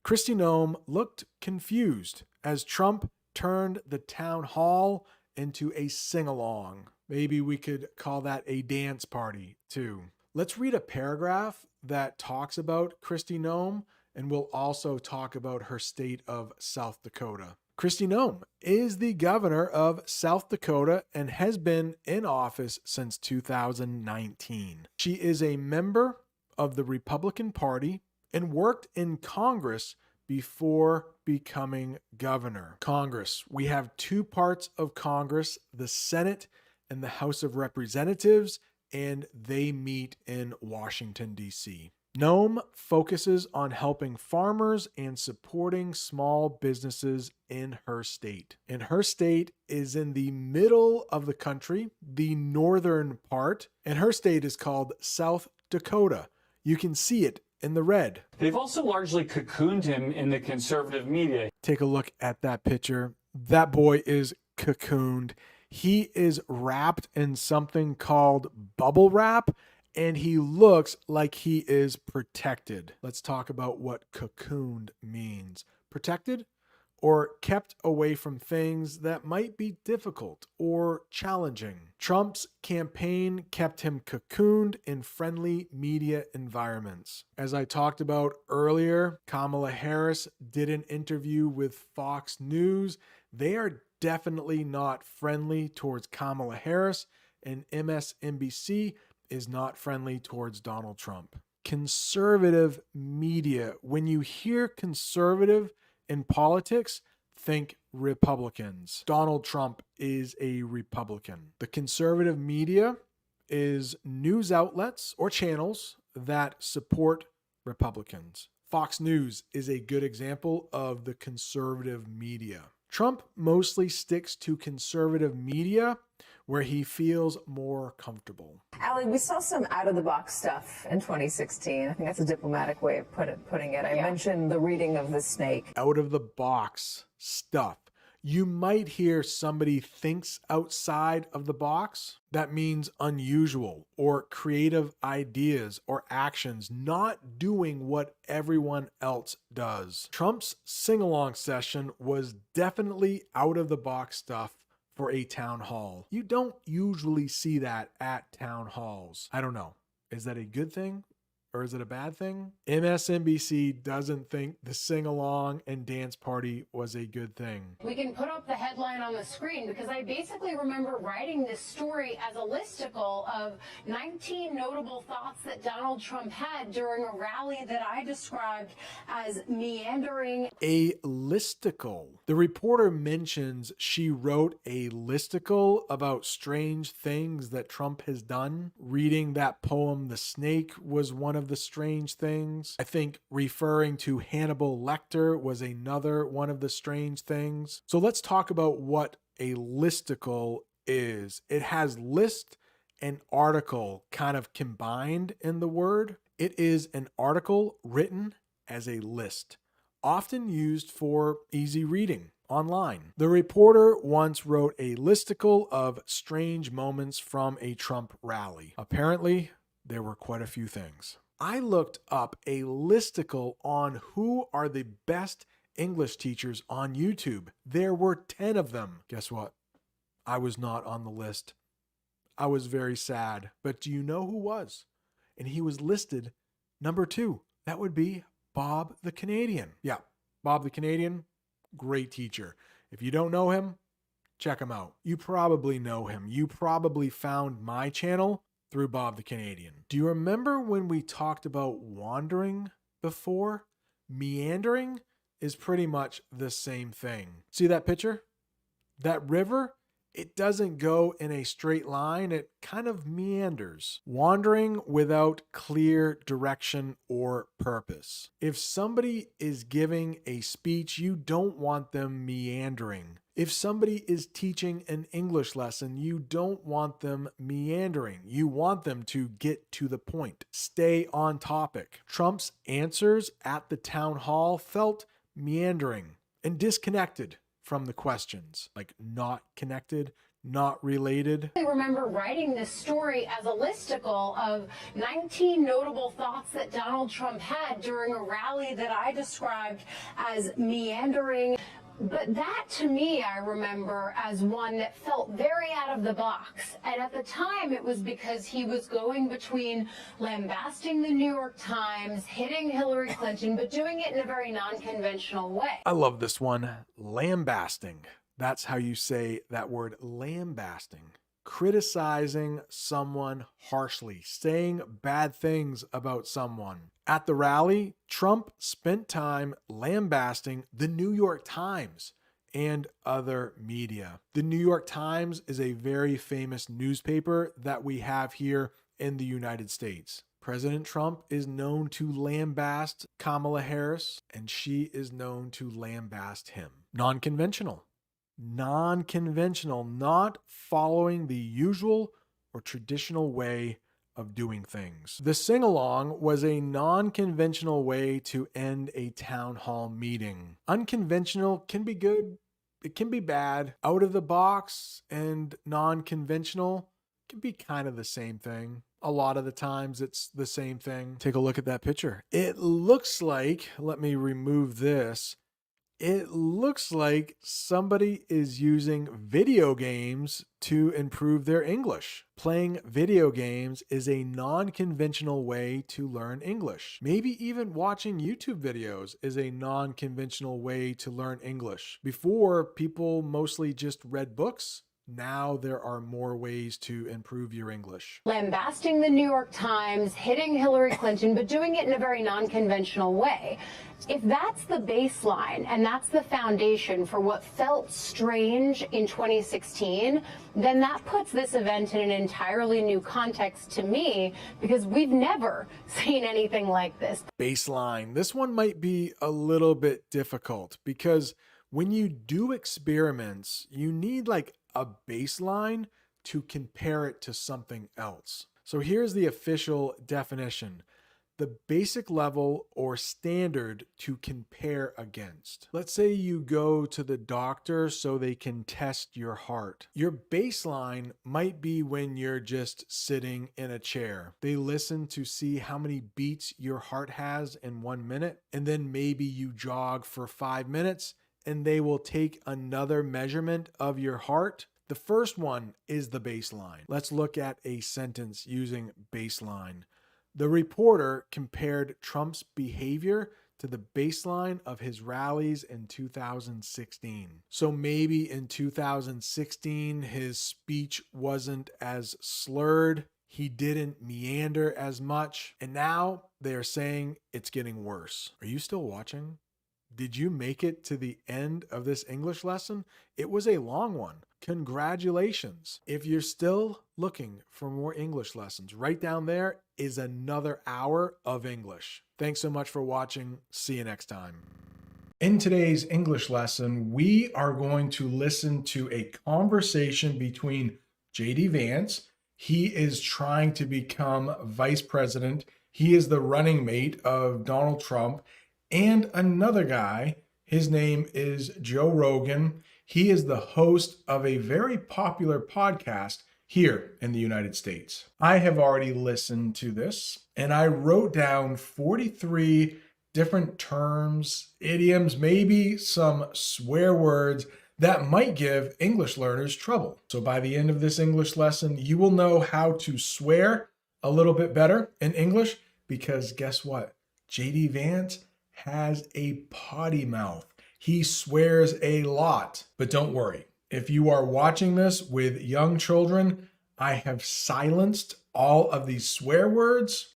A: Kristi Noem looked confused as Trump turned the town hall into a sing-along. Maybe we could call that a dance party too. Let's read a paragraph that talks about Kristi Noem, and we'll also talk about her state of South Dakota. Kristi Noem is the governor of South Dakota and has been in office since 2019. She is a member of the Republican Party and worked in Congress before becoming governor. Congress. We have two parts of Congress, the Senate and the House of Representatives, and they meet in Washington, D.C. Noem focuses on helping farmers and supporting small businesses in her state. And her state is in the middle of the country, the northern part, and her state is called South Dakota. You can see it in the red.
T: They've also largely cocooned him in the conservative media.
A: Take a look at that picture. That boy is cocooned. He is wrapped in something called bubble wrap, and he looks like he is protected. Let's talk about what cocooned means. Protected, or kept away from things that might be difficult or challenging. Trump's campaign kept him cocooned in friendly media environments. As I talked about earlier, Kamala Harris did an interview with Fox News. They are definitely not friendly towards Kamala Harris, and MSNBC is not friendly towards Donald Trump. Conservative media. When you hear conservative in politics, think Republicans. Donald Trump is a Republican. The conservative media is news outlets or channels that support Republicans. Fox News is a good example of the conservative media. Trump mostly sticks to conservative media where he feels more comfortable.
S: Allie, we saw some out-of-the-box stuff in 2016. I think that's a diplomatic way of putting it. I mentioned the reading of the snake.
A: Out-of-the-box stuff. You might hear somebody thinks outside of the box. That means unusual or creative ideas or actions, not doing what everyone else does. Trump's sing-along session was definitely out-of-the-box stuff for a town hall. You don't usually see that at town halls. I don't know. Is that a good thing? Or is it a bad thing? MSNBC doesn't think the sing-along and dance party was a good thing.
N: We can put up the headline on the screen because I basically remember writing this story as a listicle of 19 notable thoughts that Donald Trump had during a rally that I described as meandering.
A: A listicle. The reporter mentions she wrote a listicle about strange things that Trump has done. Reading that poem, The Snake, was one of the strange things. I think referring to Hannibal Lecter was another one of the strange things. So let's talk about what a listicle is. It has list and article kind of combined in the word. It is an article written as a list, often used for easy reading online. The reporter once wrote a listicle of strange moments from a Trump rally. Apparently, there were quite a few things. I looked up a listicle on who are the best English teachers on YouTube. There were 10 of them. Guess what? I was not on the list. I was very sad. But do you know who was? And he was listed number 2. That would be Bob the Canadian. Yeah, Bob the Canadian, Great teacher. If you don't know him, check him out. You probably know him. You probably found my channel through Bob the Canadian. Do you remember when we talked about wandering before? Meandering is pretty much the same thing. See that picture? That river? It doesn't go in a straight line. It kind of meanders, wandering without clear direction or purpose. If somebody is giving a speech, you don't want them meandering. If somebody is teaching an English lesson, you don't want them meandering. You want them to get to the point, stay on topic. Trump's answers at the town hall felt meandering and disconnected from the questions, like not connected, not related.
N: I remember writing this story as a listicle of 19 notable thoughts that Donald Trump had during a rally that I described as meandering. But that, to me, I remember as one that felt very out of the box. And at the time, it was because he was going between lambasting the New York Times, hitting Hillary Clinton, but doing it in a very non-conventional way.
A: I love this one. Lambasting. That's how you say that word, lambasting. Criticizing someone harshly, saying bad things about someone. At the rally, Trump spent time lambasting the New York Times and other media. The New York Times is a very famous newspaper that we have here in the United States. President Trump is known to lambast Kamala Harris, and she is known to lambast him. Non-conventional. Non-conventional, not following the usual or traditional way of doing things. The sing-along was a non-conventional way to end a town hall meeting. Unconventional can be good, it can be bad. Out of the box and non-conventional can be kind of the same thing. A lot of the times it's the same thing. Take a look at that picture. It looks like, let me remove this. It looks like somebody is using video games to improve their English. Playing video games is a non-conventional way to learn English. Maybe even watching YouTube videos is a non-conventional way to learn English. Before, people mostly just read books. Now there are more ways to improve your English.
N: Lambasting the New York Times, hitting Hillary Clinton, but doing it in a very non-conventional way. If that's the baseline and that's the foundation for what felt strange in 2016, then that puts this event in an entirely new context to me, because we've never seen anything like this.
A: Baseline. This one might be a little bit difficult because when you do experiments, you need like a baseline to compare it to something else. So here's the official definition: the basic level or standard to compare against. Let's say you go to the doctor so they can test your heart. Your baseline might be when you're just sitting in a chair. They listen to see how many beats your heart has in 1 minute, and then maybe you jog for 5 minutes and they will take another measurement of your heart. The first one is the baseline. Let's look at a sentence using baseline. The reporter compared Trump's behavior to the baseline of his rallies in 2016. So maybe in 2016, his speech wasn't as slurred. He didn't meander as much. And now they are saying it's getting worse. Are you still watching? Did you make it to the end of this English lesson? It was a long one. Congratulations. If you're still looking for more English lessons, right down there is another hour of English. Thanks so much for watching. See you next time. In today's English lesson, we are going to listen to a conversation between J.D. Vance. He is trying to become vice president. He is the running mate of Donald Trump. And another guy, his name is Joe Rogan. He is the host of a very popular podcast here in the United States. I have already listened to this, and I wrote down 43 different terms, idioms, maybe some swear words that might give English learners trouble. So by the end of this English lesson, you will know how to swear a little bit better in English, because guess what? J.D. Vance has a potty mouth. He swears a lot. But don't worry, if you are watching this with young children, I have silenced all of these swear words.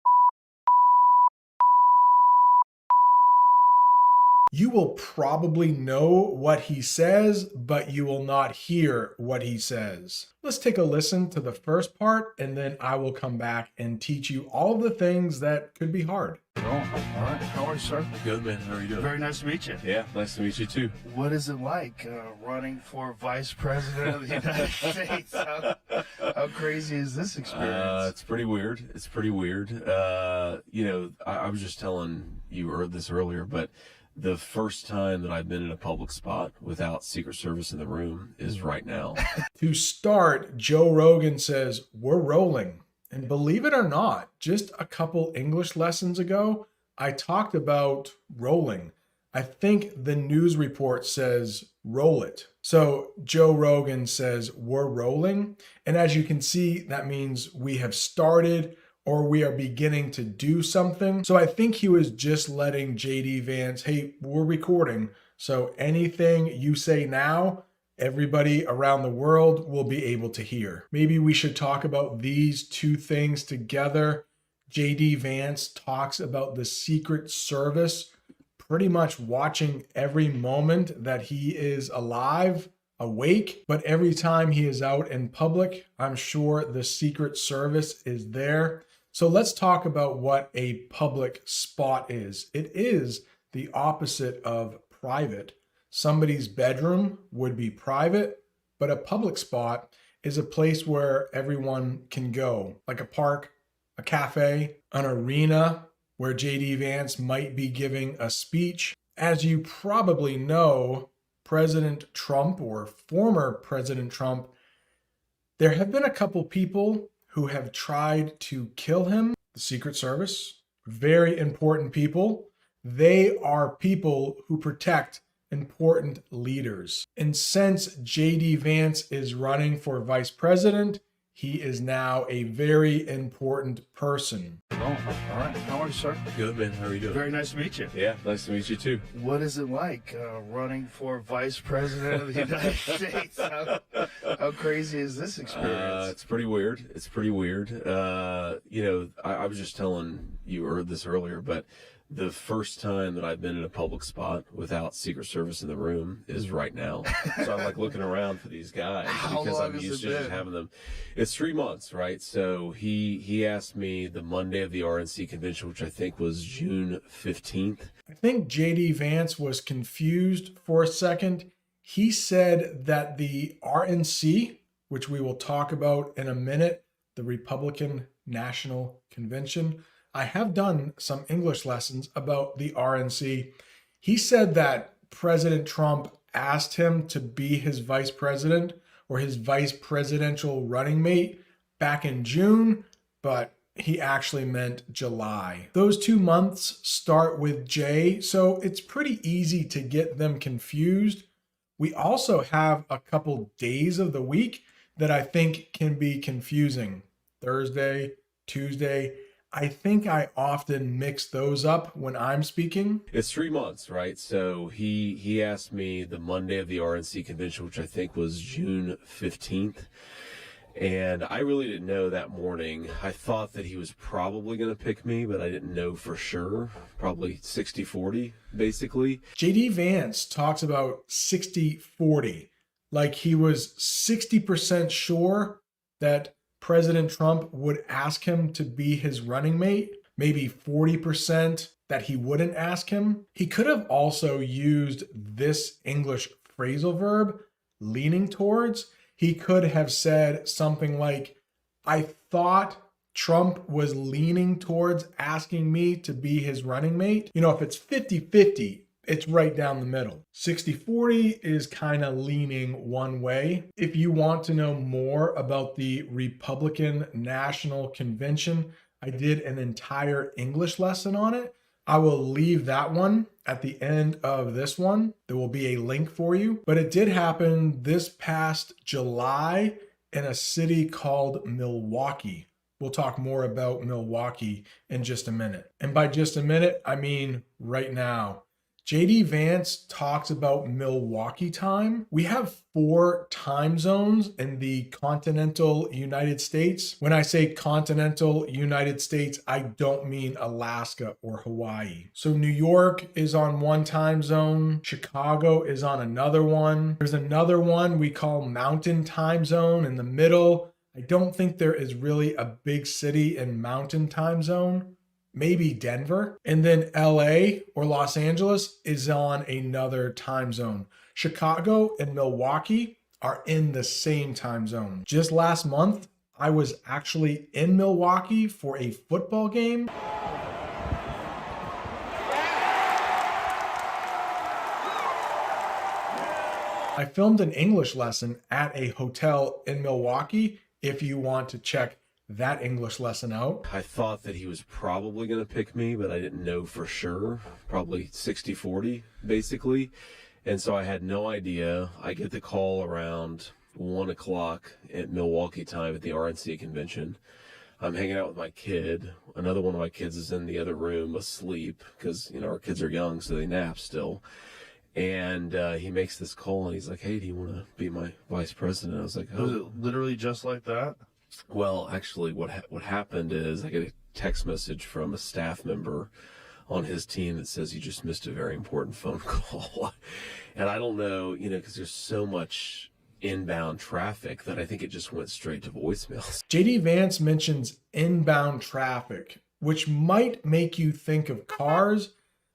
A: You will probably know what he says, but you will not hear what he says. Let's take a listen to the first part, and then I will come back and teach you all the things that could be hard.
K: Oh, all right. How are you, sir?
U: Good, man. How are you doing?
K: Very nice to meet you.
U: Yeah, nice to meet you too.
K: What is it like running for vice president of the United States? How crazy is this experience?
U: It's pretty weird. It's pretty weird. I was just telling you this earlier, but the first time that I've been in a public spot without Secret Service in the room is right now.
A: To start, Joe Rogan says, we're rolling. And believe it or not, just a couple English lessons ago, I talked about rolling. I think the news report says roll it. So Joe Rogan says we're rolling. And as you can see, that means we have started or we are beginning to do something. So I think he was just letting JD Vance, hey, we're recording. So anything you say now, everybody around the world will be able to hear. Maybe we should talk about these two things together. JD Vance talks about the Secret Service pretty much watching every moment that he is alive, awake, but every time he is out in public, I'm sure the Secret Service is there. So let's talk about what a public spot is. It is the opposite of private. Somebody's bedroom would be private, but a public spot is a place where everyone can go, like a park, a cafe, an arena where JD Vance might be giving a speech. As you probably know, President Trump or former President Trump, there have been a couple people who have tried to kill him. The Secret Service, very important people. They are people who protect important leaders. And since JD Vance is running for vice president, he is now a very important person.
K: Oh, all right. How are you, sir?
U: Good, man. How are you doing?
K: Very nice to meet you.
U: Yeah, nice to meet you too.
K: What is it like running for vice president of the United States? How crazy is this experience?
U: It's pretty weird. It's pretty weird. I was just telling you this earlier, but the first time that I've been in a public spot without Secret Service in the room is right now. So I'm like looking around for these guys because I'm used to just having them. It's 3 months, right? So he asked me the Monday of the RNC convention, which I think was June 15th.
A: I think JD Vance was confused for a second. He said that the RNC, which we will talk about in a minute, the Republican National Convention. I have done some English lessons about the RNC. He said that President Trump asked him to be his vice president or his vice presidential running mate back in June, but he actually meant July. Those 2 months start with J, so it's pretty easy to get them confused. We also have a couple days of the week that I think can be confusing. Thursday, Tuesday. I think I often mix those up when I'm speaking.
U: It's 3 months, right? So he asked me the Monday of the RNC convention, which I think was June 15th. And I really didn't know that morning. I thought that he was probably going to pick me, but I didn't know for sure. Probably 60-40, basically.
A: JD Vance talks about 60-40, like he was 60% sure that President Trump would ask him to be his running mate, maybe 40% that he wouldn't ask him. He could have also used this English phrasal verb, leaning towards. He could have said something like, I thought Trump was leaning towards asking me to be his running mate. You know, if it's 50-50, it's right down the middle. 60-40 is kind of leaning one way. If you want to know more about the Republican National Convention, I did an entire English lesson on it. I will leave that one at the end of this one. There will be a link for you. But it did happen this past July in a city called Milwaukee. We'll talk more about Milwaukee in just a minute. And by just a minute, I mean right now. JD Vance talks about Milwaukee time. We have 4 time zones in the continental United States. When I say continental United States, I don't mean Alaska or Hawaii. So New York is on one time zone. Chicago is on another one. There's another one we call Mountain Time Zone in the middle. I don't think there is really a big city in Mountain Time Zone. Maybe Denver. And then LA or Los Angeles is on another time zone. Chicago and Milwaukee are in the same time zone. Just last month, I was actually in Milwaukee for a football game. I filmed an English lesson at a hotel in Milwaukee if you want to check that English lesson out.
U: I thought that he was probably going to pick me, but I didn't know for sure. Probably 60-40, basically. And so I had no idea. I get the call around 1 o'clock at Milwaukee time at the RNC convention. I'm hanging out with my kid. Another one of my kids is in the other room asleep because, you know, our kids are young, so they nap still. And he makes this call, and he's like, hey, do you want to be my vice president? I was like, oh.
K: Was it literally just like that?
U: Well, actually, what happened is I get a text message from a staff member on his team that says you just missed a very important phone call. And I don't know, you know, because there's so much inbound traffic that I think it just went straight to voicemails.
A: JD Vance mentions inbound traffic, which might make you think of cars,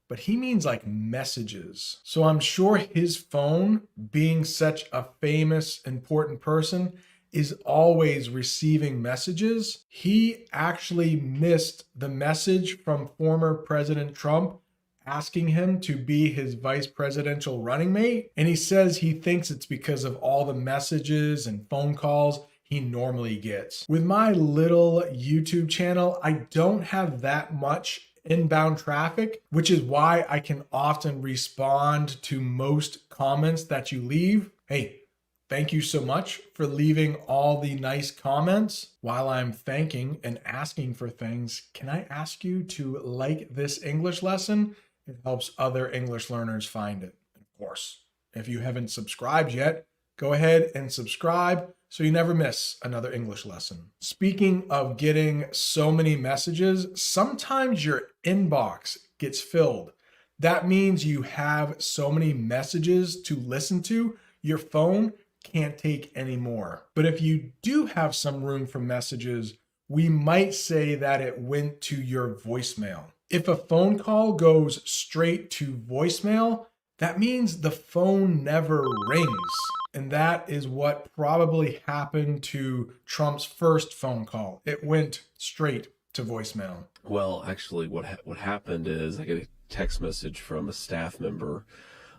A: but he means like messages. So I'm sure his phone, being such a famous, important person, is always receiving messages. He actually missed the message from former President Trump asking him to be his vice presidential running mate. And he says he thinks it's because of all the messages and phone calls he normally gets. With my little YouTube channel, I don't have that much inbound traffic, which is why I can often respond to most comments that you leave. Hey, thank you so much for leaving all the nice comments. While I'm thanking and asking for things, can I ask you to like this English lesson? It helps other English learners find it. Of course, if you haven't subscribed yet, go ahead and subscribe so you never miss another English lesson. Speaking of getting so many messages, sometimes your inbox gets filled. That means you have so many messages to listen to, your phone can't take any more. But if you do have some room for messages, we might say that it went to your voicemail. If a phone call goes straight to voicemail, that means the phone never rings. And that is what probably happened to Trump's first phone call. It went straight to voicemail.
U: Well, actually, what happened is I get a text message from a staff member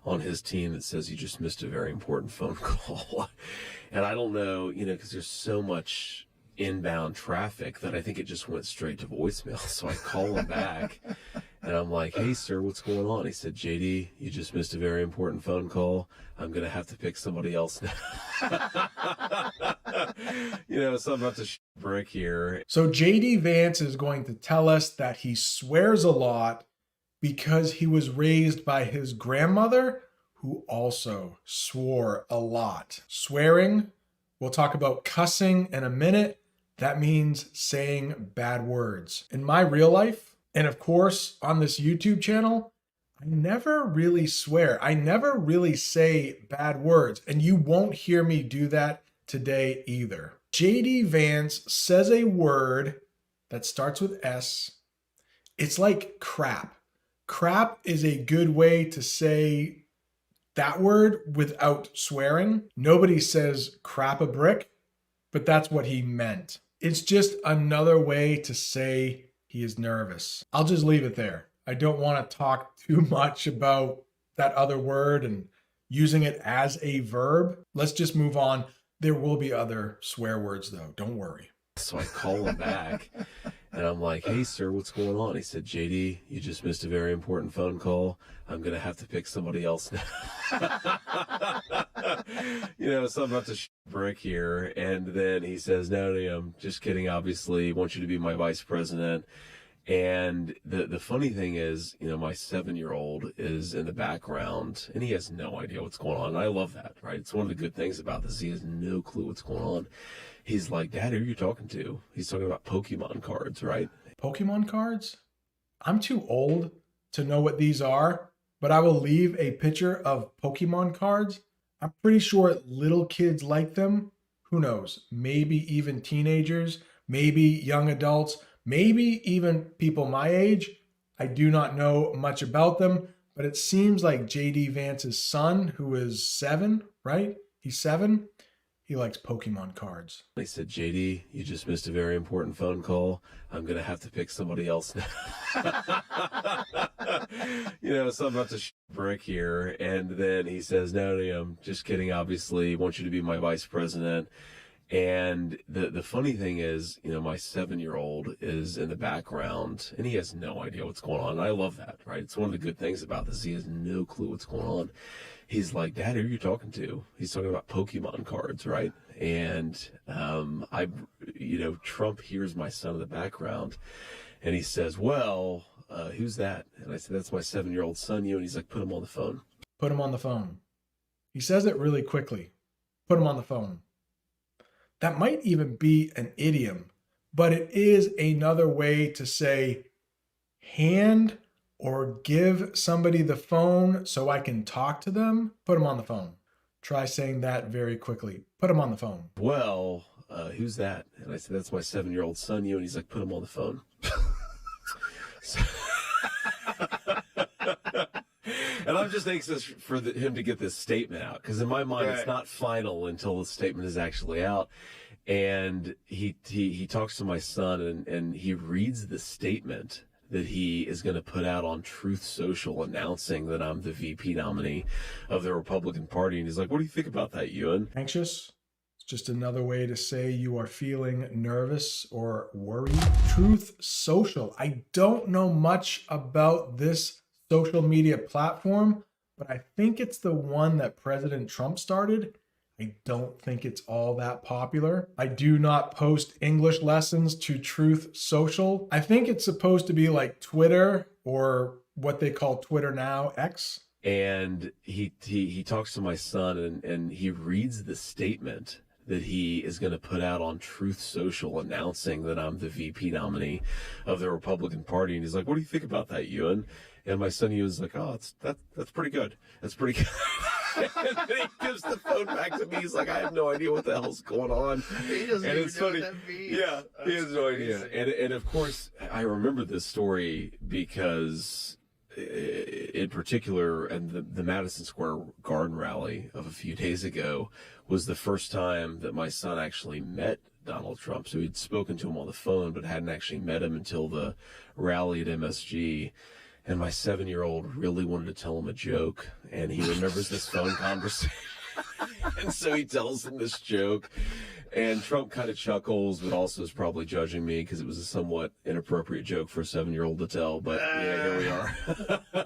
U: on his team that says you just missed a very important phone call. And I don't know, you know, because there's so much inbound traffic that I think it just went straight to voicemail. So I call him back and I'm like, hey, sir, what's going on? He said, JD, you just missed a very important phone call. I'm going to have to pick somebody else now. You know, so I'm about to break here.
A: So JD Vance is going to tell us that he swears a lot because he was raised by his grandmother, who also swore a lot. Swearing, we'll talk about cussing in a minute. That means saying bad words. In my real life, and of course on this YouTube channel, I never really swear. I never really say bad words, and you won't hear me do that today either. JD Vance says a word that starts with S. It's like crap. Crap is a good way to say that word without swearing. Nobody says crap a brick, but that's what he meant. It's just another way to say he is nervous. I'll just leave it there. I don't want to talk too much about that other word and using it as a verb. Let's just move on. There will be other swear words though. Don't worry.
U: So I call him back and I'm like, hey, sir, what's going on? He said, JD, you just missed a very important phone call. I'm going to have to pick somebody else now. You know, so I'm about to break here. And then he says, no, I'm just kidding. Obviously, I want you to be my vice president. And the funny thing is, my 7-year-old is in the background and he has no idea what's going on. And I love that, right? It's one of the good things about this. He has no clue what's going on. He's like, Dad, who are you talking to? He's talking about Pokemon cards, right?
A: Pokemon cards? I'm too old to know what these are, but I will leave a picture of Pokemon cards. I'm pretty sure little kids like them. Who knows? Maybe even teenagers, maybe young adults, maybe even people my age. I do not know much about them, but it seems like JD Vance's son, who is 7, right? He's 7. He likes Pokemon cards.
U: They said, JD, you just missed a very important phone call. I'm going to have to pick somebody else now. So I'm about to brick here. And then he says, no, I'm just kidding. Obviously, I want you to be my vice president. And the funny thing is, my 7-year-old is in the background and he has no idea what's going on. And I love that, right? It's one of the good things about this. He has no clue what's going on. He's like, Dad, who are you talking to? He's talking about Pokemon cards, right? And Trump hears my son in the background and he says, well, who's that? And I said, that's my 7-year-old son, And he's like, put him on the phone.
A: Put him on the phone. He says it really quickly. Put him on the phone. That might even be an idiom, but it is another way to say hand or give somebody the phone so I can talk to them. Put them on the phone. Try saying that very quickly. Put them on the phone.
U: Well, who's that? And I said, that's my 7-year-old son, And he's like, put him on the phone. And I'm just anxious for him to get this statement out, because in my mind, It's not final until the statement is actually out. And he talks to my son, and he reads the statement that he is going to put out on Truth Social announcing that I'm the VP nominee of the Republican Party. And he's like, what do you think about that, Ewan?
A: Anxious? It's just another way to say you are feeling nervous or worried. Truth Social. I don't know much about this social media platform, but I think it's the one that President Trump started. I don't think it's all that popular. I do not post English lessons to Truth Social. I think it's supposed to be like Twitter, or what they call Twitter now, X.
U: And he talks to my son, and he reads the statement that he is going to put out on Truth Social announcing that I'm the VP nominee of the Republican Party. And he's like, what do you think about that, Ewan? And my son Ewan's like, oh, that's pretty good. That's pretty good. And then he gives the phone back to me. He's like, I have no idea what the hell's going on.
C: He doesn't
U: and
C: even
U: it's
C: know
U: funny.
C: what that means.
U: Yeah, he has no idea. And of course, I remember this story because, in particular, and the Madison Square Garden rally of a few days ago was the first time that my son actually met Donald Trump. So he'd spoken to him on the phone, but hadn't actually met him until the rally at MSG. And my 7-year-old really wanted to tell him a joke, and he remembers this phone conversation. And so he tells him this joke, and Trump kind of chuckles, but also is probably judging me because it was a somewhat inappropriate joke for a 7-year-old to tell. But yeah, here we are.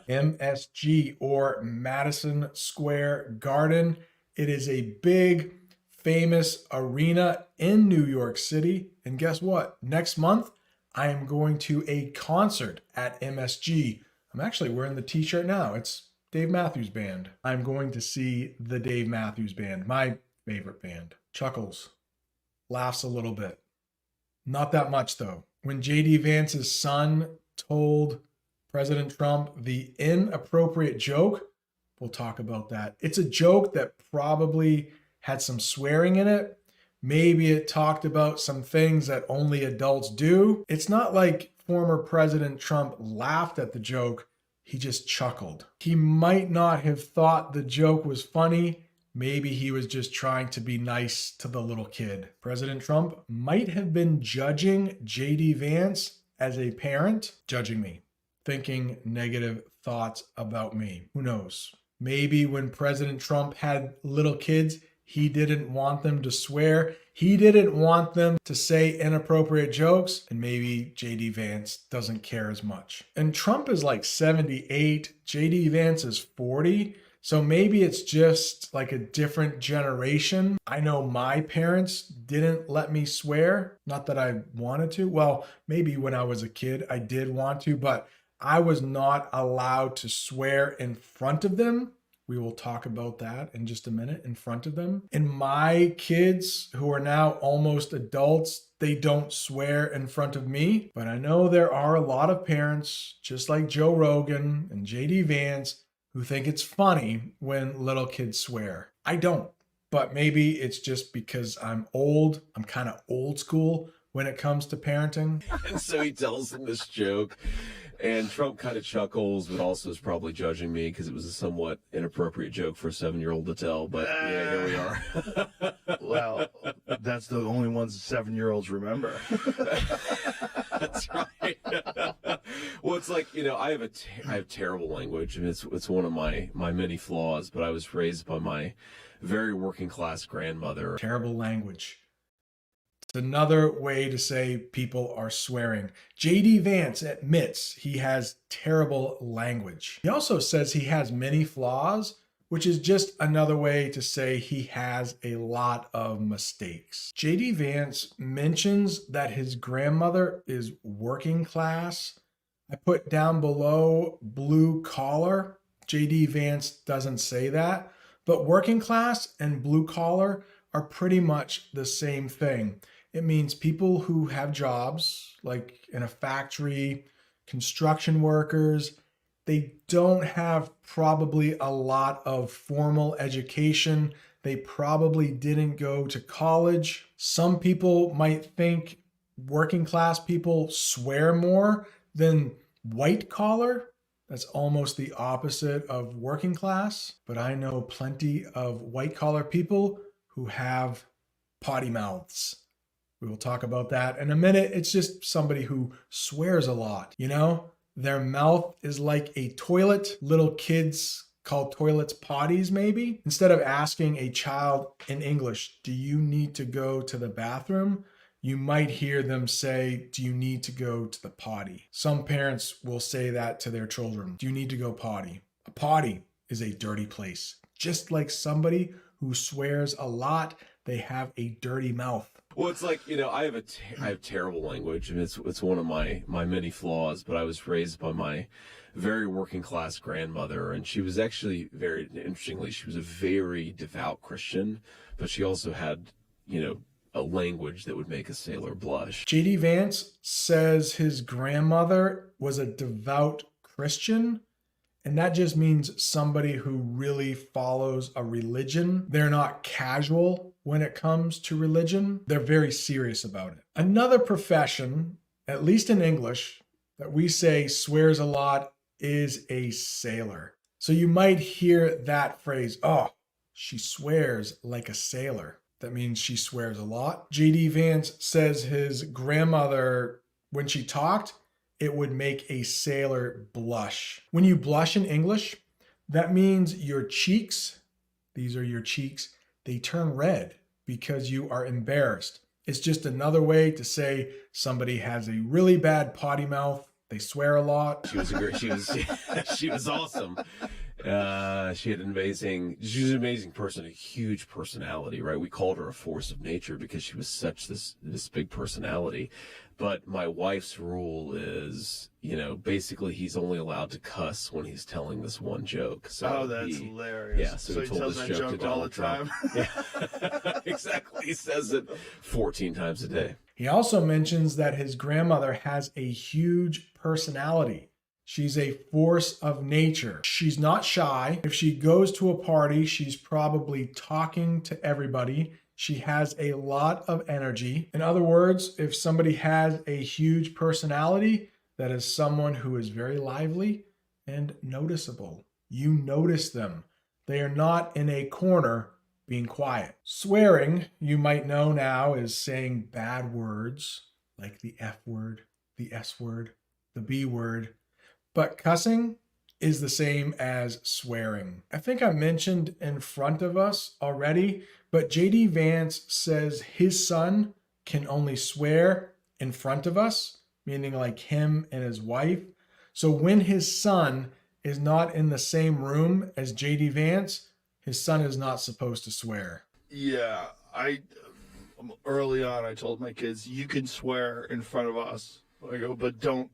A: MSG, or Madison Square Garden. It is a big, famous arena in New York City. And guess what? Next month, I am going to a concert at MSG. I'm actually wearing the t-shirt now. It's Dave Matthews Band. I'm going to see the Dave Matthews Band, my favorite band. Chuckles. Laughs a little bit. Not that much, though. When JD Vance's son told President Trump the inappropriate joke, we'll talk about that. It's a joke that probably had some swearing in it. Maybe it talked about some things that only adults do. It's not like former President Trump laughed at the joke. He just chuckled. He might not have thought the joke was funny. Maybe he was just trying to be nice to the little kid. President Trump might have been judging JD Vance as a parent, judging me, thinking negative thoughts about me. Who knows? Maybe when President Trump had little kids, he didn't want them to swear. He didn't want them to say inappropriate jokes. And maybe JD Vance doesn't care as much. And Trump is like 78. JD Vance is 40. So maybe it's just like a different generation. I know my parents didn't let me swear. Not that I wanted to. Well, maybe when I was a kid, I did want to, but I was not allowed to swear in front of them. We will talk about that in just a minute, in front of them. And my kids, who are now almost adults, they don't swear in front of me. But I know there are a lot of parents, just like Joe Rogan and JD Vance, who think it's funny when little kids swear. I don't. But maybe it's just because I'm old. I'm kind of old school when it comes to parenting.
U: And so he tells them this joke. And Trump kind of chuckles, but also is probably judging me because it was a somewhat inappropriate joke for a 7-year-old to tell. But yeah, here we are.
K: Well, that's the only ones 7-year-olds remember.
U: That's right. Well, it's like, I have terrible language, and it's one of my many flaws. But I was raised by my very working class grandmother.
A: Terrible language. It's another way to say people are swearing. JD Vance admits he has terrible language. He also says he has many flaws, which is just another way to say he has a lot of mistakes. JD Vance mentions that his grandmother is working class. I put down below blue collar. JD Vance doesn't say that, but working class and blue collar are pretty much the same thing. It means people who have jobs, like in a factory, construction workers. They don't have probably a lot of formal education. They probably didn't go to college. Some people might think working class people swear more than white collar. That's almost the opposite of working class. But I know plenty of white collar people who have potty mouths. We will talk about that in a minute. It's just somebody who swears a lot, Their mouth is like a toilet. Little kids call toilets potties, maybe. Instead of asking a child in English, do you need to go to the bathroom? You might hear them say, do you need to go to the potty? Some parents will say that to their children. Do you need to go potty? A potty is a dirty place. Just like somebody who swears a lot, they have a dirty mouth.
U: Well, it's like, I have terrible language, and it's one of my many flaws, but I was raised by my very working class grandmother, and she was actually very interestingly, she was a very devout Christian, but she also had, a language that would make a sailor blush.
A: JD Vance says his grandmother was a devout Christian. And that just means somebody who really follows a religion. They're not casual when it comes to religion. They're very serious about it. Another profession, at least in English, that we say swears a lot is a sailor. So you might hear that phrase, oh, she swears like a sailor. That means she swears a lot. JD Vance says his grandmother, when she talked, it would make a sailor blush. When you blush in English, that means your cheeks, these are your cheeks, they turn red because you are embarrassed. It's just another way to say somebody has a really bad potty mouth. They swear a lot.
U: She was awesome. She was an amazing person, a huge personality, right? We called her a force of nature because she was such this big personality. But my wife's rule is, basically he's only allowed to cuss when he's telling this one joke. So
K: that's hilarious.
U: Yeah, so he told this joke to Donald Trump. Yeah, exactly. He says it 14 times a day.
A: He also mentions that his grandmother has a huge personality. She's a force of nature. She's not shy. If she goes to a party, she's probably talking to everybody. She has a lot of energy. In other words, if somebody has a huge personality, that is someone who is very lively and noticeable. You notice them. They are not in a corner being quiet. Swearing, you might know now, is saying bad words like the F word, the S word, the B word. But cussing is the same as swearing. I think I mentioned in front of us already, but JD Vance says his son can only swear in front of us, meaning like him and his wife. So when his son is not in the same room as JD Vance, his son is not supposed to swear.
K: Yeah, early on, I told my kids, you can swear in front of us. I go, but don't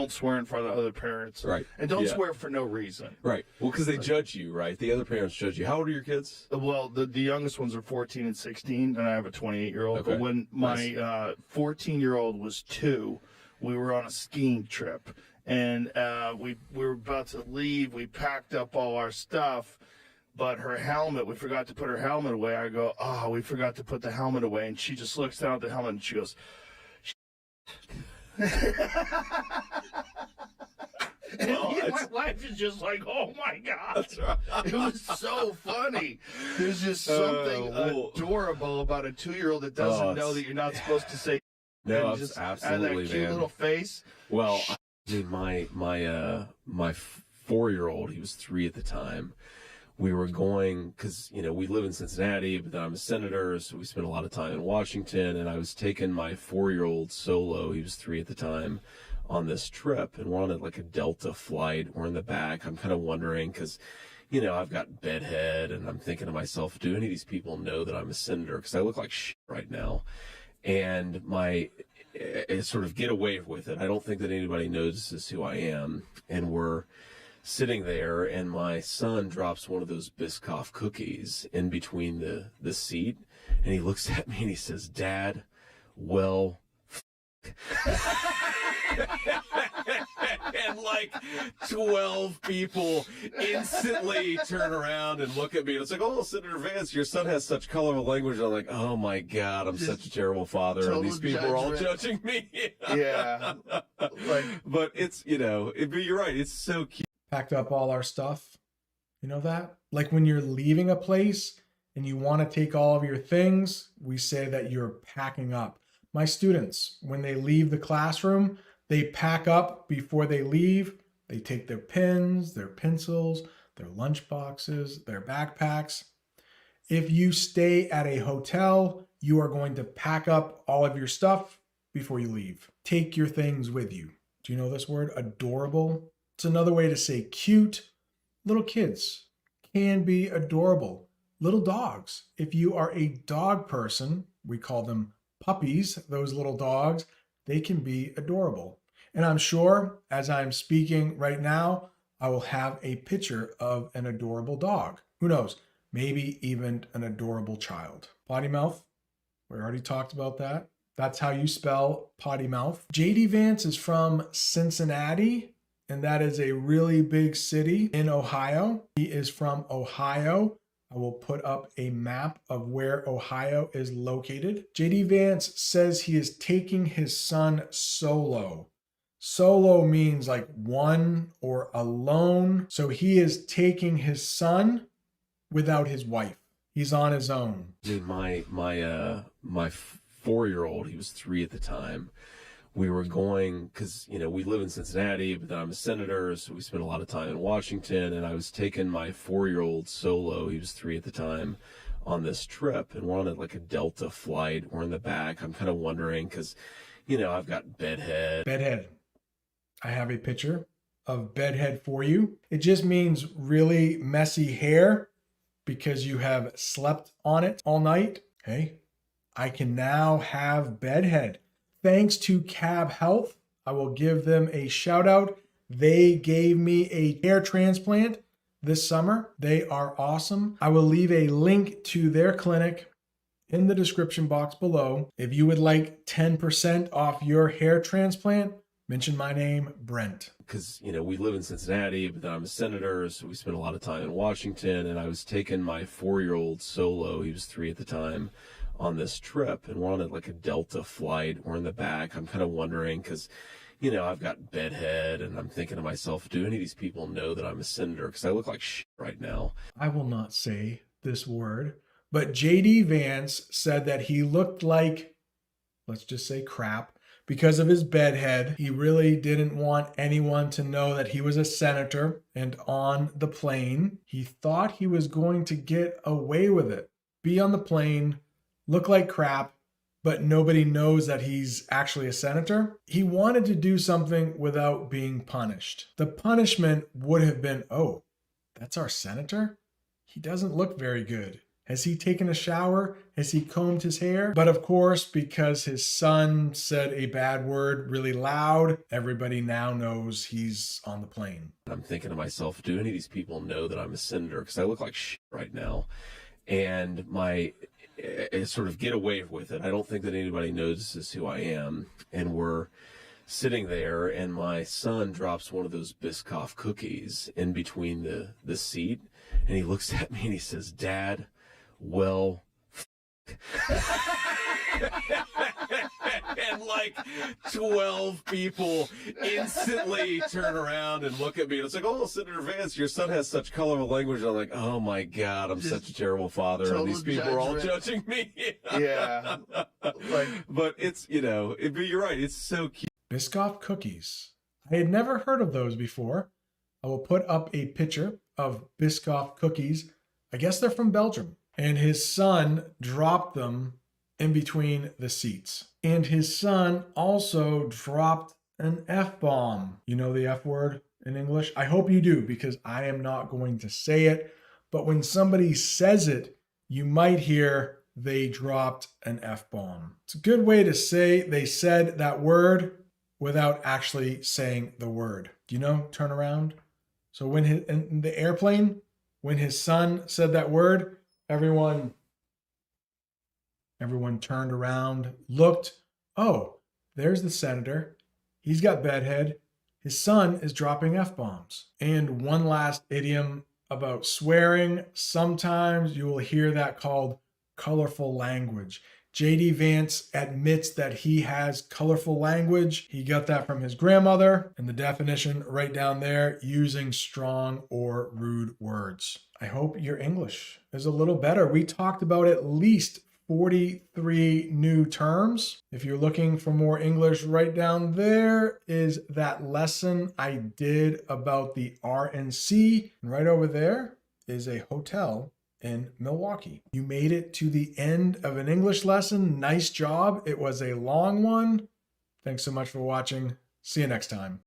K: swear in front of other parents.
U: Right.
K: And don't
U: Yeah.
K: swear for no reason.
U: Right. Well, because they judge you, right? The other parents judge you. How old are your kids?
K: Well, the youngest ones are 14 and 16, and I have a 28-year-old.
U: Okay.
K: But when my
U: Nice.
K: 14-year-old was 2, we were on a skiing trip. And we were about to leave. We packed up all our stuff. But her helmet, we forgot to put her helmet away. I go, oh, we forgot to put the helmet away. And she just looks down at the helmet and she goes, my wife is just like, oh my God.
U: That's right.
K: It was so funny. There's just something
U: well-
K: adorable about a 2-year-old that doesn't
U: Oh,
K: know that you're not supposed to say.
U: No,
K: and just
U: absolutely,
K: and that cute
U: man.
K: little face.
U: Well, I mean, my 4-year-old, he was 3 at the time. We were going because we live in Cincinnati, but then I'm a senator, so we spent a lot of time in Washington. And I was taking my 4-year-old solo. He was 3 at the time, on this trip, and we're on a Delta flight. We're in the back. I'm kind of wondering because, I've got Bedhead, and I'm thinking to myself, do any of these people know that I'm a senator? Because I look like shit right now. And sort of get away with it. I don't think that anybody notices who I am. And we're sitting there, and my son drops one of those Biscoff cookies in between the seat, and he looks at me and he says, Dad, well, and 12 people instantly turn around and look at me. And it's like, oh, Senator Vance, your son has such colorful language. And I'm like, oh my God, I'm such a terrible father. And these people are all judging me.
K: Yeah.
U: But it's, but you're right. It's so cute.
A: Packed up all our stuff. You know that? Like when you're leaving a place and you want to take all of your things, we say that you're packing up. My students, when they leave the classroom, they pack up before they leave. They take their pens, their pencils, their lunch boxes, their backpacks. If you stay at a hotel, you are going to pack up all of your stuff before you leave. Take your things with you. Do you know this word? Adorable. It's another way to say cute. Little kids can be adorable. Little dogs. If you are a dog person, we call them puppies, those little dogs, they can be adorable. And I'm sure as I'm speaking right now, I will have a picture of an adorable dog. Who knows? Maybe even an adorable child. Potty mouth. We already talked about that. That's how you spell potty mouth. JD Vance is from Cincinnati, and that is a really big city in Ohio. He is from Ohio. I will put up a map of where Ohio is located. JD Vance says he is taking his son solo. Solo means like one or alone. So he is taking his son without his wife. He's on his own.
U: I mean, my 4-year-old, he was 3 at the time. We were going because, we live in Cincinnati, but then I'm a senator, so we spent a lot of time in Washington. And I was taking my 4-year-old solo. He was 3 at the time, on this trip. And we're on a Delta flight. We're in the back. I'm kind of wondering because, I've got Bedhead.
A: Bedhead. I have a picture of Bedhead for you. It just means really messy hair because you have slept on it all night. Hey, I can now have Bedhead. Thanks to Cab Health, I will give them a shout out. They gave me a hair transplant this summer. They are awesome. I will leave a link to their clinic in the description box below. If you would like 10% off your hair transplant, mention my name, Brent.
U: Because, we live in Cincinnati, but then I'm a senator, so we spent a lot of time in Washington. And I was taking my 4-year-old solo. He was 3 at the time, on this trip, and we're on a Delta flight. We're in the back. I'm kind of wondering because, I've got Bedhead, and I'm thinking to myself, do any of these people know that I'm a senator? Because I look like shit right now.
A: I will not say this word, but JD Vance said that he looked like, let's just say crap, because of his bedhead. He really didn't want anyone to know that he was a senator, and on the plane, he thought he was going to get away with it. Be on the plane, look like crap, but nobody knows that he's actually a senator. He wanted to do something without being punished. The punishment would have been, oh, that's our senator? He doesn't look very good. Has he taken a shower? Has he combed his hair? But of course, because his son said a bad word really loud, everybody now knows he's on the plane.
U: I'm thinking to myself, do any of these people know that I'm a senator? Because I look like shit right now. And sort of get away with it. I don't think that anybody notices who I am. And we're sitting there, and my son drops one of those Biscoff cookies in between the seat. And he looks at me and he says, Dad, well, and like 12 people instantly turn around and look at me. And it's like, oh, Senator Vance, your son has such colorful language. And I'm like, oh my God, I'm such a terrible father. And these people are all judging me.
C: Yeah.
U: But it's, but you're right. It's so cute.
A: Biscoff cookies. I had never heard of those before. I will put up a picture of Biscoff cookies. I guess they're from Belgium. And his son dropped them in between the seats. And his son also dropped an F-bomb. You know the F word in English? I hope you do, because I am not going to say it. But when somebody says it, you might hear they dropped an F-bomb. It's a good way to say they said that word without actually saying the word. Do you know? Turn around. So when in the airplane, when his son said that word, everyone turned around, looked. Oh, there's the senator. He's got Bedhead. His son is dropping F-bombs. And one last idiom about swearing. Sometimes you will hear that called colorful language. J.D. Vance admits that he has colorful language. He got that from his grandmother, and the definition right down there, using strong or rude words. I hope your English is a little better. We talked about at least 43 new terms. If you're looking for more English, right down there is that lesson I did about the RNC. And right over there is a hotel in Milwaukee. You made it to the end of an English lesson. Nice job. It was a long one. Thanks so much for watching. See you next time.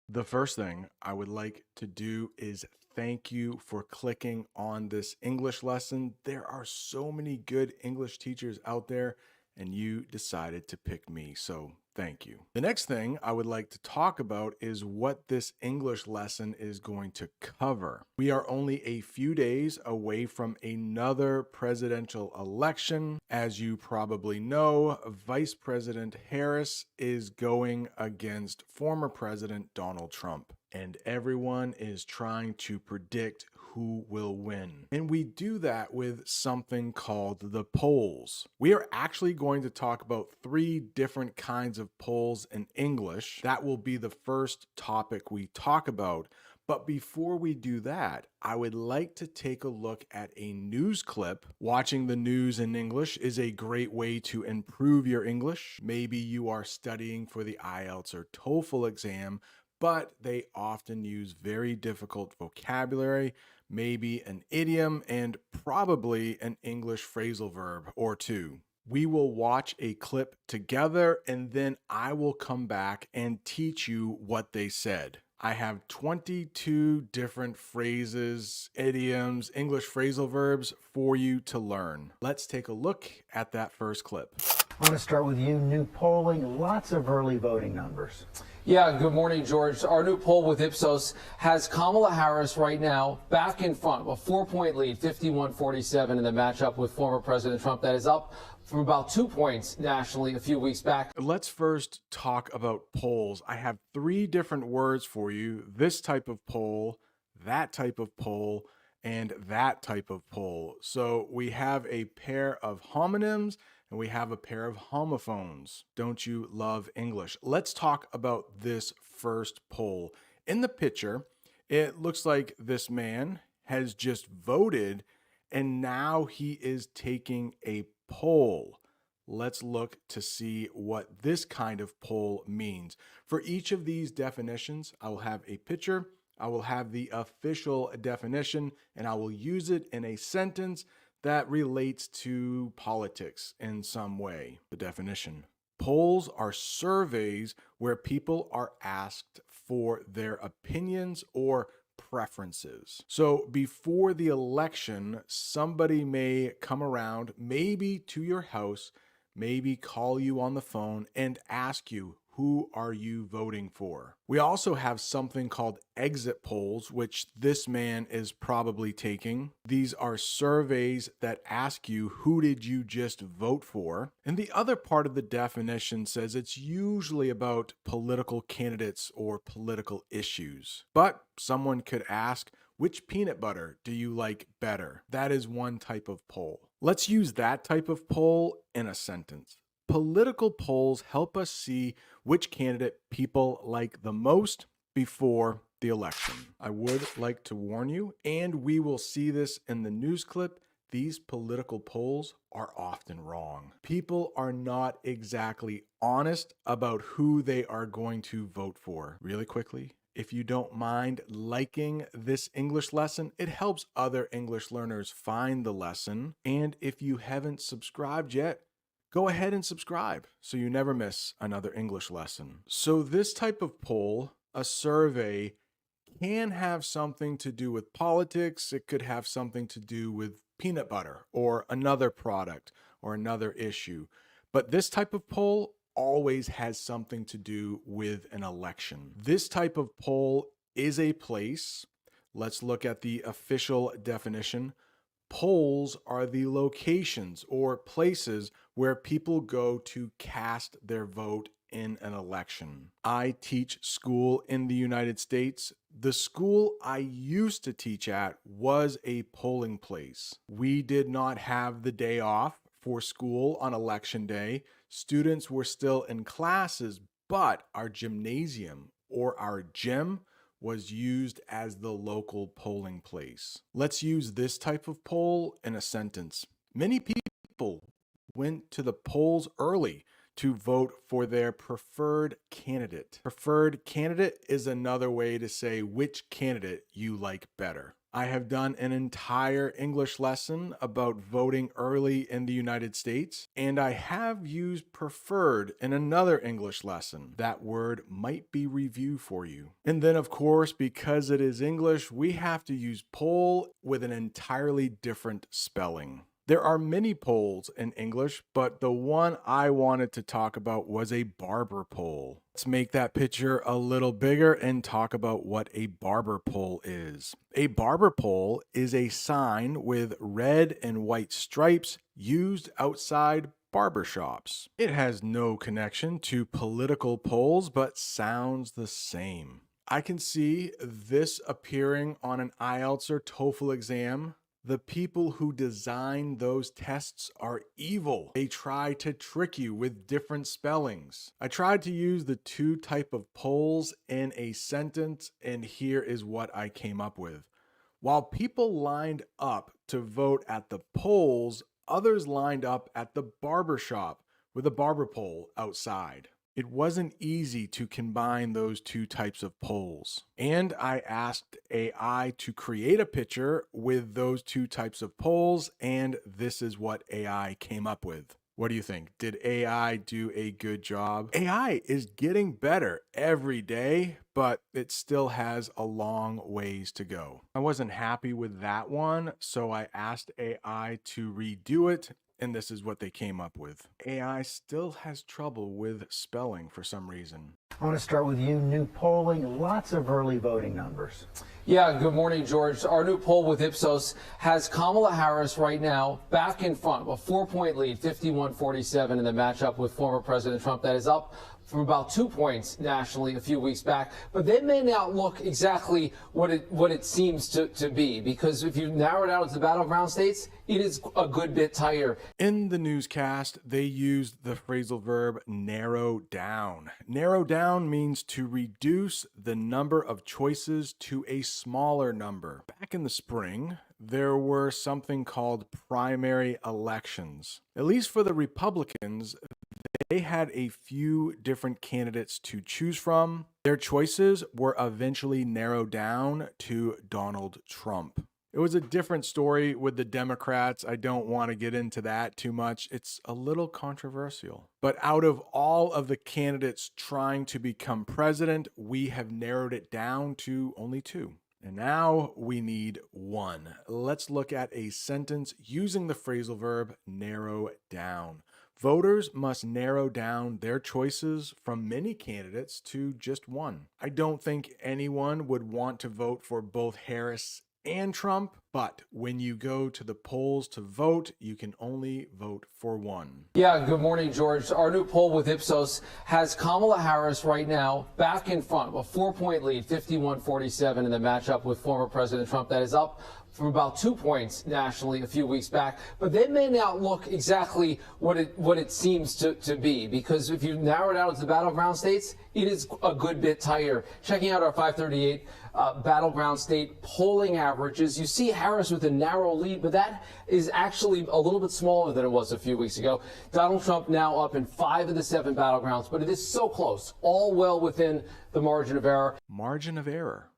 A: The first thing I would like to do is thank you for clicking on this English lesson. There are so many good English teachers out there, and you decided to pick me, so thank you. The next thing I would like to talk about is what this English lesson is going to cover. We are only a few days away from another presidential election. As you probably know, Vice President Harris is going against former President Donald Trump. And everyone is trying to predict who will win. And we do that with something called the polls. We are actually going to talk about 3 different kinds of polls in English. That will be the first topic we talk about. But before we do that, I would like to take a look at a news clip. Watching the news in English is a great way to improve your English. Maybe you are studying for the IELTS or TOEFL exam, but they often use very difficult vocabulary, maybe an idiom, and probably an English phrasal verb or 2. We will watch a clip together, and then I will come back and teach you what they said. I have 22 different phrases, idioms, English phrasal verbs for you to learn. Let's take a look at that first clip.
C: I want to start with you. New polling, lots of early voting numbers.
V: Yeah, good morning, George. Our new poll with Ipsos has Kamala Harris right now back in front, a 4-point lead, 51-47 in the matchup with former President Trump. That is up from about 2 points nationally a few weeks back.
A: Let's first talk about polls. I have 3 different words for you. This type of poll, that type of poll, and that type of poll. So we have a pair of homonyms and we have a pair of homophones. Don't you love English? Let's talk about this first poll. In the picture, it looks like this man has just voted and now he is taking a poll. Let's look to see what this kind of poll means. For each of these definitions, I will have a picture, I will have the official definition, and I will use it in a sentence that relates to politics in some way. The definition. Polls are surveys where people are asked for their opinions or preferences. So before the election, somebody may come around, maybe to your house, maybe call you on the phone and ask you, who are you voting for? We also have something called exit polls, which this man is probably taking. These are surveys that ask you, who did you just vote for? And the other part of the definition says it's usually about political candidates or political issues. But someone could ask, which peanut butter do you like better? That is one type of poll. Let's use that type of poll in a sentence. Political polls help us see which candidate people like the most before the election. I would like to warn you, and we will see this in the news clip, these political polls are often wrong. People are not exactly honest about who they are going to vote for. Really quickly, if you don't mind liking this English lesson, it helps other English learners find the lesson. And if you haven't subscribed yet, go ahead and subscribe so you never miss another English lesson. So this type of poll, a survey, can have something to do with politics. It could have something to do with peanut butter or another product or another issue. But this type of poll always has something to do with an election. This type of poll is a place. Let's look at the official definition. Polls are the locations or places where people go to cast their vote in an election. I teach school in the United States. The school I used to teach at was a polling place. We did not have the day off for school on election day. Students were still in classes, but our gymnasium or our gym was used as the local polling place. Let's use this type of poll in a sentence. Many people went to the polls early to vote for their preferred candidate. Preferred candidate is another way to say which candidate you like better. I have done an entire English lesson about voting early in the United States, and I have used preferred in another English lesson. That word might be review for you. And then, of course, because it is English, we have to use poll with an entirely different spelling. There are many polls in English, but the one I wanted to talk about was a barber pole. Let's make that picture a little bigger and talk about what a barber pole is. A barber pole is a sign with red and white stripes used outside barbershops. It has no connection to political polls, but sounds the same. I can see this appearing on an IELTS or TOEFL exam. The people who design those tests are evil. They try to trick you with different spellings. I tried to use the two type of polls in a sentence, and here is what I came up with. While people lined up to vote at the polls, others lined up at the barbershop with a barber pole outside. It wasn't easy to combine those two types of polls. And I asked AI to create a picture with those two types of polls, and this is what AI came up with. What do you think? Did AI do a good job? AI is getting better every day, but it still has a long ways to go. I wasn't happy with that one, so I asked AI to redo it. And this is what they came up with. AI still has trouble with spelling for some reason.
C: I want to start with you. New polling, lots of early voting numbers.
V: Yeah, good morning, George. Our new poll with Ipsos has Kamala Harris right now back in front, a 4-point lead, 51-47 in the matchup with former President Trump. That is up from about 2 points nationally a few weeks back. But they may not look exactly what it seems to be, because if you narrow it down to the battleground states, it is a good bit tighter.
A: In the newscast, they used the phrasal verb narrow down. Narrow down means to reduce the number of choices to a smaller number. Back in the spring, there were something called primary elections. At least for the Republicans, they had a few different candidates to choose from. Their choices were eventually narrowed down to Donald Trump. It was a different story with the Democrats. I don't want to get into that too much. It's a little controversial. But out of all of the candidates trying to become president, we have narrowed it down to only 2. And now we need 1. Let's look at a sentence using the phrasal verb narrow down. Voters must narrow down their choices from many candidates to just 1. I don't think anyone would want to vote for both Harris and Trump, but when you go to the polls to vote, you can only vote for 1.
V: Yeah, good morning, George. Our new poll with Ipsos has Kamala Harris right now back in front, a 4-point lead, 51-47 in the matchup with former President Trump. That is up from about 2 points nationally a few weeks back, but they may not look exactly what it seems to be, because if you narrow it down to the battleground states, it is a good bit tighter. Checking out our 538 battleground state polling averages, you see Harris with a narrow lead, but that is actually a little bit smaller than it was a few weeks ago. Donald Trump now up in 5 of the 7 battlegrounds, but it is so close, all well within the margin of error.
A: Margin of error.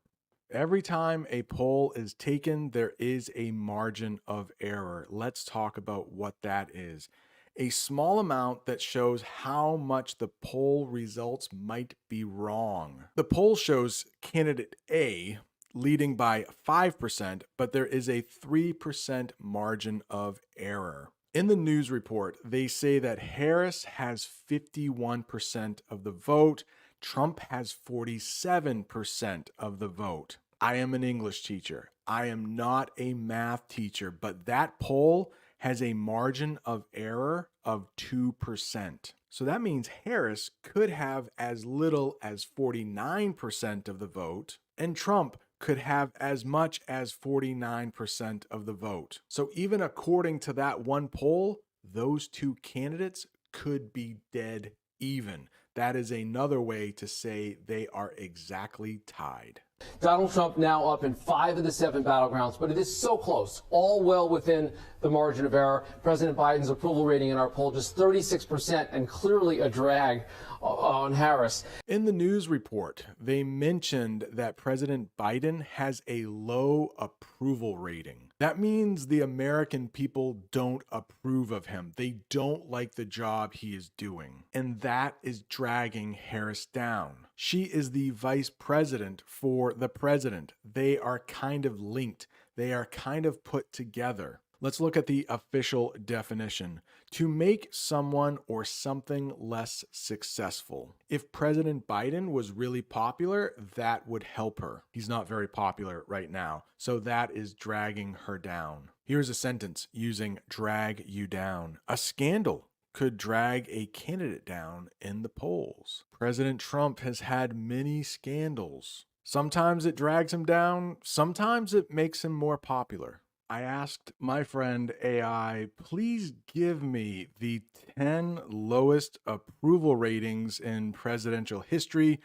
A: Every time a poll is taken, there is a margin of error. Let's talk about what that is. A small amount that shows how much the poll results might be wrong. The poll shows candidate A leading by 5%, but there is a 3% margin of error. In the news report, they say that Harris has 51% of the vote. Trump has 47% of the vote. I am an English teacher. I am not a math teacher, but that poll has a margin of error of 2%. So that means Harris could have as little as 49% of the vote, and Trump could have as much as 49% of the vote. So even according to that one poll, those 2 candidates could be dead even. That is another way to say they are exactly tied.
V: Donald Trump now up in 5 of the 7 battlegrounds, but it is so close, all well within the margin of error. President Biden's approval rating in our poll just 36%, and clearly a drag on Harris.
A: In the news report, they mentioned that President Biden has a low approval rating. That means the American people don't approve of him. They don't like the job he is doing. And that is dragging Harris down. She is the vice president for the president. They are kind of linked. They are kind of put together. Let's look at the official definition. To make someone or something less successful. If President Biden was really popular, that would help her. He's not very popular right now, so that is dragging her down. Here's a sentence using drag you down. A scandal could drag a candidate down in the polls. President Trump has had many scandals. Sometimes it drags him down, sometimes it makes him more popular. I asked my friend AI, please give me the 10 lowest approval ratings in presidential history,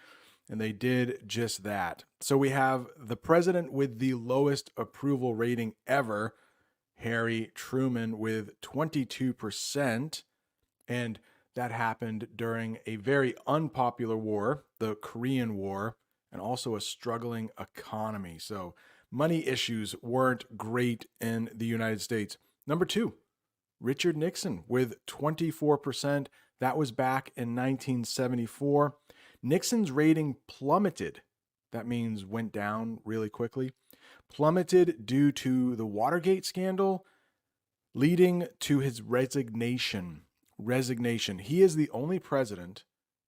A: and they did just that. So we have the president with the lowest approval rating ever, Harry Truman, with 22%, and that happened during a very unpopular war, the Korean War, and also a struggling economy. So money issues weren't great in the United States. Number 2, Richard Nixon with 24%. That was back in 1974. Nixon's rating plummeted. That means went down really quickly. Plummeted due to the Watergate scandal, leading to his resignation. He is the only president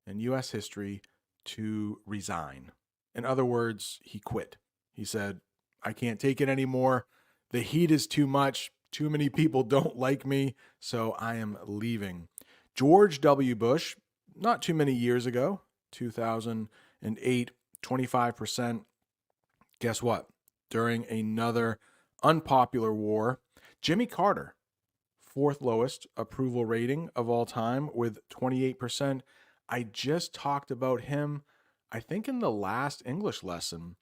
A: in U.S. history to resign. In other words, he quit. He said, I can't take it anymore. The heat is too much. Too many people don't like me, so I am leaving. George W. Bush, not too many years ago, 2008, 25%. Guess what? During another unpopular war, Jimmy Carter, 4th lowest approval rating of all time with 28%. I just talked about him, I think in the last English lesson,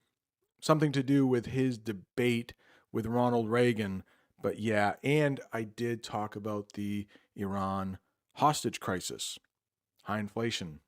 A: something to do with his debate with Ronald Reagan. But yeah, and I did talk about the Iran hostage crisis, high inflation.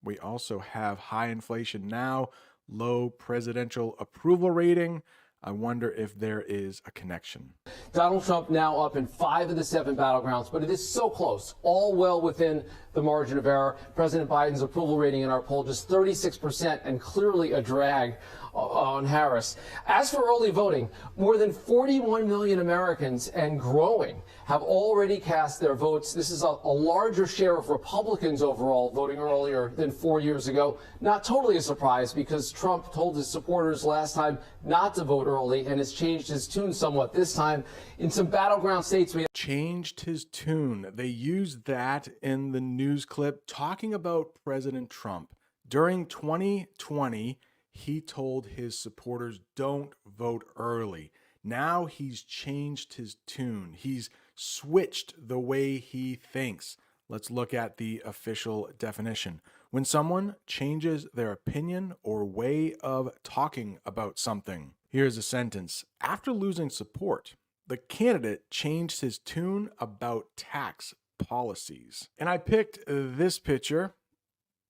A: We also have high inflation now, low presidential approval rating. I wonder if there is a connection.
V: Donald Trump now up in 5 of the 7 battlegrounds, but it is so close, all well within the margin of error. President Biden's approval rating in our poll just 36% and clearly a drag on Harris. As for early voting, more than 41 million Americans and growing have already cast their votes. This is a larger share of Republicans overall voting earlier than 4 years ago. Not totally a surprise because Trump told his supporters last time not to vote early and has changed his tune somewhat this time. In some battleground states, we
A: changed his tune. They used that in the news clip talking about President Trump. During 2020, he told his supporters, don't vote early. Now he's changed his tune. He's switched the way he thinks. Let's look at the official definition. When someone changes their opinion or way of talking about something. Here's a sentence. After losing support, the candidate changed his tune about tax policies. And I picked this picture,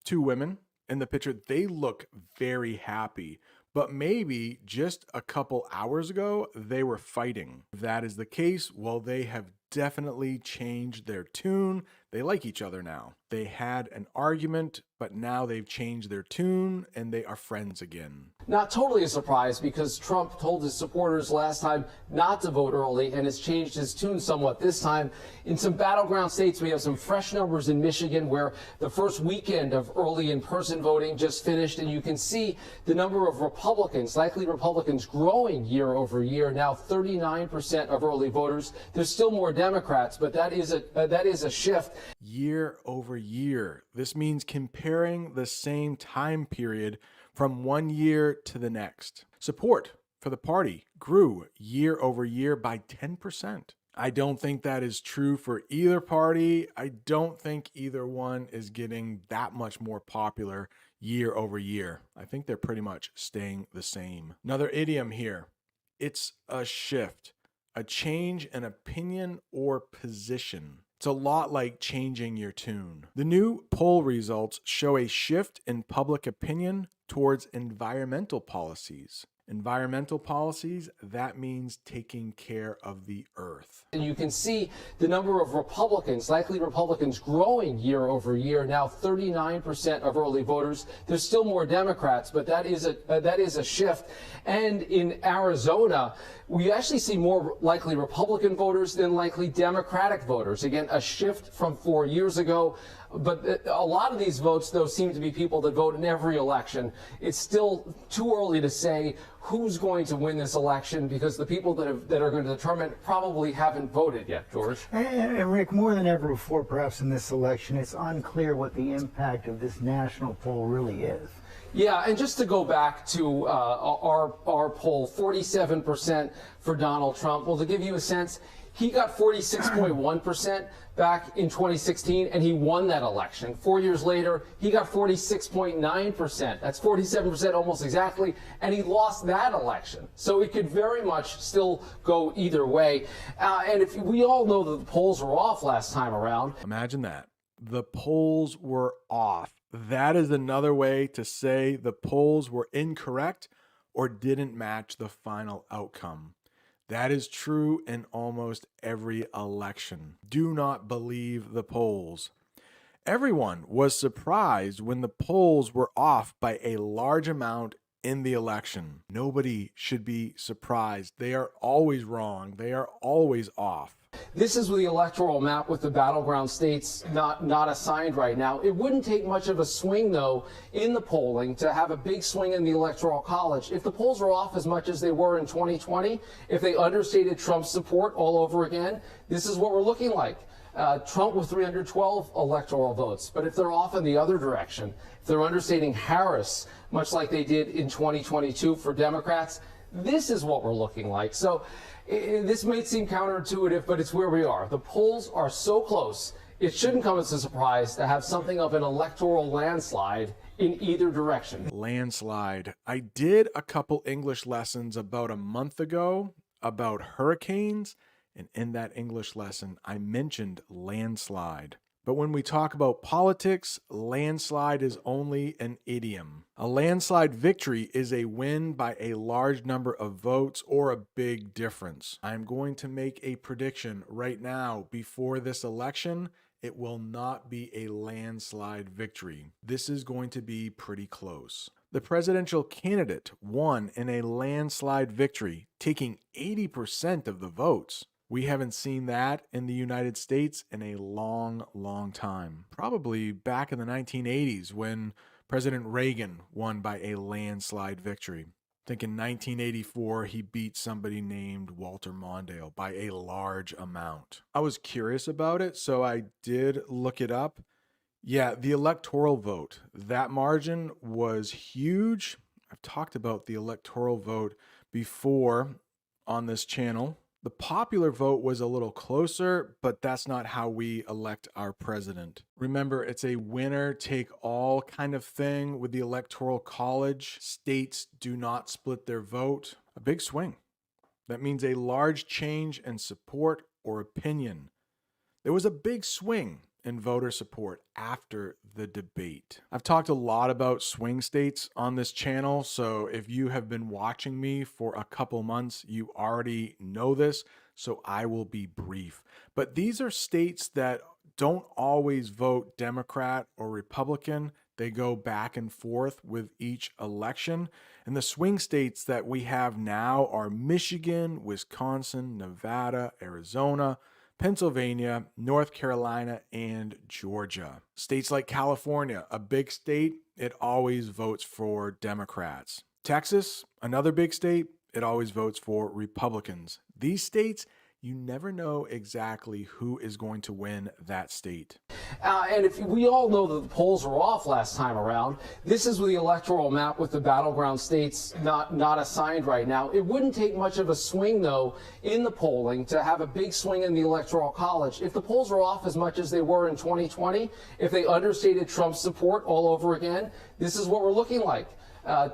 A: 2 women. In the picture, they look very happy, but maybe just a couple hours ago, they were fighting. If that is the case, well, they have definitely changed their tune. They like each other now. They had an argument, but now they've changed their tune and they are friends again.
V: Not totally a surprise because Trump told his supporters last time not to vote early and has changed his tune somewhat this time. In some battleground states, we have some fresh numbers in Michigan where the first weekend of early in-person voting just finished, and you can see the number of Republicans, likely Republicans, growing year over year. Now 39% of early voters. There's still more Democrats, but that is a shift.
A: Year over year. This means comparing the same time period from one year to the next. Support for the party grew year over year by 10%. I don't think that is true for either party. I don't think either one is getting that much more popular year over year. I think they're pretty much staying the same. Another idiom here. It's a shift, a change in opinion or position. It's a lot like changing your tune. The new poll results show a shift in public opinion towards environmental policies. Environmental policies, that means taking care of the earth.
V: And you can see the number of Republicans, likely Republicans, growing year over year. Now 39% of early voters. There's still more Democrats, but that is a shift. And in Arizona, we actually see more likely Republican voters than likely Democratic voters. Again, a shift from 4 years ago. But a lot of these votes, though, seem to be people that vote in every election. It's still too early to say who's going to win this election because the people that are going to determine it probably haven't voted yet, George.
C: And Rick, more than ever before, perhaps in this election, it's unclear what the impact of this national poll really is.
V: Yeah, and just to go back to our poll, 47% for Donald Trump. Well, to give you a sense, he got 46.1% back in 2016, and he won that election. 4 years later, he got 46.9%. That's 47% almost exactly, and he lost that election. So it could very much still go either way. And if we all know that the polls were off last time around.
A: Imagine that. The polls were off. That is another way to say the polls were incorrect or didn't match the final outcome. That is true in almost every election. Do not believe the polls. Everyone was surprised when the polls were off by a large amount in the election. Nobody should be surprised. They are always wrong. They are always off.
V: This is the electoral map with the battleground states not assigned right now. It wouldn't take much of a swing, though, in the polling to have a big swing in the Electoral College. If the polls are off as much as they were in 2020, if they understated Trump's support all over again, this is what we're looking like. Trump with 312 electoral votes. But if they're off in the other direction, if they're understating Harris, much like they did in 2022 for Democrats, this is what we're looking like. So this may seem counterintuitive, but it's where we are. The polls are so close, it shouldn't come as a surprise to have something of an electoral landslide in either direction.
A: Landslide. I did a couple English lessons about a month ago about hurricanes, and in that English lesson, I mentioned landslide. But when we talk about politics, landslide is only an idiom. A landslide victory is a win by a large number of votes or a big difference. I'm going to make a prediction right now before this election. It will not be a landslide victory. This is going to be pretty close. The presidential candidate won in a landslide victory, taking 80% of the votes. We haven't seen that in the United States in a long, long time. Probably back in the 1980s when President Reagan won by a landslide victory. I think in 1984, he beat somebody named Walter Mondale by a large amount. I was curious about it, so I did look it up. Yeah, the electoral vote, that margin was huge. I've talked about the electoral vote before on this channel. The popular vote was a little closer, but that's not how we elect our president. Remember, it's a winner-take-all kind of thing with the Electoral College. States do not split their vote. A big swing. That means a large change in support or opinion. There was a big swing in voter support after the debate. I've talked a lot about swing states on this channel, so if you have been watching me for a couple months, you already know this, so I will be brief. But these are states that don't always vote Democrat or Republican. They go back and forth with each election. And the swing states that we have now are Michigan, Wisconsin, Nevada, Arizona, Pennsylvania, North Carolina, and Georgia. States like California, a big state, it always votes for Democrats. Texas, another big state, it always votes for Republicans. These states, you never know exactly who is going to win that state.
V: And if we all know that the polls were off last time around, this is the electoral map with the battleground states not assigned right now. It wouldn't take much of a swing, though, in the polling to have a big swing in the Electoral College. If the polls are off as much as they were in 2020, if they understated Trump's support all over again, this is what we're looking like.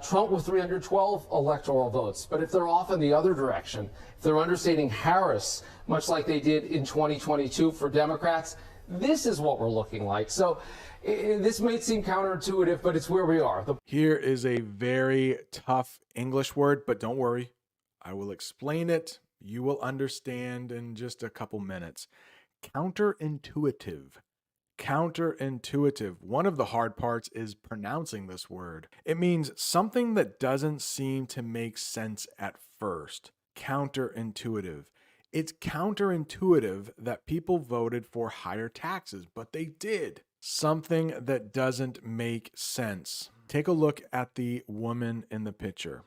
V: Trump with 312 electoral votes. But if they're off in the other direction, if they're understating Harris, much like they did in 2022 for Democrats, this is what we're looking like. So this may seem counterintuitive, but it's where we are.
A: Here is a very tough English word, but don't worry. I will explain it. You will understand in just a couple minutes. Counterintuitive. Counterintuitive. One of the hard parts is pronouncing this word. It means something that doesn't seem to make sense at first. Counterintuitive. It's counterintuitive that people voted for higher taxes, but they did. Something that doesn't make sense. Take a look at the woman in the picture.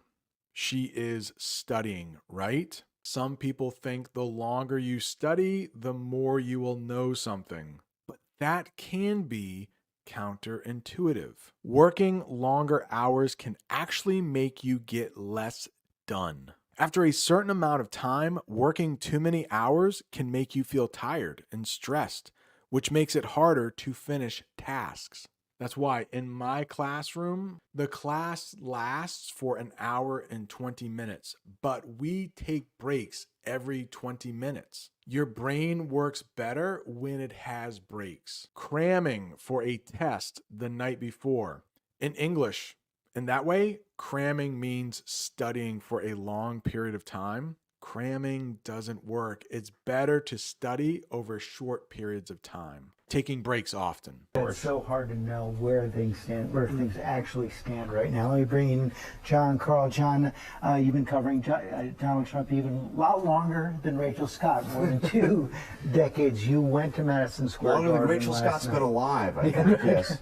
A: She is studying, right? Some people think the longer you study, the more you will know something. But that can be counterintuitive. Working longer hours can actually make you get less done. After a certain amount of time, working too many hours can make you feel tired and stressed, which makes it harder to finish tasks. That's why in my classroom, the class lasts for an hour and 20 minutes, but we take breaks every 20 minutes. Your brain works better when it has breaks. Cramming for a test the night before. In English, in that way, cramming means studying for a long period of time. Cramming doesn't work. It's better to study over short periods of time. Taking breaks often.
C: It's so hard to know where things stand, where things actually stand right now. Let me bring in John Carl. John, you've been covering Donald Trump even a lot longer than Rachel Scott, more than 2 decades. You went to Madison Square Garden.
D: Longer than Rachel Scott's been alive, I think, yes.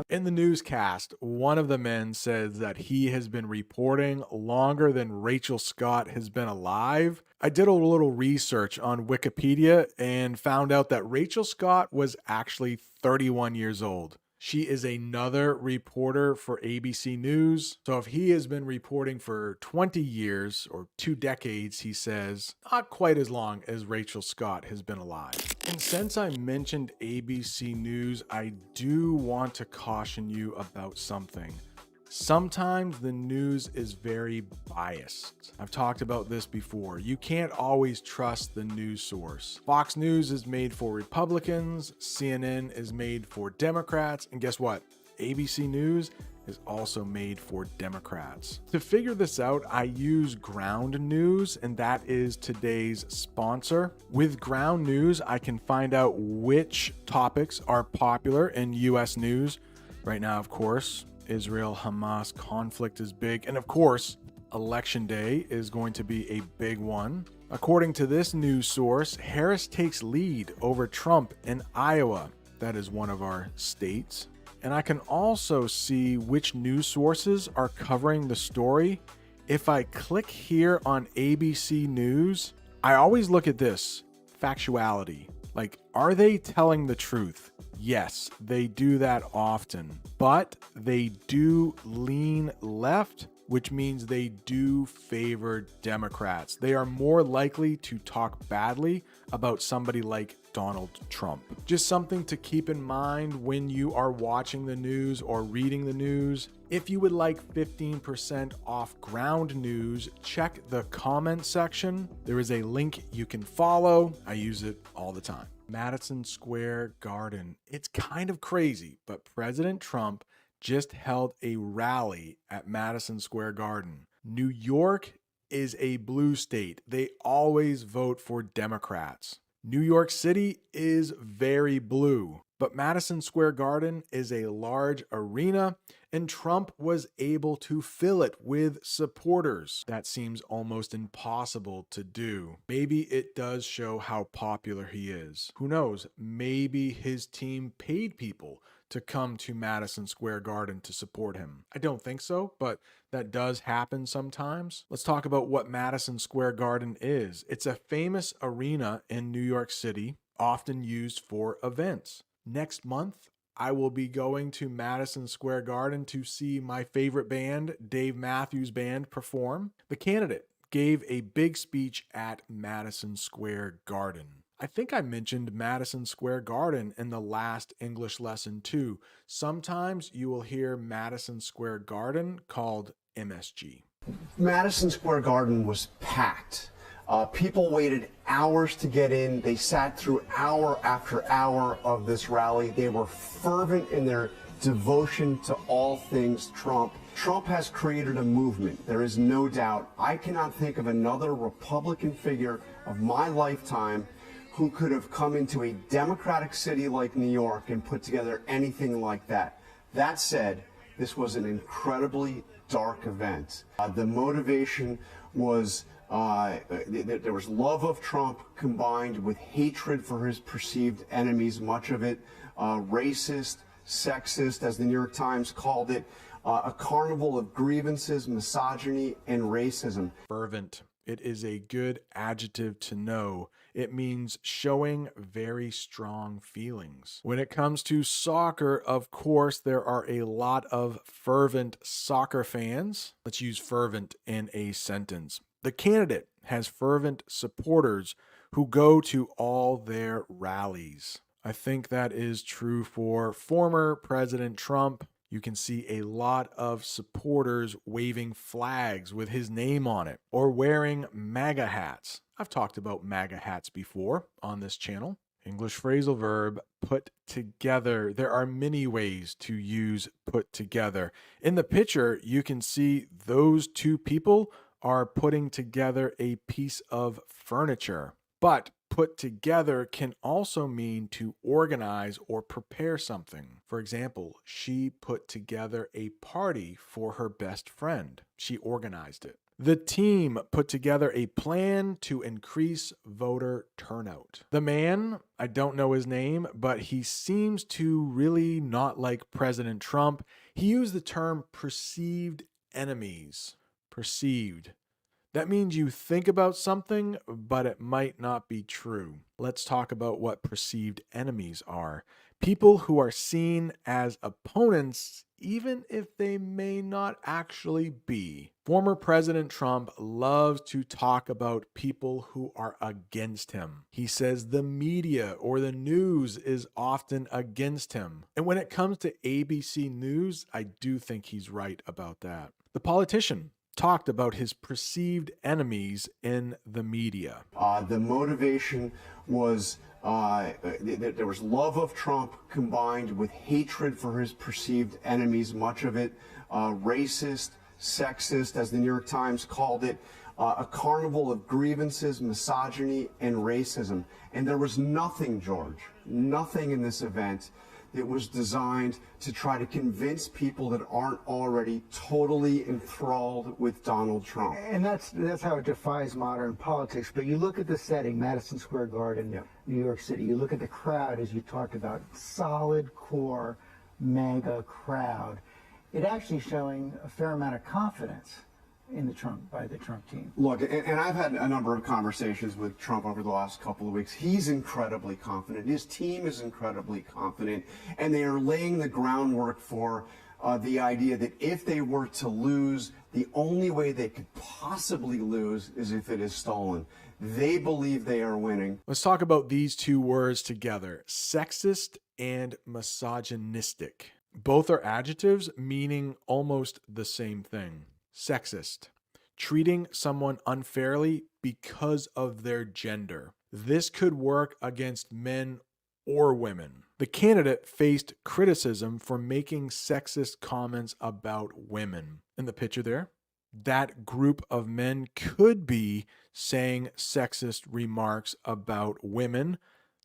A: In the newscast, one of the men says that he has been reporting longer than Rachel Scott has been alive. I did a little research on Wikipedia and found out that Rachel Scott was actually 31 years old. She is another reporter for ABC News. So if he has been reporting for 20 years or 2 decades, he says, not quite as long as Rachel Scott has been alive. And since I mentioned ABC News, I do want to caution you about something. Sometimes the news is very biased. I've talked about this before. You can't always trust the news source. Fox News is made for Republicans, CNN is made for Democrats, and guess what? ABC News is also made for Democrats. To figure this out, I use Ground News, and that is today's sponsor. With Ground News, I can find out which topics are popular in US news. Right now, of course, Israel-Hamas conflict is big, and of course, Election Day is going to be a big one. According to this news source, Harris takes lead over Trump in Iowa. That is one of our states. And I can also see which news sources are covering the story. If I click here on ABC News, I always look at this, factuality. Like, are they telling the truth? Yes, they do that often, but they do lean left, which means they do favor Democrats. They are more likely to talk badly about somebody like Donald Trump. Just something to keep in mind when you are watching the news or reading the news. If you would like 15% off Ground News, check the comment section. There is a link you can follow. I use it all the time. Madison Square Garden. It's kind of crazy, but President Trump just held a rally at Madison Square Garden. New York is a blue state. They always vote for Democrats. New York City is very blue, but Madison Square Garden is a large arena, and Trump was able to fill it with supporters. That seems almost impossible to do. Maybe it does show how popular he is. Who knows? Maybe his team paid people to come to Madison Square Garden to support him. I don't think so, but that does happen sometimes. Let's talk about what Madison Square Garden is. It's a famous arena in New York City, often used for events. Next month, I will be going to Madison Square Garden to see my favorite band, Dave Matthews Band, perform. The candidate gave a big speech at Madison Square Garden. I think I mentioned Madison Square Garden in the last English lesson too. Sometimes you will hear Madison Square Garden called MSG.
D: Madison Square Garden was packed. People waited hours to get in. They sat through hour after hour of this rally. They were fervent in their devotion to all things Trump. Trump has created a movement. There is no doubt. I cannot think of another Republican figure of my lifetime who could have come into a Democratic city like New York and put together anything like that. That said, this was an incredibly dark event. The motivation was there was love of Trump combined with hatred for his perceived enemies, much of it racist, sexist, as the New York Times called it, a carnival of grievances, misogyny, and racism.
A: Fervent. It is a good adjective to know. It means showing very strong feelings. When it comes to soccer, of course, there are a lot of fervent soccer fans. Let's use fervent in a sentence. The candidate has fervent supporters who go to all their rallies. I think that is true for former President Trump. You can see a lot of supporters waving flags with his name on it or wearing MAGA hats. I've talked about MAGA hats before on this channel. English phrasal verb, put together. There are many ways to use put together. In the picture, you can see those two people are putting together a piece of furniture. But put together can also mean to organize or prepare something. For example, she put together a party for her best friend. She organized it. The team put together a plan to increase voter turnout. The man, I don't know his name, but he seems to really not like President Trump. He used the term perceived enemies. Perceived. That means you think about something, but it might not be true. Let's talk about what perceived enemies are. People who are seen as opponents, even if they may not actually be. Former President Trump loves to talk about people who are against him. He says the media or the news is often against him. And when it comes to ABC News, I do think he's right about that. The politician talked about his perceived enemies in the media.
D: The motivation was there was love of Trump combined with hatred for his perceived enemies, much of it racist, sexist, as the New York Times called it, a carnival of grievances, misogyny, and racism. And there was nothing, George, nothing in this event that was designed to try to convince people that aren't already totally enthralled with Donald Trump.
C: And that's how it defies modern politics. But you look at the setting, Madison Square Garden, New York City. You look at the crowd, as you talked about, solid core, mega crowd. It actually showing a fair amount of confidence in by the Trump team.
D: Look, and I've had a number of conversations with Trump over the last couple of weeks. He's incredibly confident. His team is incredibly confident, and they are laying the groundwork for the idea that if they were to lose, the only way they could possibly lose is if it is stolen. They believe they are winning.
A: Let's talk about these two words together: sexist and misogynistic. Both are adjectives meaning almost the same thing. Sexist, treating someone unfairly because of their gender. This could work against men or women. The candidate faced criticism for making sexist comments about women. In the picture there, that group of men could be saying sexist remarks about women.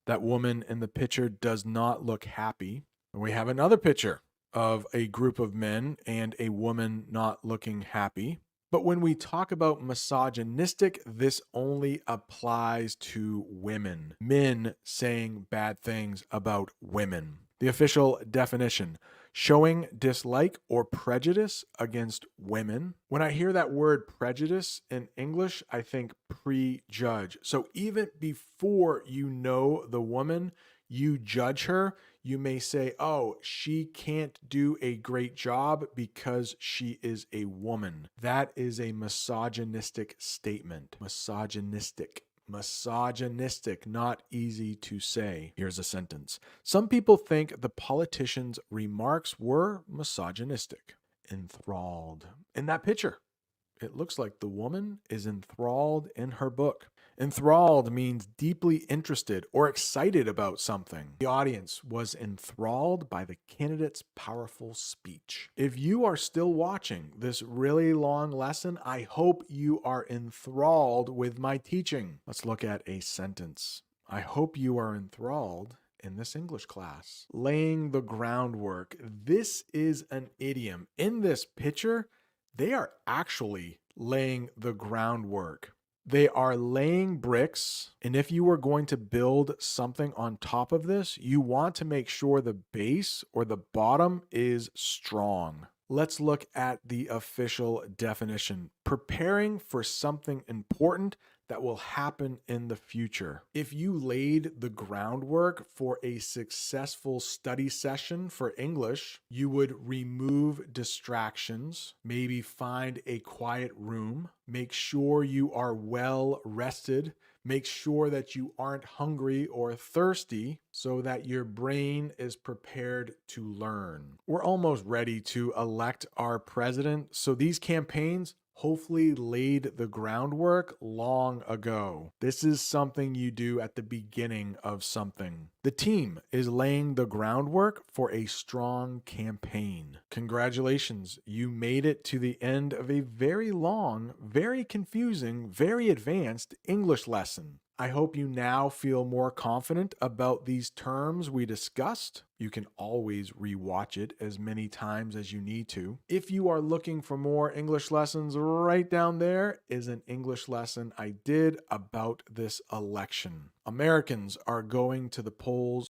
A: That woman in the picture does not look happy. And we have another picture of a group of men and a woman not looking happy. But when we talk about misogynistic, this only applies to women. Men saying bad things about women. The official definition: showing dislike or prejudice against women. When I hear that word prejudice in English, I think prejudge. So even before you know the woman, you judge her. You may say, oh, she can't do a great job because she is a woman. That is a misogynistic statement. Misogynistic, not easy to say. Here's a sentence. Some people think the politician's remarks were misogynistic. Enthralled. In that picture, it looks like the woman is enthralled in her book. Enthralled means deeply interested or excited about something. The audience was enthralled by the candidate's powerful speech. If you are still watching this really long lesson, I hope you are enthralled with my teaching. Let's look at a sentence. I hope you are enthralled in this English class. Laying the groundwork. This is an idiom. In this picture, they are actually laying the groundwork. They are laying bricks, and if you are going to build something on top of this, you want to make sure the base or the bottom is strong. Let's look at the official definition. Preparing for something important that will happen in the future. If you laid the groundwork for a successful study session for English, you would remove distractions, maybe find a quiet room, make sure you are well rested, make sure that you aren't hungry or thirsty so that your brain is prepared to learn. We're almost ready to elect our president, so these campaigns hopefully laid the groundwork long ago. This is something you do at the beginning of something. The team is laying the groundwork for a strong campaign. Congratulations, you made it to the end of a very long, very confusing, very advanced English lesson. I hope you now feel more confident about these terms we discussed. You can always rewatch it as many times as you need to. If you are looking for more English lessons, right down there is an English lesson I did about this election. Americans are going to the polls